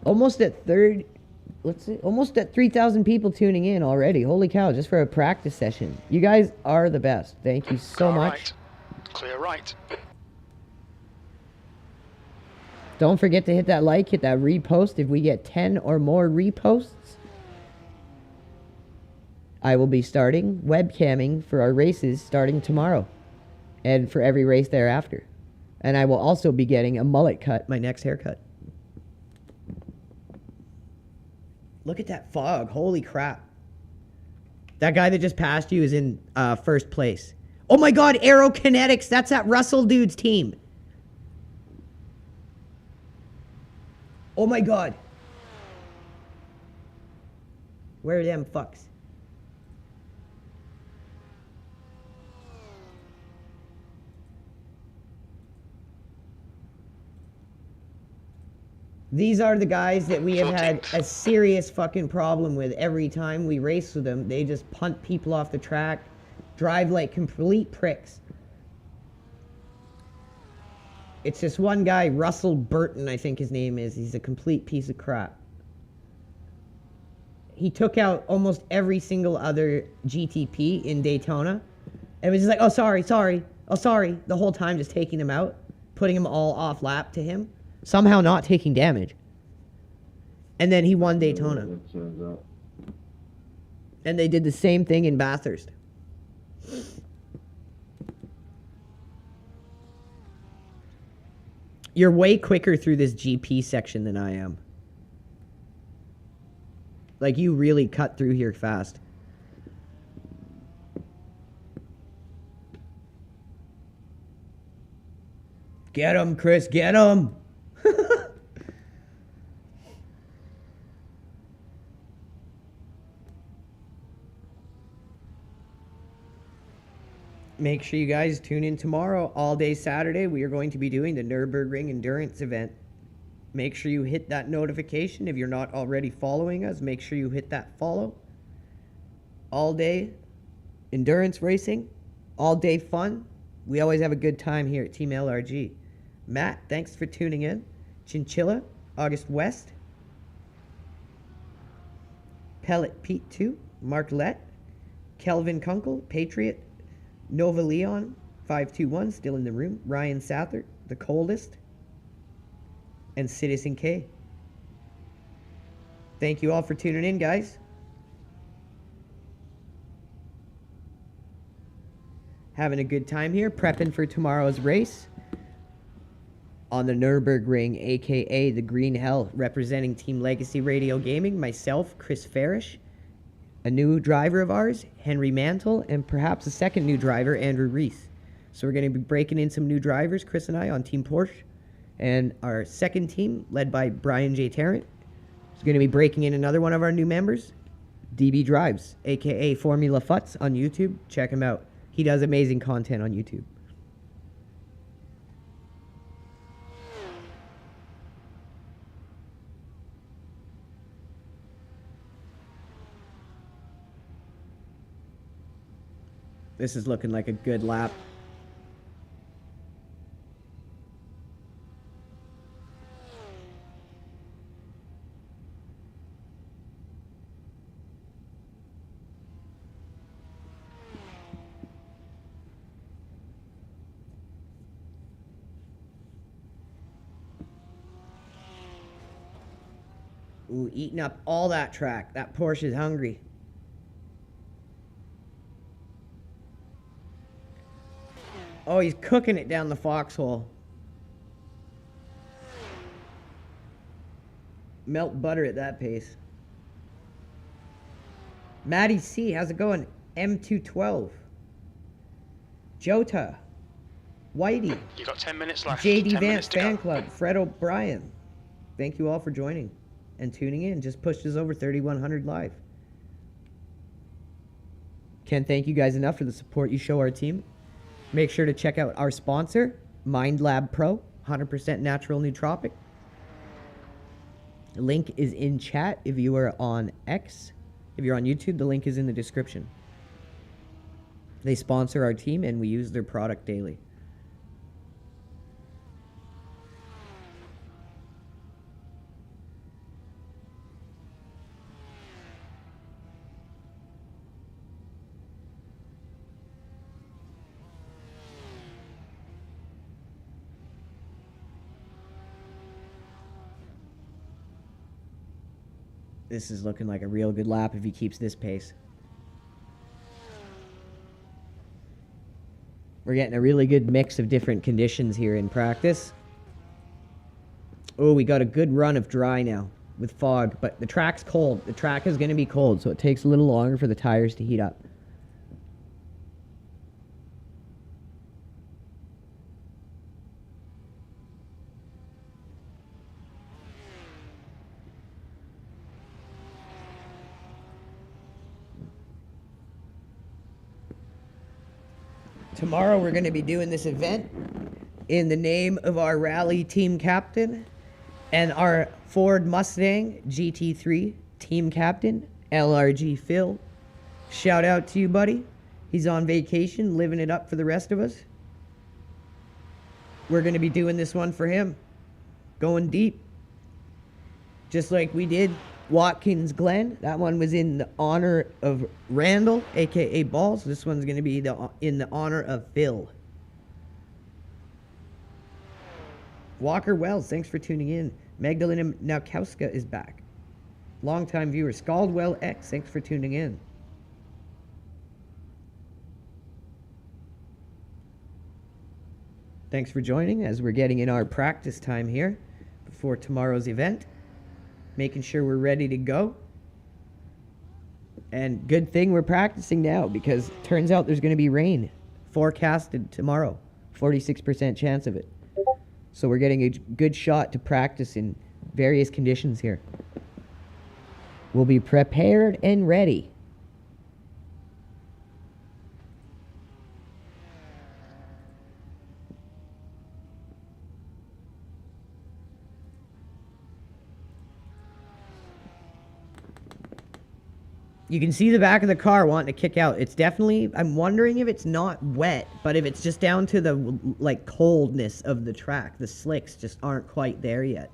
Almost at almost at 3,000 people tuning in already. Holy cow, just for a practice session. You guys are the best. Thank you so much. Right. Clear right. Don't forget to hit that like, hit that repost. If we get 10 or more reposts, I will be starting webcamming for our races starting tomorrow and for every race thereafter. And I will also be getting a mullet cut, my next haircut. Look at that fog. Holy crap. That guy that just passed you is in first place. Oh my God, Aerokinetics. That's that Russell dude's team. Oh my God. Where are them fucks? These are the guys that we have had a serious fucking problem with every time we race with them. They just punt people off the track, drive like complete pricks. It's this one guy, Russell Burton, I think his name is. He's a complete piece of crap. He took out almost every single other GTP in Daytona. And was just like, oh, sorry. Oh, sorry. The whole time just taking them out, putting them all off lap to him. Somehow not taking damage. And then he won Daytona. And they did the same thing in Bathurst. You're way quicker through this GP section than I am. Like, you really cut through here fast. Get him, Chris, get him! Make sure you guys tune in tomorrow, all day Saturday. We are going to be doing the Nürburgring Endurance event. Make sure you hit that notification. If you're not already following us, make sure you hit that follow. All day endurance racing, all day fun. We always have a good time here at Team LRG. Matt, thanks for tuning in. Chinchilla, August West. Pellet Pete 2, Mark Lett, Kelvin Kunkel, Patriot, Nova Leon, 521, still in the room. Ryan Sather, The Coldest, and Citizen K. Thank you all for tuning in, guys. Having a good time here, prepping for tomorrow's race on the Nürburgring, aka the Green Hell, representing Team Legacy Radio Gaming. Myself, Chris Farish, a new driver of ours, Henry Mantle, and perhaps a second new driver, Andrew Reese. So we're going to be breaking in some new drivers, Chris and I, on Team Porsche. And our second team, led by Brian J. Tarrant, is going to be breaking in another one of our new members, DB Drives, a.k.a. Formula Futz on YouTube. Check him out. He does amazing content on YouTube. This is looking like a good lap. Ooh, eating up all that track. That Porsche is hungry. Oh, he's cooking it down the foxhole. Melt butter at that pace. Maddie C, how's it going? M212. Jota. Whitey. You got 10 minutes left. JD 10 Vance minutes to Fan go. Club. Fred O'Brien. Thank you all for joining and tuning in. Just pushed us over 3,100 live. Can't thank you guys enough for the support you show our team. Make sure to check out our sponsor, Mind Lab Pro, 100% natural nootropic. The link is in chat if you are on X. If you're on YouTube, the link is in the description. They sponsor our team and we use their product daily. This is looking like a real good lap if he keeps this pace. We're getting a really good mix of different conditions here in practice. Oh, we got a good run of dry now with fog, but the track's cold. The track is going to be cold, so it takes a little longer for the tires to heat up. Tomorrow we're going to be doing this event in the name of our rally team captain and our Ford Mustang GT3 team captain, LRG Phil. Shout out to you, buddy. He's on vacation, living it up for the rest of us. We're going to be doing this one for him. Going deep. Just like we did Watkins Glen. That one was in the honor of Randall, aka Balls. This one's going to be in the honor of Phil. Walker Wells, thanks for tuning in. Magdalena Naukowska is back. Longtime viewer. Scaldwell X, thanks for tuning in. Thanks for joining as we're getting in our practice time here before tomorrow's event. Making sure we're ready to go. And good thing we're practicing now because it turns out there's going to be rain forecasted tomorrow. 46% chance of it. So we're getting a good shot to practice in various conditions here. We'll be prepared and ready. You can see the back of the car wanting to kick out. It's definitely, I'm wondering if it's not wet, but if it's just down to the, like, coldness of the track. The slicks just aren't quite there yet.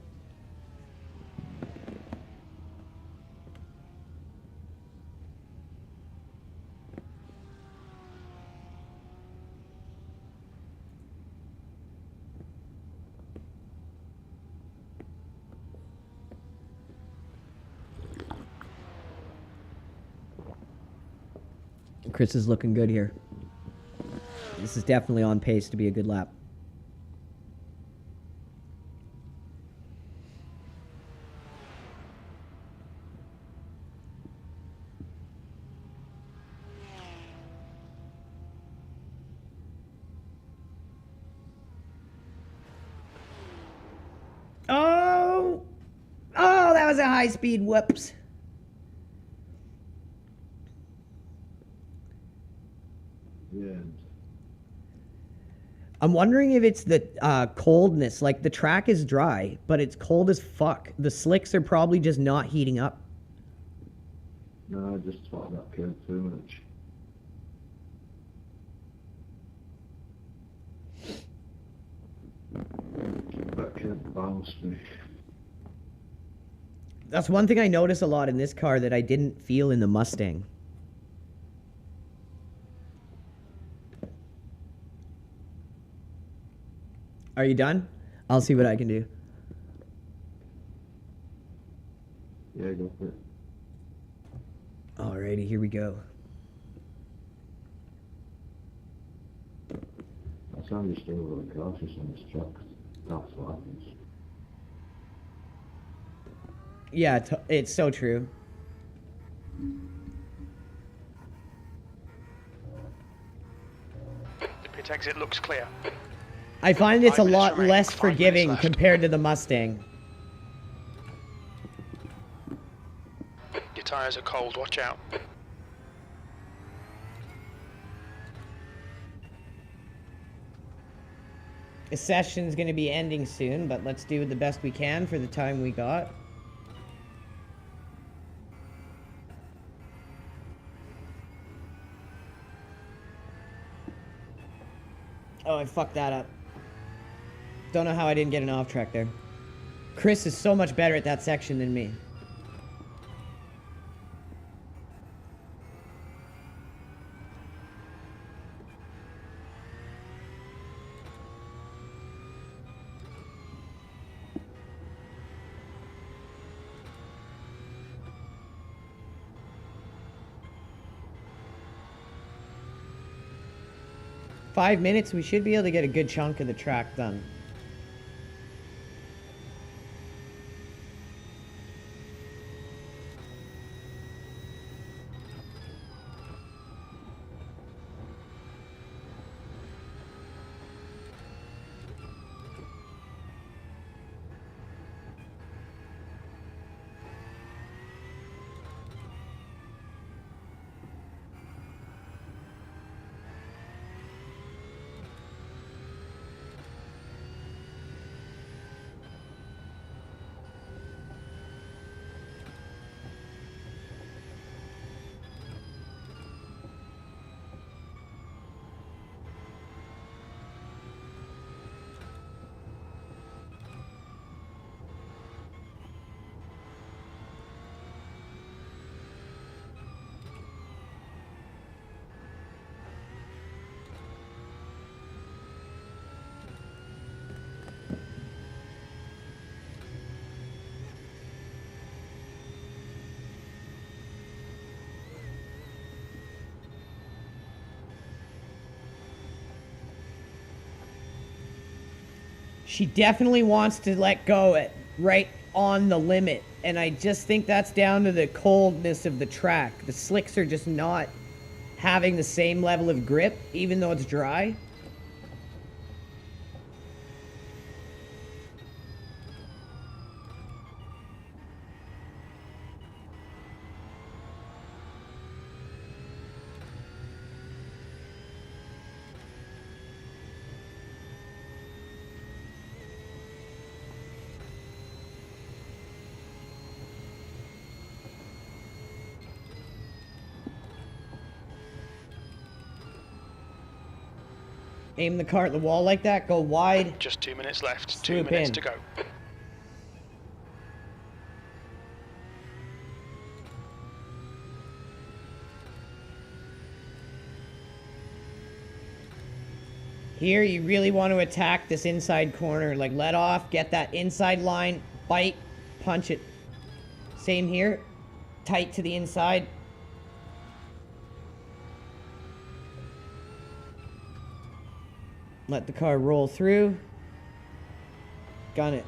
Chris is looking good here. This is definitely on pace to be a good lap. Oh! Oh, that was a high speed whoops. Yeah. I'm wondering if it's the coldness. Like, the track is dry, but it's cold as fuck. The slicks are probably just not heating up. No, I just thought that kid too much. That kid bounced me. That's one thing I notice a lot in this car that I didn't feel in the Mustang. Are you done? I'll see what I can do. Alrighty, here we go. That's how you stay really cautious on this truck. That's what happens. Yeah, it's so true. The pit exit looks clear. I find it's a 5 minutes lot remaining, less 5 minutes forgiving left. compared to the Mustang. Your tyres are cold, watch out. This session's going to be ending soon, but let's do the best we can for the time we got. Oh, I fucked that up. Don't know how I didn't get an off track there. Chris is so much better at that section than me. Five minutes, we should be able to get a good chunk of the track done. She definitely wants to let go at right on the limit, and I just think that's down to the coldness of the track. The slicks are just not having the same level of grip, even though it's dry. Aim the car at the wall like that, go wide. Just 2 minutes left, Swoop 2 minutes in. to go. Here, you really want to attack this inside corner. Like, let off, get that inside line, bite, punch it. Same here. Tight to the inside. Let the car roll through. Gun it.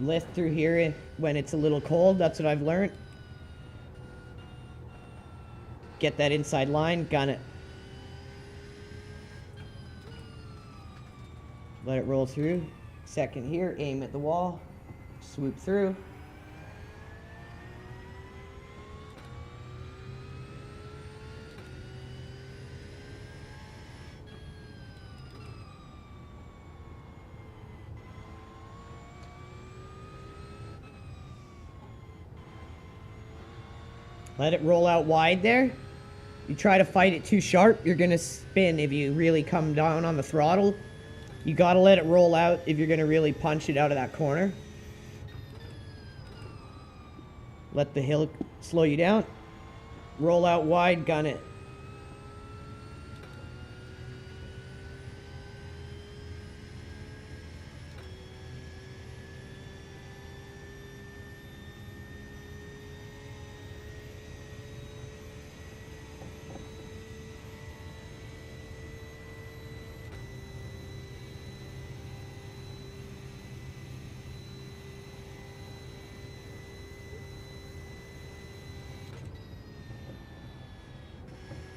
Lift through here when it's a little cold. That's what I've learned. Get that inside line. Gun it. Let it roll through. Second here. Aim at the wall. Swoop through. Let it roll out wide there. You try to fight it too sharp, you're going to spin if you really come down on the throttle. You got to let it roll out if you're going to really punch it out of that corner. Let the hill slow you down. Roll out wide, gun it.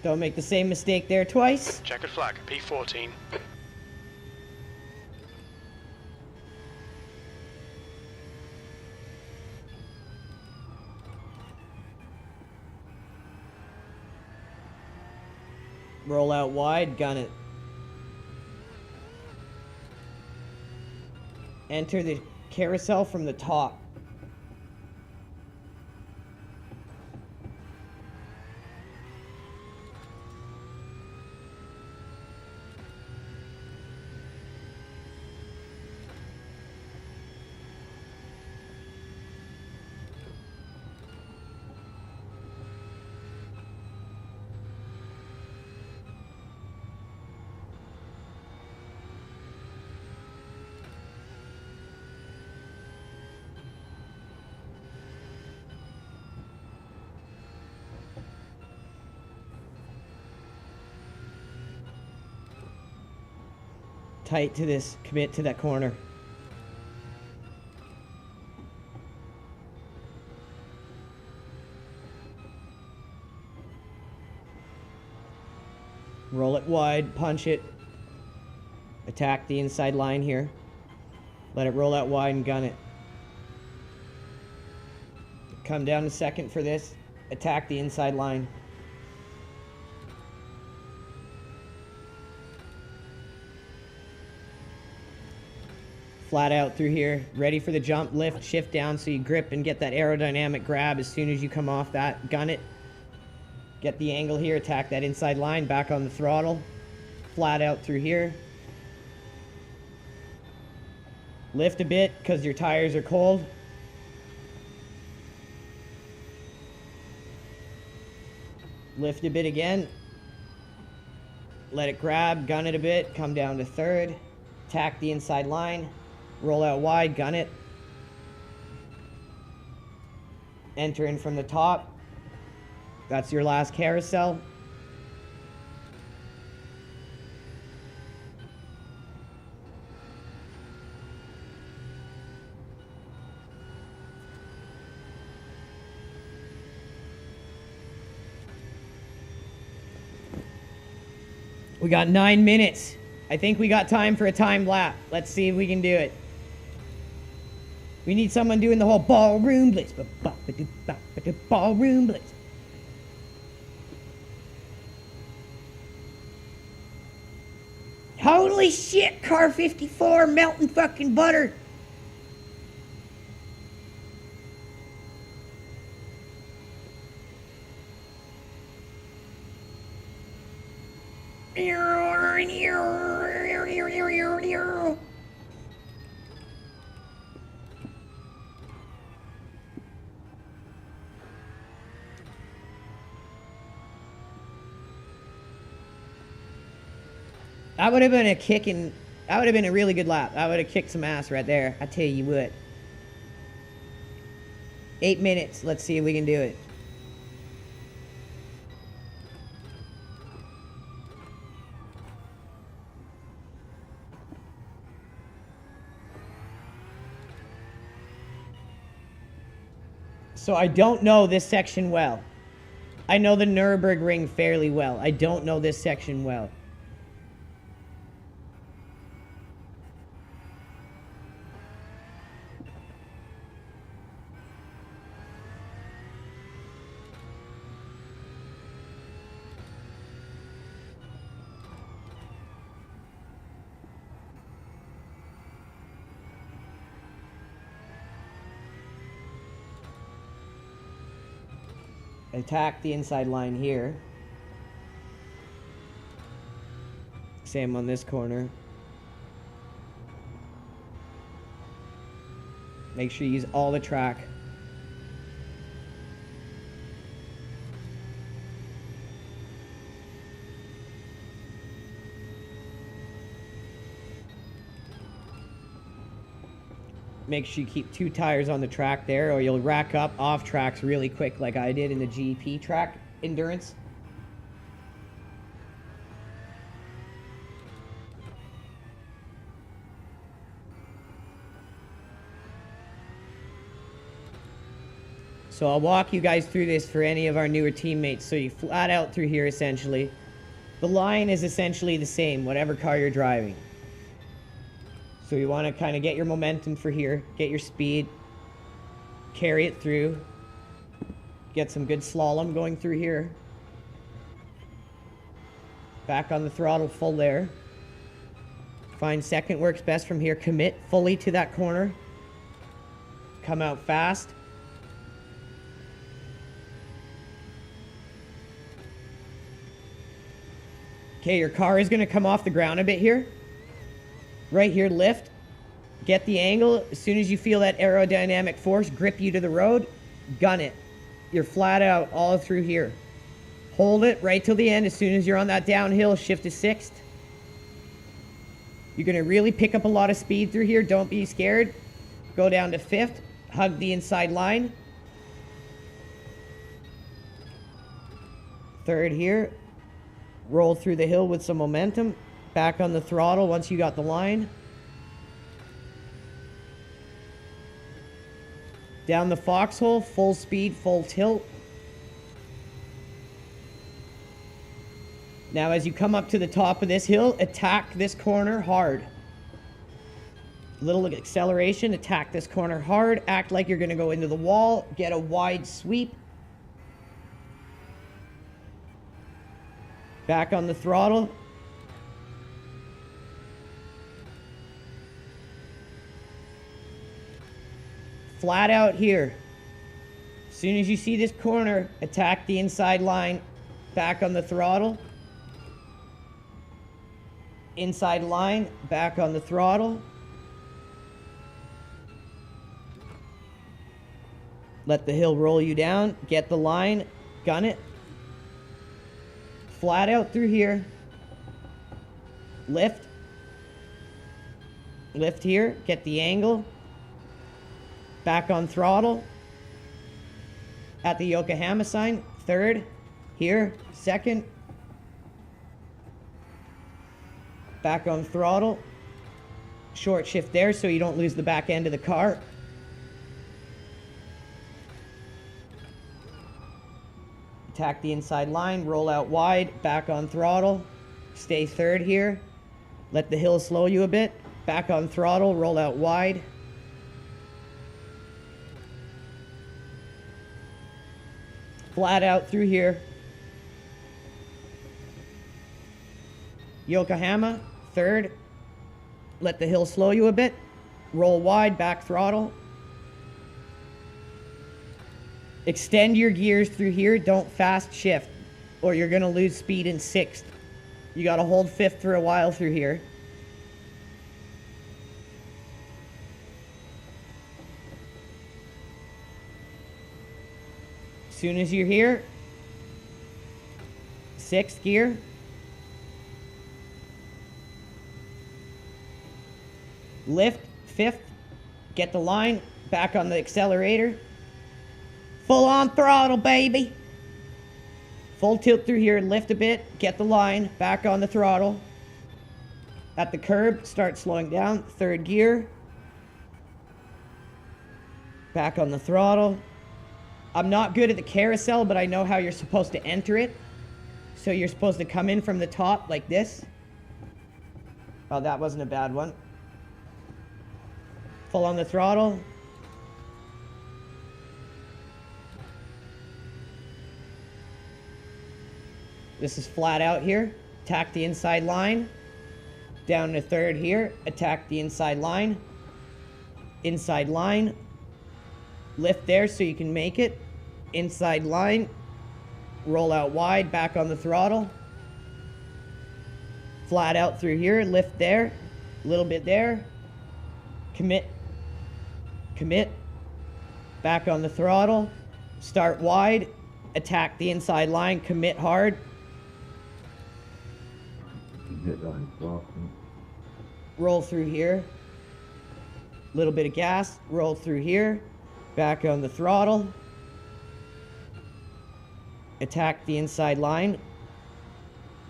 Don't make the same mistake there twice. Checkered flag, P14. Roll out wide, gun it. Enter the carousel from the top. Tight to this, commit to that corner. Roll it wide, punch it. Attack the inside line here. Let it roll out wide and gun it. Come down to second for this. Attack the inside line. Flat out through here, ready for the jump, lift, shift down so you grip and get that aerodynamic grab as soon as you come off that. Gun it. Get the angle here, attack that inside line, back on the throttle. Flat out through here. Lift a bit because your tires are cold. Lift a bit again. Let it grab, gun it a bit, come down to third. Attack the inside line. Roll out wide, gun it. Enter in from the top. That's your last carousel. We got 9 minutes. I think we got time for a time lap. Let's see if we can do it. We need someone doing the whole ballroom blitz. Ballroom blitz. Holy shit, car 54 melting fucking butter. That would have been that would have been a really good lap. That would have kicked some ass right there. I tell you what. 8 minutes. Let's see if we can do it. So I don't know this section well. I know the Nürburgring fairly well. I don't know this section well. Attack the inside line here. Same on this corner. Make sure you use all the track. Make sure you keep 2 tires on the track there, or you'll rack up off tracks really quick like I did in the GP track endurance. So I'll walk you guys through this for any of our newer teammates. So you flat out through here essentially. The line is essentially the same, whatever car you're driving. So you want to kind of get your momentum for here, get your speed, carry it through, get some good slalom going through here. Back on the throttle full there. Find second works best from here. Commit fully to that corner. Come out fast. Okay, your car is going to come off the ground a bit here. Right here, lift. Get the angle. As soon as you feel that aerodynamic force grip you to the road, gun it. You're flat out all through here. Hold it right till the end. As soon as you're on that downhill, shift to sixth. You're going to really pick up a lot of speed through here. Don't be scared. Go down to fifth. Hug the inside line. Third here. Roll through the hill with some momentum. Back on the throttle once you got the line. Down the foxhole, full speed, full tilt. Now as you come up to the top of this hill, attack this corner hard. Little acceleration, attack this corner hard. Act like you're going to go into the wall. Get a wide sweep. Back on the throttle. Flat out here. As soon as you see this corner, attack the inside line. Back on the throttle. Inside line, back on the throttle. Let the hill roll you down. Get the line, gun it. Flat out through here. Lift. Lift here, get the angle. Back on throttle. At the Yokohama sign, third. Here, second. Back on throttle. Short shift there so you don't lose the back end of the car. Attack the inside line, roll out wide, back on throttle. Stay third here. Let the hill slow you a bit. Back on throttle, roll out wide. Flat out through here. Yokohama, third. Let the hill slow you a bit. Roll wide, back throttle. Extend your gears through here. Don't fast shift or you're going to lose speed in sixth. You got to hold fifth for a while through here. As soon as you're here, sixth gear. Lift, fifth. Get the line, back on the accelerator. Full on throttle, baby. Full tilt through here, lift a bit, get the line, back on the throttle. At the curb, start slowing down, third gear. Back on the throttle. I'm not good at the carousel, but I know how you're supposed to enter it. So you're supposed to come in from the top like this. Oh, that wasn't a bad one. Full on the throttle. This is flat out here. Attack the inside line. Down to third here. Attack the inside line. Inside line. Lift there so you can make it. Inside line. Roll out wide. Back on the throttle. Flat out through here. Lift there. A little bit there. Commit. Commit. Back on the throttle. Start wide. Attack the inside line. Commit hard. Roll through here. Little bit of gas. Roll through here. Back on the throttle. Attack the inside line.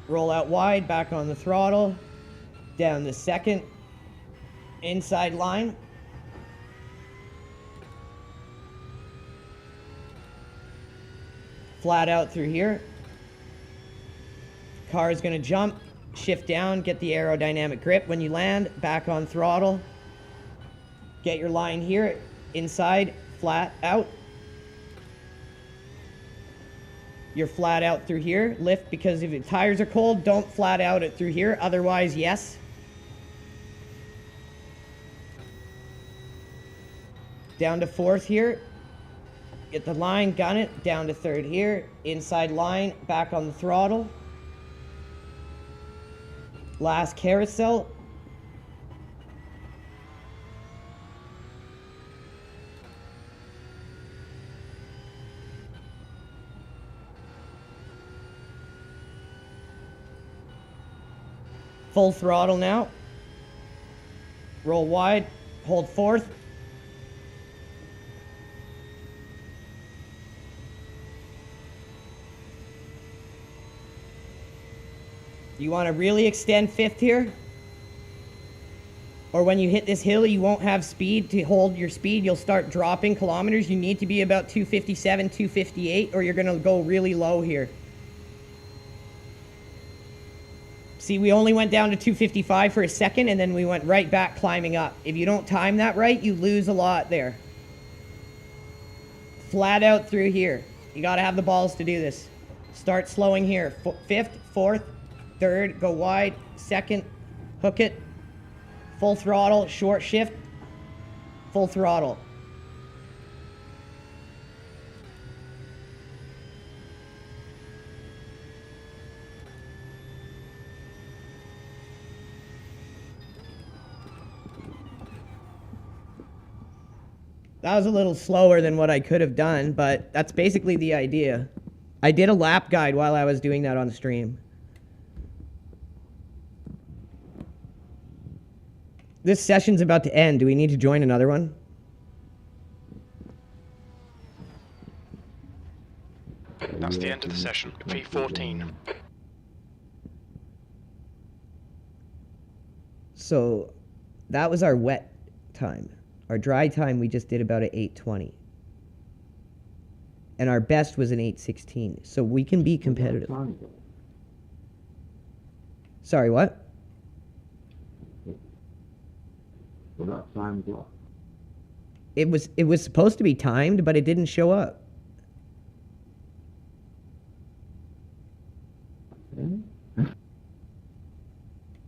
Roll out wide. Back on the throttle. Down the second. Inside line. Flat out through here. Car is going to jump, shift down, get the aerodynamic grip when you land, back on throttle. Get your line here, inside, flat out. You're flat out through here. Lift, because if the tires are cold, don't flat out it through here. Otherwise, yes. Down to fourth here. Get the line, gun it. Down to third here. Inside line, back on the throttle. Last carousel. Full throttle now. Roll wide, hold fourth. You want to really extend fifth here? Or when you hit this hill, you won't have speed to hold your speed. You'll start dropping kilometers. You need to be about 257, 258, or you're going to go really low here. See, we only went down to 255 for a second, and then we went right back climbing up. If you don't time that right, you lose a lot there. Flat out through here. You got to have the balls to do this. Start slowing here. Fifth, fourth, third, go wide, second, hook it. Full throttle, short shift, full throttle. That was a little slower than what I could have done, but that's basically the idea. I did a lap guide while I was doing that on stream. This session's about to end. Do we need to join another one? That's the end of the session. V14. So that was our wet time. Our dry time, we just did about an 8:20. And our best was an 8:16. So we can be competitive. Sorry, what? Well, that time's off. It was supposed to be timed, but it didn't show up.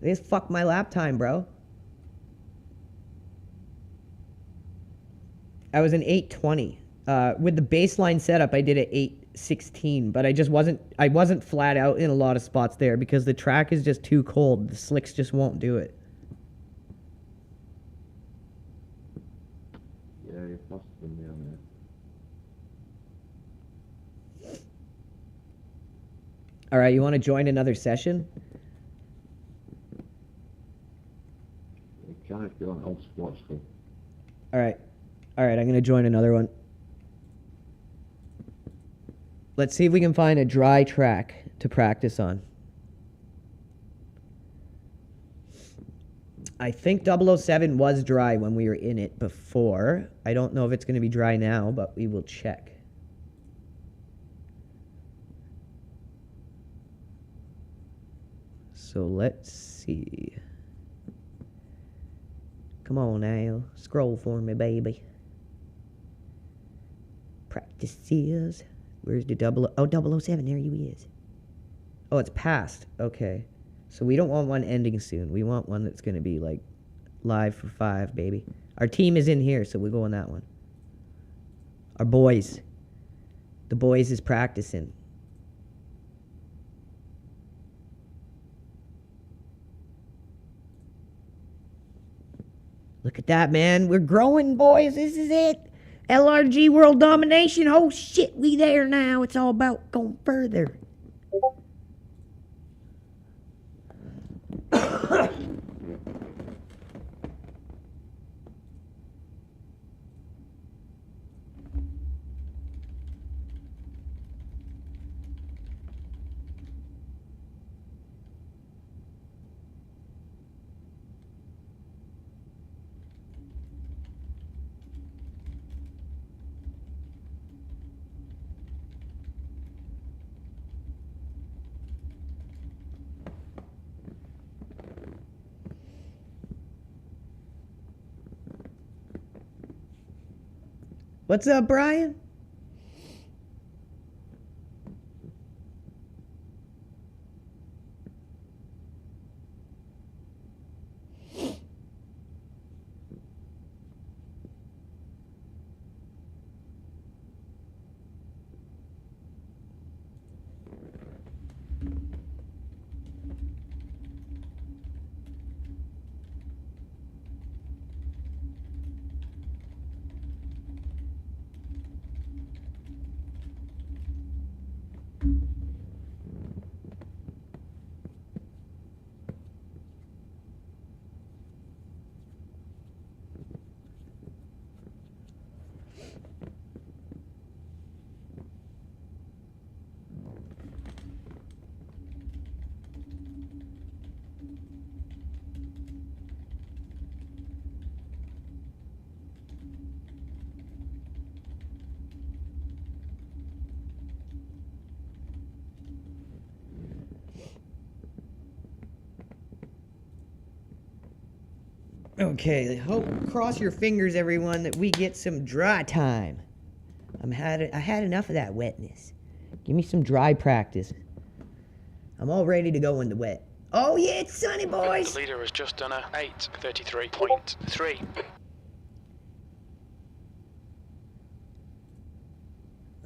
They just fucked my lap time, bro. I was an 8:20. With the baseline setup, I did an 8:16, but I wasn't flat out in a lot of spots there because the track is just too cold. The slicks just won't do it. Yeah, you're faster than me on there. All right, you want to join another session? You can if you want. I'll just watch them. All right, I'm going to join another one. Let's see if we can find a dry track to practice on. I think 007 was dry when we were in it before. I don't know if it's going to be dry now, but we will check. So let's see. Come on now. Scroll for me, baby. Practices. Where's the 007? There he is. Oh, it's past. Okay. So we don't want one ending soon. We want one that's going to be like live for 5, baby. Our team is in here, so we go on that one. Our boys. The boys is practicing. Look at that, man. We're growing, boys. This is it. LRG World Domination. Oh, shit. We there now. It's all about going further. What's up, Brian? Okay, cross your fingers, everyone, that we get some dry time. I had enough of that wetness. Give me some dry practice. I'm all ready to go in the wet. Oh yeah, it's sunny, boys. The leader has just done a 8:33.3.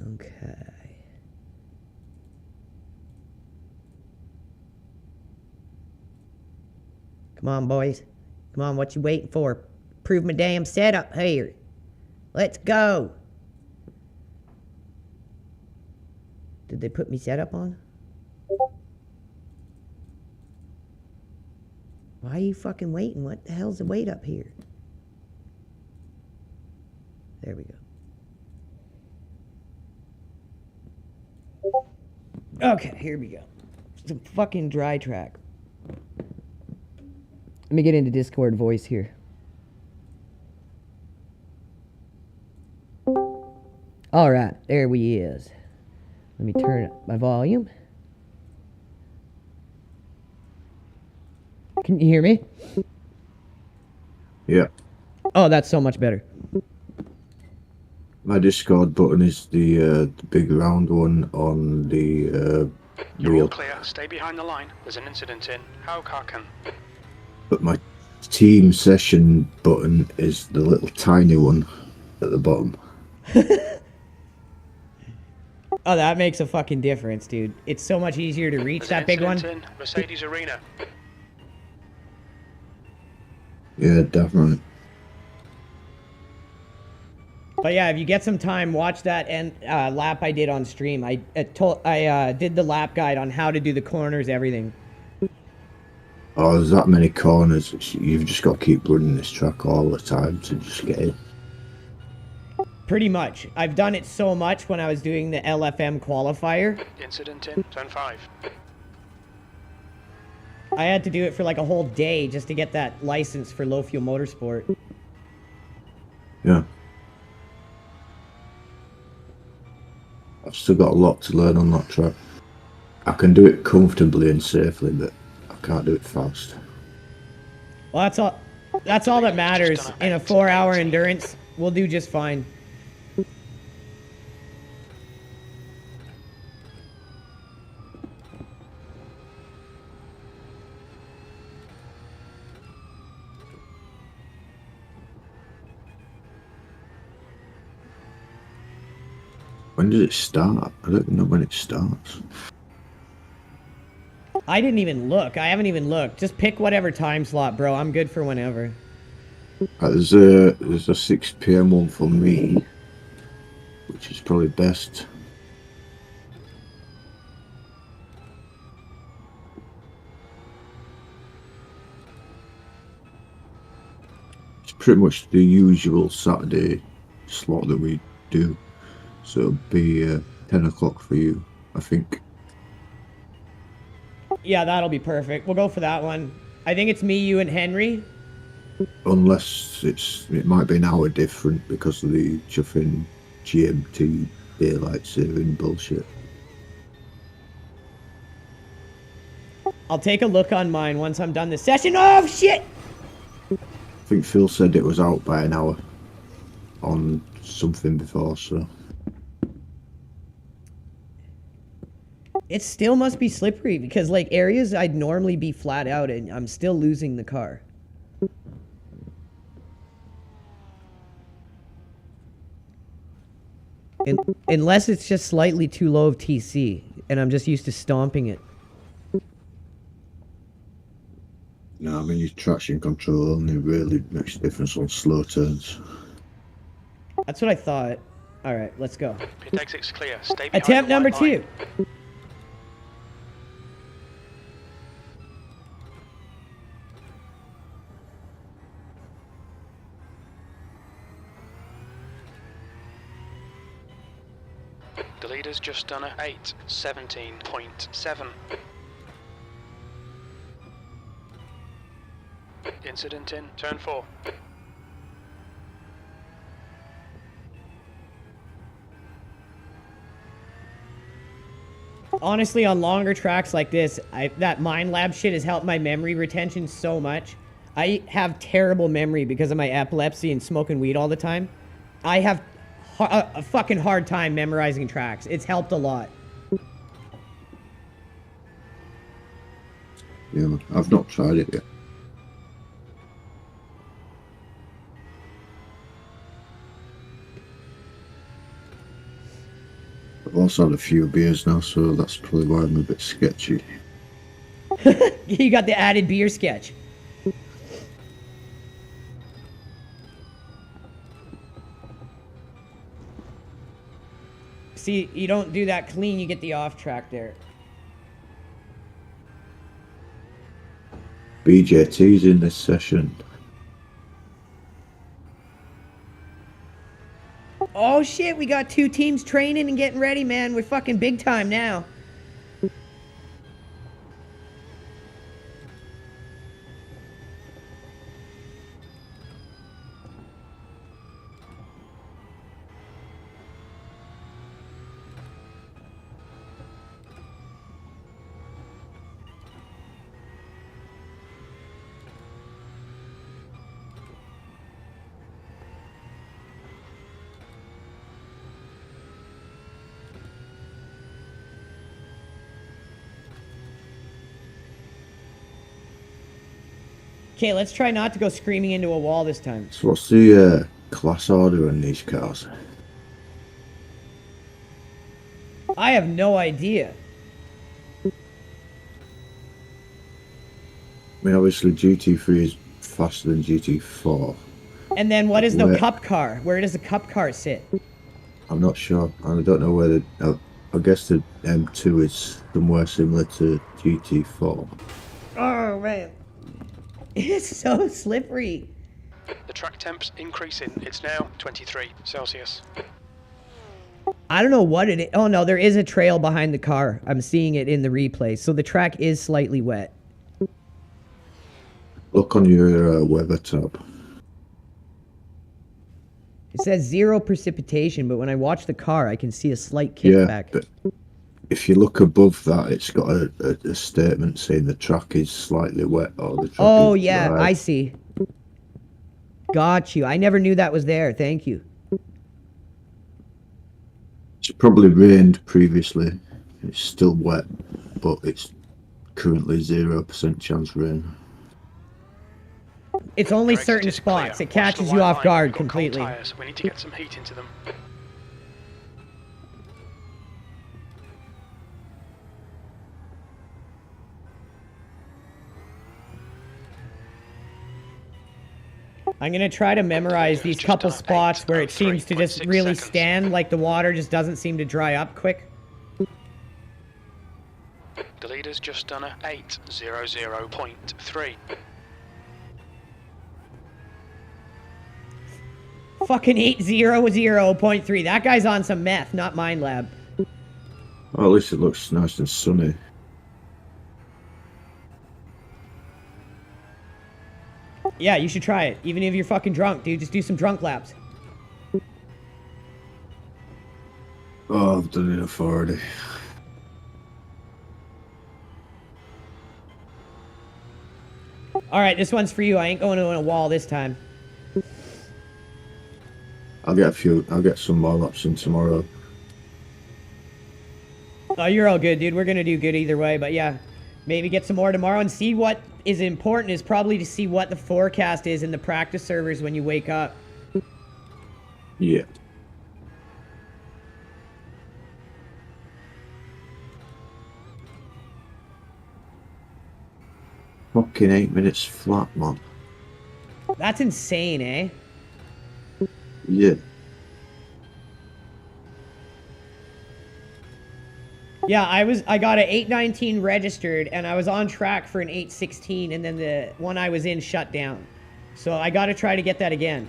Okay. Come on, boys. Come on, what you waiting for? Prove my damn setup here. Let's go. Did they put me setup on? Why are you fucking waiting? What the hell's the wait up here? There we go. Okay, here we go. Some fucking dry track. Let me get into Discord voice here. All right, there we is. Let me turn up my volume. Can you hear me? Yeah. Oh, that's so much better. My Discord button is the big round one on the You're all wheel. clear. Stay behind the line. There's an incident in Haukarken. But my team session button is the little tiny one at the bottom. Oh, that makes a fucking difference, dude. It's so much easier to reach There's that an big one. incident in Mercedes Arena. Yeah, definitely. But yeah, if you get some time, watch that lap I did on stream. I did the lap guide on how to do the corners, everything. Oh, there's that many corners. You've just got to keep running this track all the time to just get it. Pretty much. I've done it so much when I was doing the LFM qualifier. Incident in Turn 5. I had to do it for like a whole day just to get that license for low fuel motorsport. Yeah. I've still got a lot to learn on that track. I can do it comfortably and safely, but I can't do it fast. Well, that's all that matters. In a 4-hour endurance, we'll do just fine. When does it start? I don't know when it starts. I didn't even look. I haven't even looked. Just pick whatever time slot, bro. I'm good for whenever. There's a 6 PM one for me, which is probably best. It's pretty much the usual Saturday slot that we do. So it'll be 10 o'clock for you, I think. Yeah, that'll be perfect. We'll go for that one. I think it's me, you, and Henry. Unless it might be an hour different because of the chuffing GMT daylight saving bullshit. I'll take a look on mine once I'm done this session. Oh, shit! I think Phil said it was out by an hour on something before, so. It still must be slippery because like areas I'd normally be flat out and I'm still losing the car. Unless it's just slightly too low of TC and I'm just used to stomping it. No, I mean your traction control only really makes a difference on slow turns. That's what I thought. Alright, let's go. Pit exit's clear. Stay behind Attempt the number white line. 2. The leader's just done a 8:17.7. Incident in turn 4. Honestly, on longer tracks like this, that Mind Lab shit has helped my memory retention so much. I have terrible memory because of my epilepsy and smoking weed all the time. I have a fucking hard time memorizing tracks. It's helped a lot. Yeah, I've not tried it yet. I've also had a few beers now, so that's probably why I'm a bit sketchy. You got the added beer sketch. See, you don't do that clean, you get the off track there. BJT's in this session. Oh shit, we got 2 teams training and getting ready, man. We're fucking big time now. Okay, let's try not to go screaming into a wall this time. So what's the class order in these cars? I have no idea. I mean, obviously GT3 is faster than GT4. And then what is the Where- cup car? Where does the cup car sit? I'm not sure. I don't know whether. I guess the M2 is somewhere similar to GT4. Oh, man. It's so slippery. The track temp's increasing. It's now 23 Celsius. I don't know what it is. Oh, no, there is a trail behind the car. I'm seeing it in the replay. So the track is slightly wet. Look on your weather tab. It says 0 precipitation, but when I watch the car, I can see a slight Yeah, kickback. but if you look above that, it's got a statement saying the track is slightly wet or the track Oh, is yeah, dry. I see. Got you. I never knew that was there. Thank you. It's probably rained previously. It's still wet, but it's currently 0% chance rain. It's only Your exit certain is clear. spots. It Watch the catches white you off line. guard We've got cold completely. tyres. We need to get some heat into them. I'm going to try to memorize these Just couple done spots where it seems to just 8:03.6 really seconds. stand, like the water just doesn't seem to dry up quick. The leader's just done a 8:00.3. Fucking 800.3. That guy's on some meth, not Mind Lab. Well, at least it looks nice and sunny. Yeah, you should try it. Even if you're fucking drunk, dude, just do some drunk laps. Oh, I've done enough already. All right, this one's for you. I ain't going to a wall this time. I'll get some more laps in tomorrow. Oh, you're all good, dude. We're gonna do good either way, but yeah. Maybe get some more tomorrow and see what is important is probably to see what the forecast is in the practice servers when you wake up. Yeah. Fucking 8 minutes flat, man. That's insane, eh? Yeah. Yeah, I got an 819 registered and I was on track for an 816 and then the one I was in shut down. So I got to try to get that again.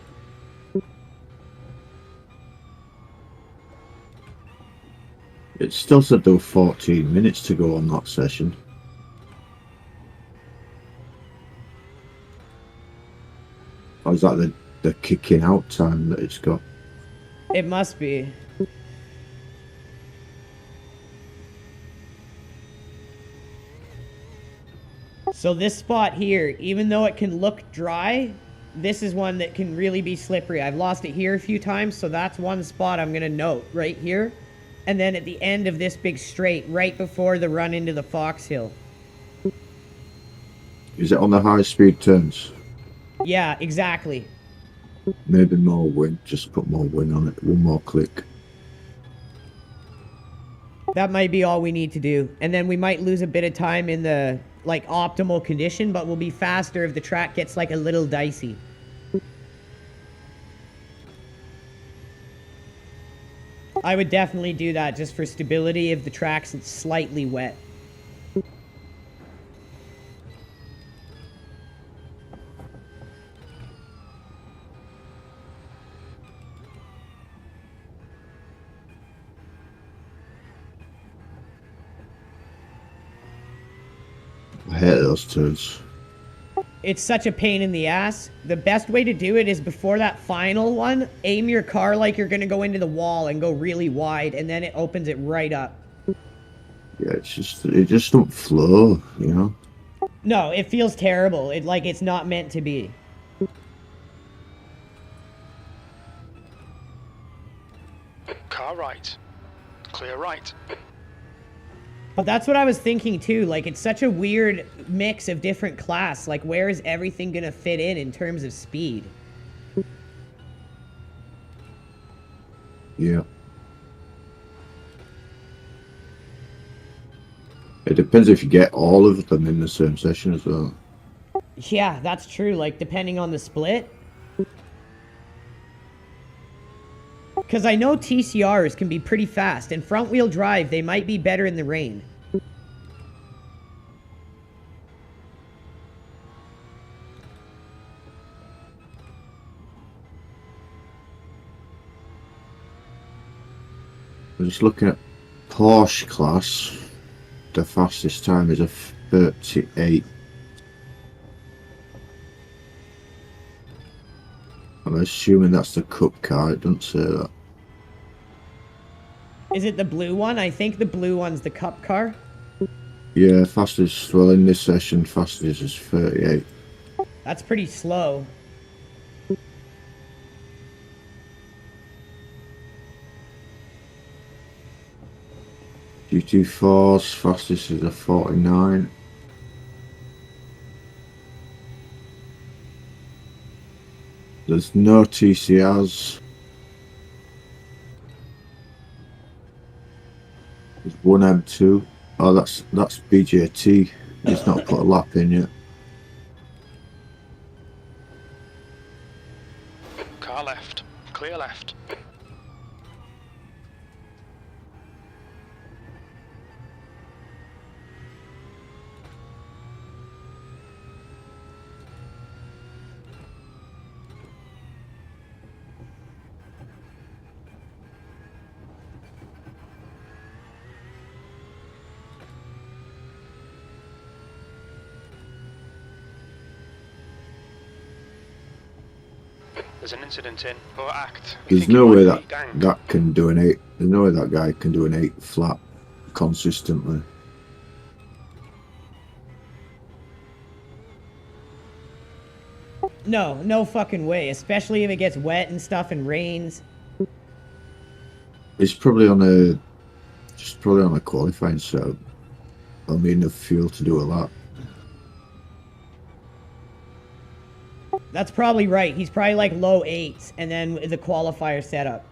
It still said there were 14 minutes to go on that session. Or is that the kicking out time that it's got? It must be. So this spot here, even though it can look dry, this is one that can really be slippery. I've lost it here a few times, so that's one spot I'm going to note right here. And then at the end of this big straight, right before the run into the Fox Hill. Is it on the high speed turns? Yeah, exactly. Maybe more win. Just put more win on it. One more click. That might be all we need to do. And then we might lose a bit of time in the, like, optimal condition, but we'll be faster if the track gets, like, a little dicey. I would definitely do that just for stability if the track's slightly wet. I hate those turns. It's such a pain in the ass. The best way to do it is before that final one, aim your car like you're going to go into the wall and go really wide, and then it opens it right up. Yeah, it just don't flow, you know? No, it feels terrible. It's not meant to be. Car right. Clear right. But that's what I was thinking too. Like, it's such a weird mix of different class. Like, where is everything going to fit in terms of speed? Yeah. It depends if you get all of them in the same session as well. Yeah, that's true. Like, depending on the split. Because I know TCRs can be pretty fast, and front-wheel drive, they might be better in the rain. I'm just looking at Porsche class. The fastest time is a 38. I'm assuming that's the Cup car. It doesn't say that. Is it the blue one? I think the blue one's the Cup car. Yeah, fastest. Well, in this session, fastest is 38. That's pretty slow. GT4's fastest is a 49. There's no TCRs. There's one M2. Oh, that's BJT. He's not put a lap in yet. Car left. Clear left. There's an incident in or act. There's no way that can do an 8. There's no way that guy can do an 8 flat consistently. No, no fucking way. Especially if it gets wet and stuff and rains. It's probably on a qualifying setup. I'll need enough fuel to do a lap. That's probably right. He's probably like low 8s and then the qualifier setup.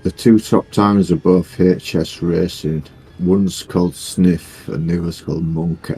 The two top timers are both HS Racing. One's called Sniff and the other's called Monkey.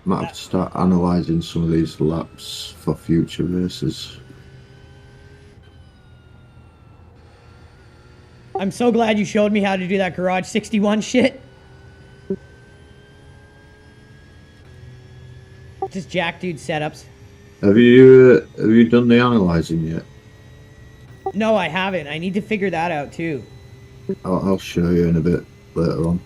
Might have to start analysing some of these laps for future races. I'm so glad you showed me how to do that Garage 61 shit. Just jack dude setups. Have you done the analysing yet? No, I haven't. I need to figure that out too. I'll show you in a bit later on.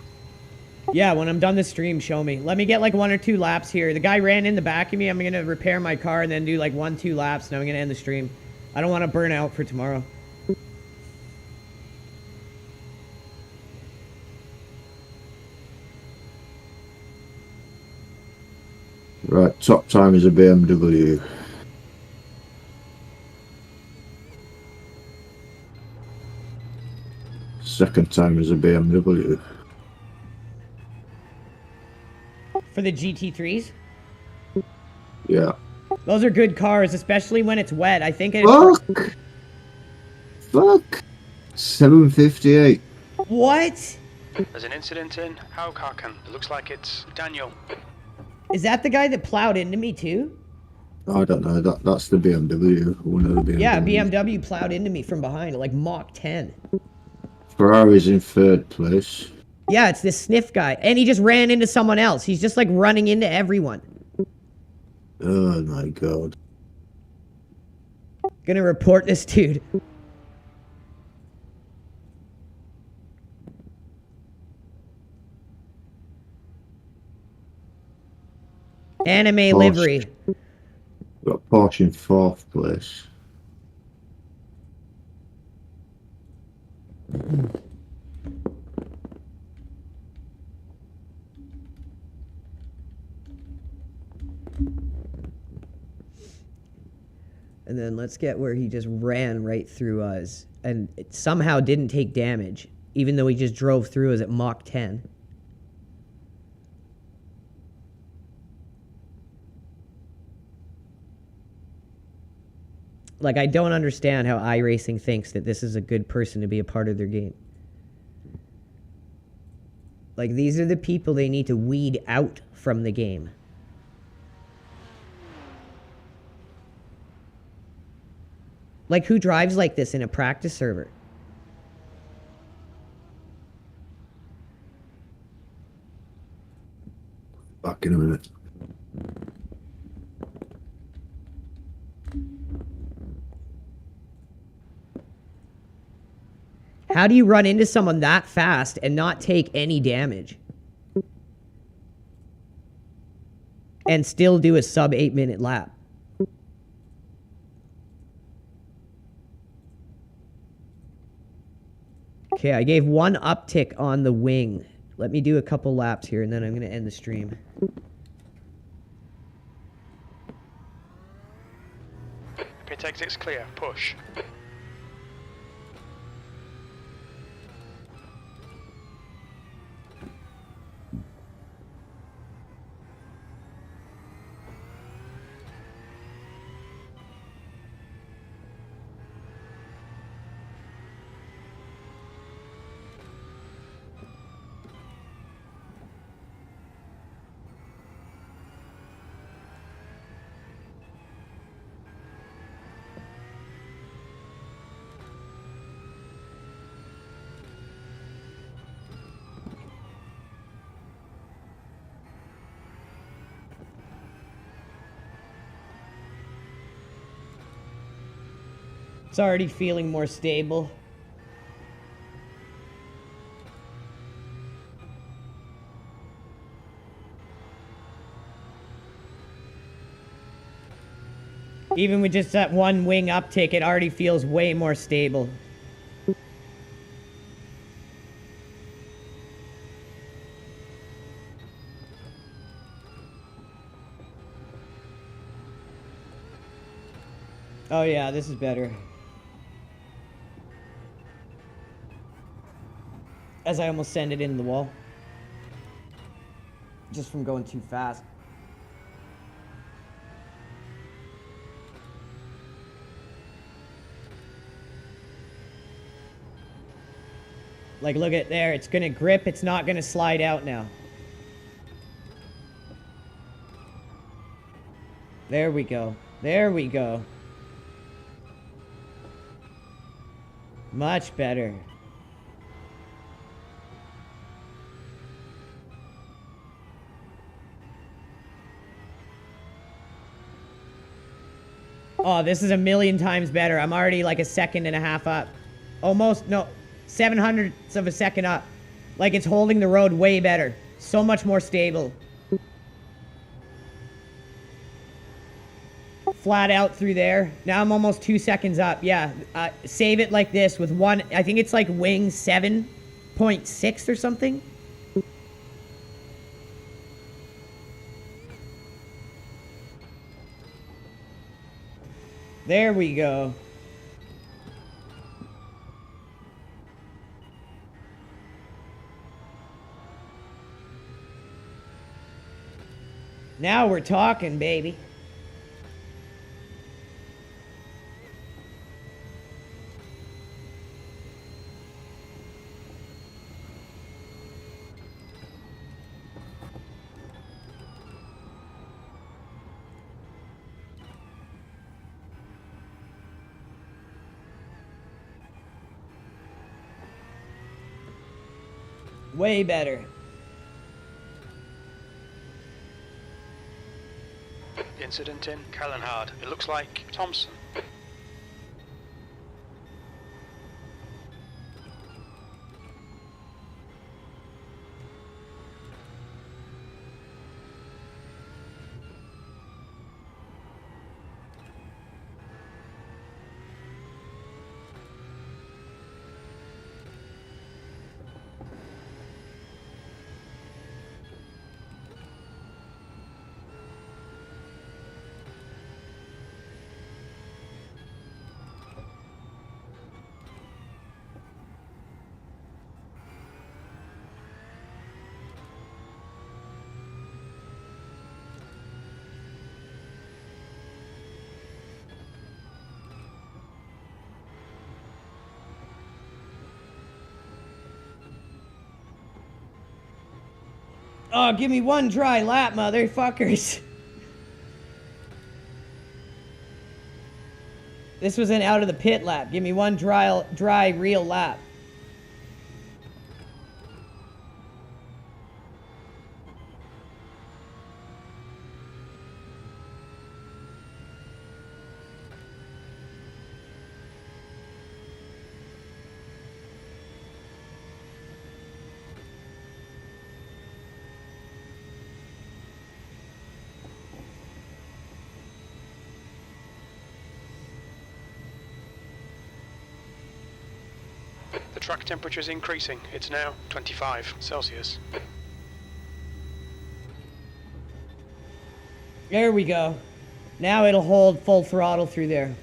Yeah, when I'm done the stream, show me. Let me get like 1 or 2 laps here. The guy ran in the back of me. I'm going to repair my car and then do like 1, 2 laps. And I'm going to end the stream. I don't want to burn out for tomorrow. Right, top time is a BMW. Second time is a BMW. For the GT3s? Yeah. Those are good cars, especially when it's wet. I think it... Fuck! 758. What? There's an incident in Haukaken. It looks like it's Daniel. Is that the guy that plowed into me too? I don't know, that's the BMW. One of the BMWs. Yeah, BMW plowed into me from behind, like Mach 10. Ferrari's in third place. Yeah, it's this Sniff guy. And he just ran into someone else. He's just like running into everyone. Oh my god. Gonna report this dude. Anime Porsche. livery. Got Porsche in fourth place. And then let's get where he just ran right through us and it somehow didn't take damage, even though he just drove through us at Mach 10. Like, I don't understand how Iracing thinks that this is a good person to be a part of their game. Like, these are the people they need to weed out from the game. Like, who drives like this in a practice server? Back in a minute. How do you run into someone that fast and not take any damage? And still do a sub 8-minute lap? Okay, I gave 1 uptick on the wing. Let me do a couple laps here and then I'm going to end the stream. Pit exit's clear. Push. It's already feeling more stable. Even with just that one wing uptick, it already feels way more stable. Oh yeah, this is better. As I almost send it into the wall. Just from going too fast. Like, look at there. It's gonna grip. It's not gonna slide out now. There we go. There we go. Much better. Oh, this is a million times better. I'm already like a second and a half up. Almost, no, 700ths of a second up. Like, it's holding the road way better. So much more stable. Flat out through there. Now I'm almost 2 seconds up. Yeah, save it like this with one. I think it's like wing 7.6 or something. There we go. Now we're talking, baby. Way better. Incident in Callanhard. It looks like Thompson. Oh, give me one dry lap, motherfuckers. This was an out of the pit lap. Give me one dry real lap. The track temperature is increasing. It's now 25 Celsius. There we go. Now it'll hold full throttle through there.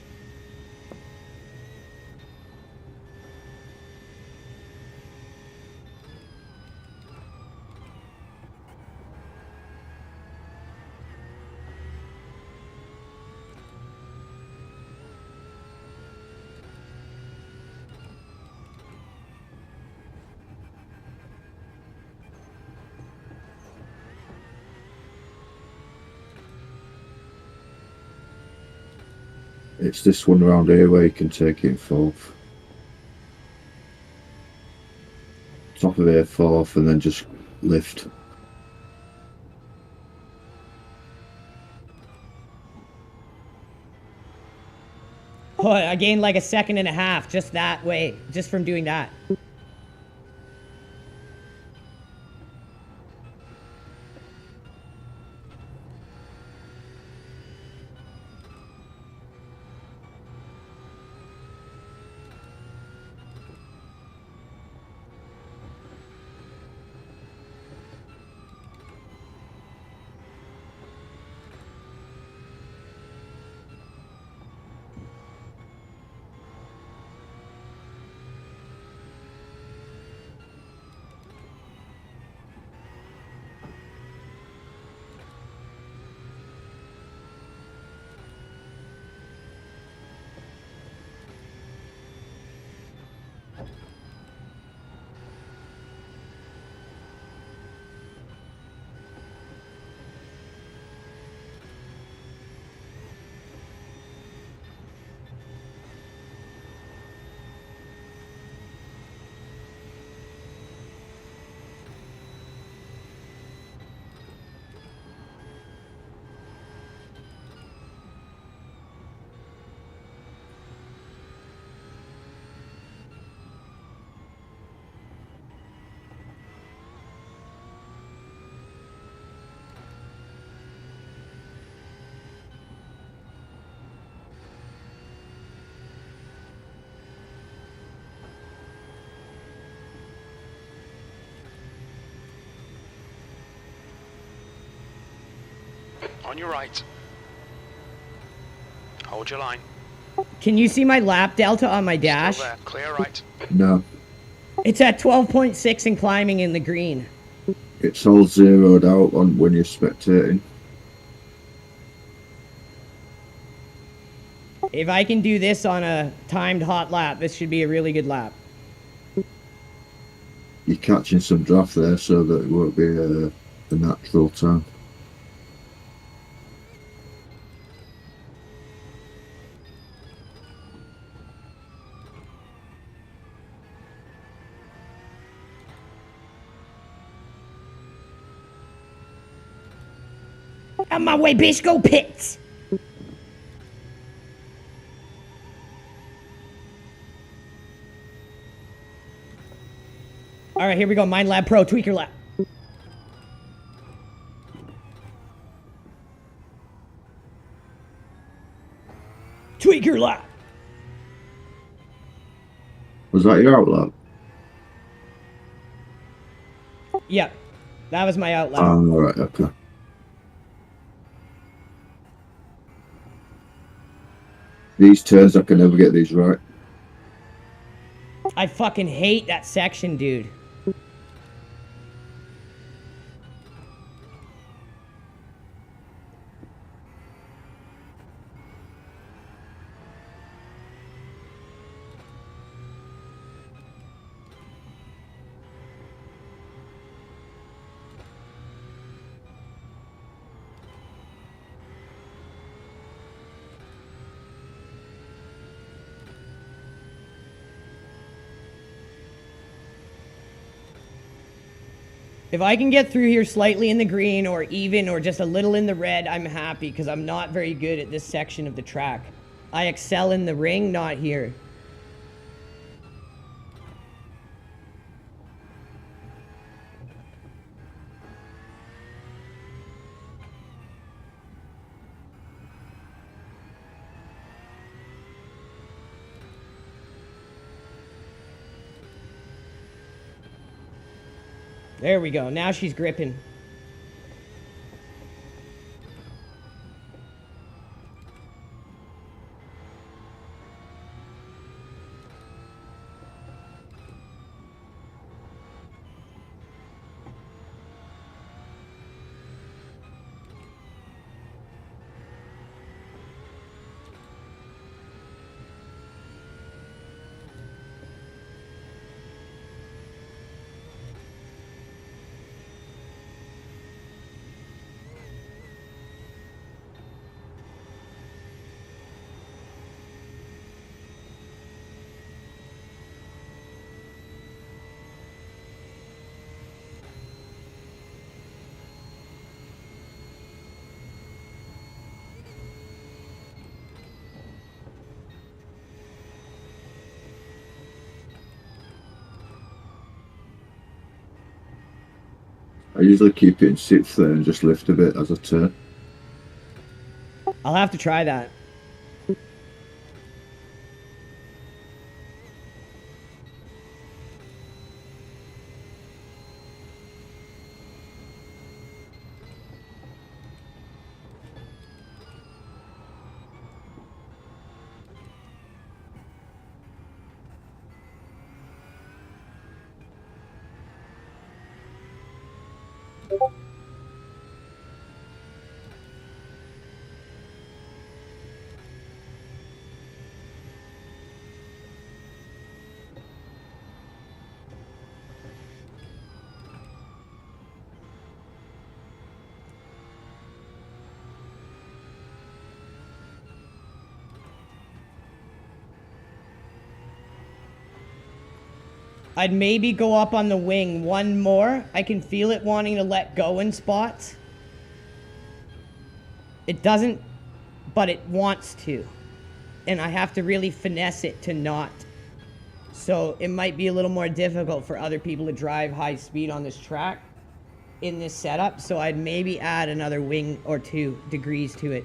It's this one around here where you can take it in fourth. Top of here, fourth, and then just lift. Oh, I gained like a second and a half just that way, just from doing that. On your right. Hold your line. Can you see my lap delta on my dash? Still there. Clear right. No, It's at 12.6 and climbing in the green. it's all zeroed out on when you're spectating. If I can do this on a timed hot lap, this should be a really good lap. You're catching some draft there, so that it won't be the natural time. On my way, bitch, go pits! Alright, here we go. Mind Lab Pro, tweaker lap. Tweaker lap. Was that your outlap? Yep. That was my out lap. Alright, okay. These turns, I can never get these right. I fucking hate that section, dude. If I can get through here slightly in the green or even or just a little in the red, I'm happy because I'm not very good at this section of the track. I excel in the ring, not here. There we go. Now she's gripping. I usually keep it in 6th there and just lift a bit as I turn. I'll have to try that. I'd maybe go up on the wing one more. I can feel it wanting to let go in spots. It doesn't, but it wants to. And I have to really finesse it to not. So it might be a little more difficult for other people to drive high speed on this track in this setup. So I'd maybe add another wing or 2 degrees to it.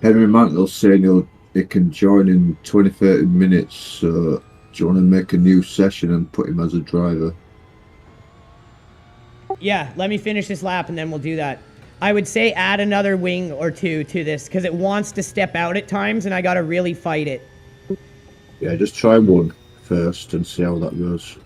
Henry Mantle's saying he can join in 20-30 minutes. So do you want to make a new session and put him as a driver? Yeah, let me finish this lap and then we'll do that. I would say add another wing or 2 to this because it wants to step out at times and I got to really fight it. Yeah, just try one first and see how that goes.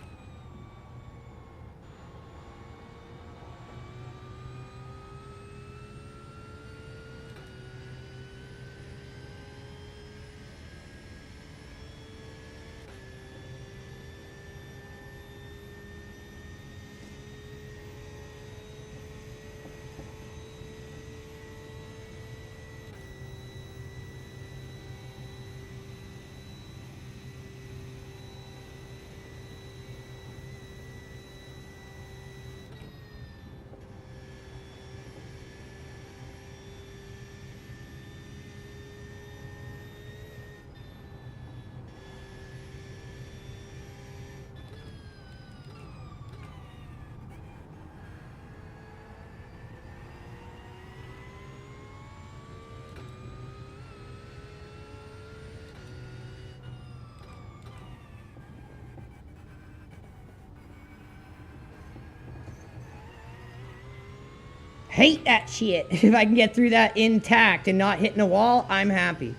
Hate that shit. If I can get through that intact and not hitting a wall, I'm happy.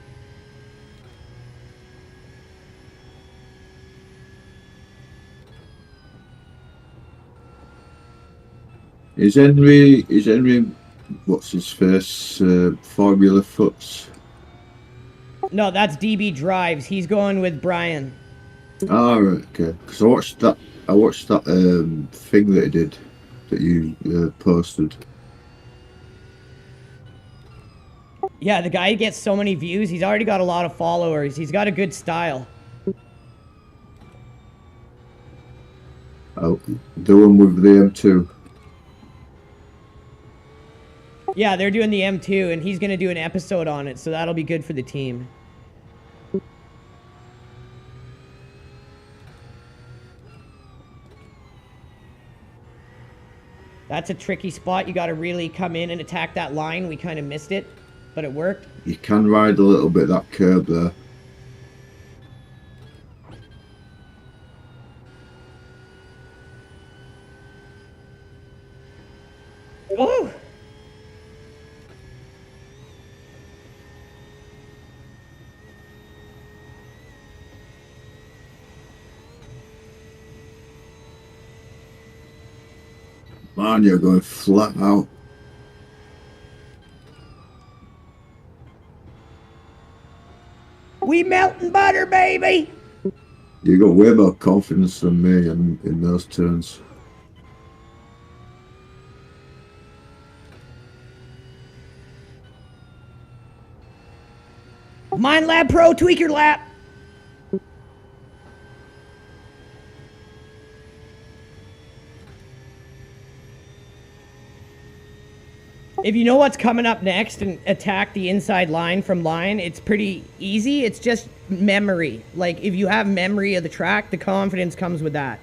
Is Henry, what's his face, Formula Foots? No, that's DB Drives. He's going with Brian. Ah, right, okay. Because I watched that thing that he did, that you posted. Yeah, the guy gets so many views. He's already got a lot of followers. He's got a good style. Oh, the one with the M2. Yeah, they're doing the M2, and he's going to do an episode on it, so that'll be good for the team. That's a tricky spot. You got to really come in and attack that line. We kind of missed it, but it worked. You can ride a little bit that curb there. Woo! Man, you're going flat out. We melting butter, baby! You got way more confidence than me in those turns. Mind Lab Pro, tweak your lap. If you know what's coming up next and attack the inside line from line, it's pretty easy. It's just memory. Like, if you have memory of the track, the confidence comes with that.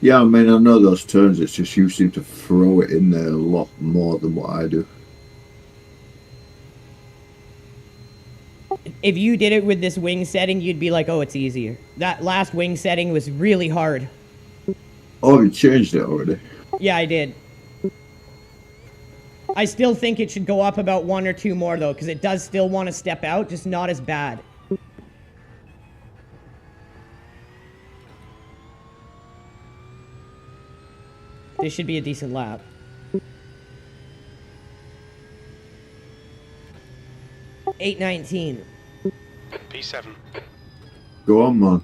Yeah, I mean, I know those turns. It's just you seem to throw it in there a lot more than what I do. If you did it with this wing setting, you'd be like, oh, it's easier. That last wing setting was really hard. Oh, you changed it already? Yeah, I did. I still think it should go up about 1 or 2 more, though, because it does still want to step out, just not as bad. This should be a decent lap. $8.19. P7. Go on, man.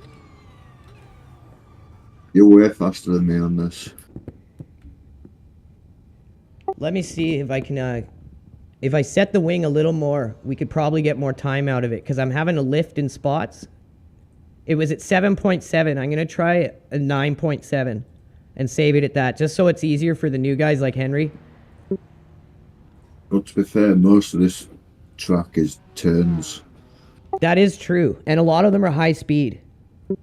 You're way faster than me on this. Let me see if I can, if I set the wing a little more, we could probably get more time out of it, because I'm having a lift in spots. It was at 7.7. I'm going to try a 9.7 and save it at that, just so it's easier for the new guys like Henry. But to be fair, most of this track is turns. That is true, and a lot of them are high speed. It's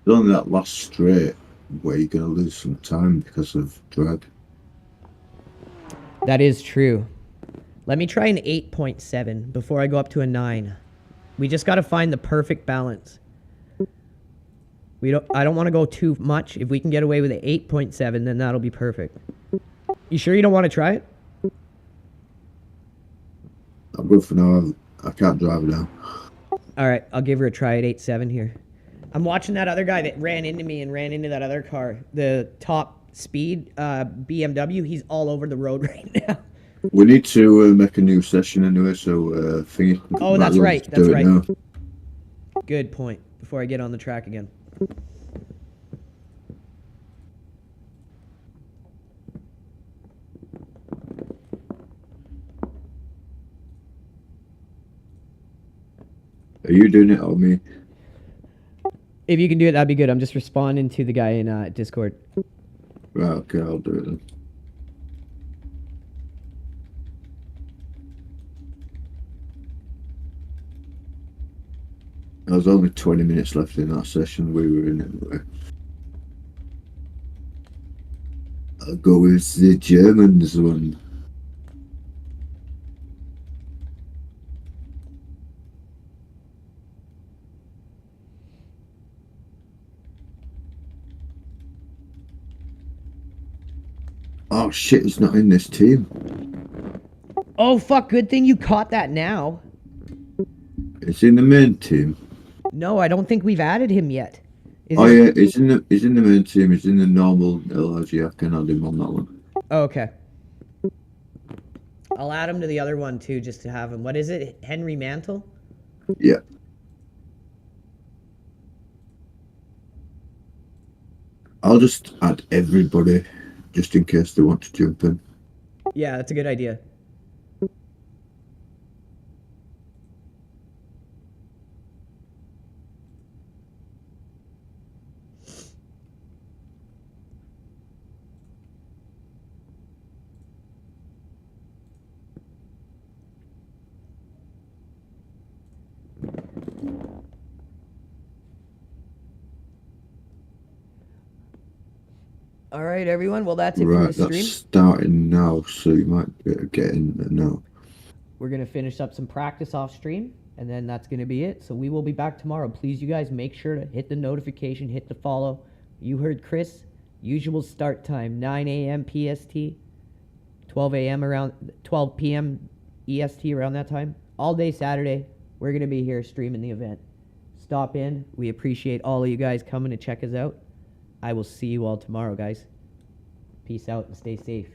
only that last straight where you're going to lose some time because of drag. That is true. Let me try an 8.7 before I go up to a 9. We just got to find the perfect balance. I don't want to go too much. If we can get away with an 8.7, then that'll be perfect. You sure you don't want to try it? I'm good for now. I can't drive now. All right, I'll give her a try at 8.7 here. I'm watching that other guy that ran into me and ran into that other car, the top speed BMW. He's all over the road right now. We need to make a new session anyway, so thingy. Oh, that's right. That's right. Now. Good point. Before I get on the track again. Are you doing it or me? If you can do it, that'd be good. I'm just responding to the guy in Discord. Right, okay, I'll do it then. There's only 20 minutes left in that session we were in anyway. I'll go with the Germans one. Oh shit, he's not in this team. Oh, fuck. Good thing you caught that now. It's in the main team. No, I don't think we've added him yet. Yeah, he's in the main team. He's in the normal LRG. I can add him on that one. Oh, okay. I'll add him to the other one too, just to have him. What is it? Henry Mantle? Yeah. I'll just add everybody, just in case they want to jump in. Yeah, that's a good idea. All right, everyone. Well, that's it for the stream. That's starting now, so you might be able to get in there now. We're going to finish up some practice off stream, and then that's going to be it. So we will be back tomorrow. Please, you guys, make sure to hit the notification, hit the follow. You heard Chris. Usual start time, 9 a.m. PST, 12 a.m. around 12 p.m. EST around that time. All day Saturday, we're going to be here streaming the event. Stop in. We appreciate all of you guys coming to check us out. I will see you all tomorrow, guys. Peace out and stay safe.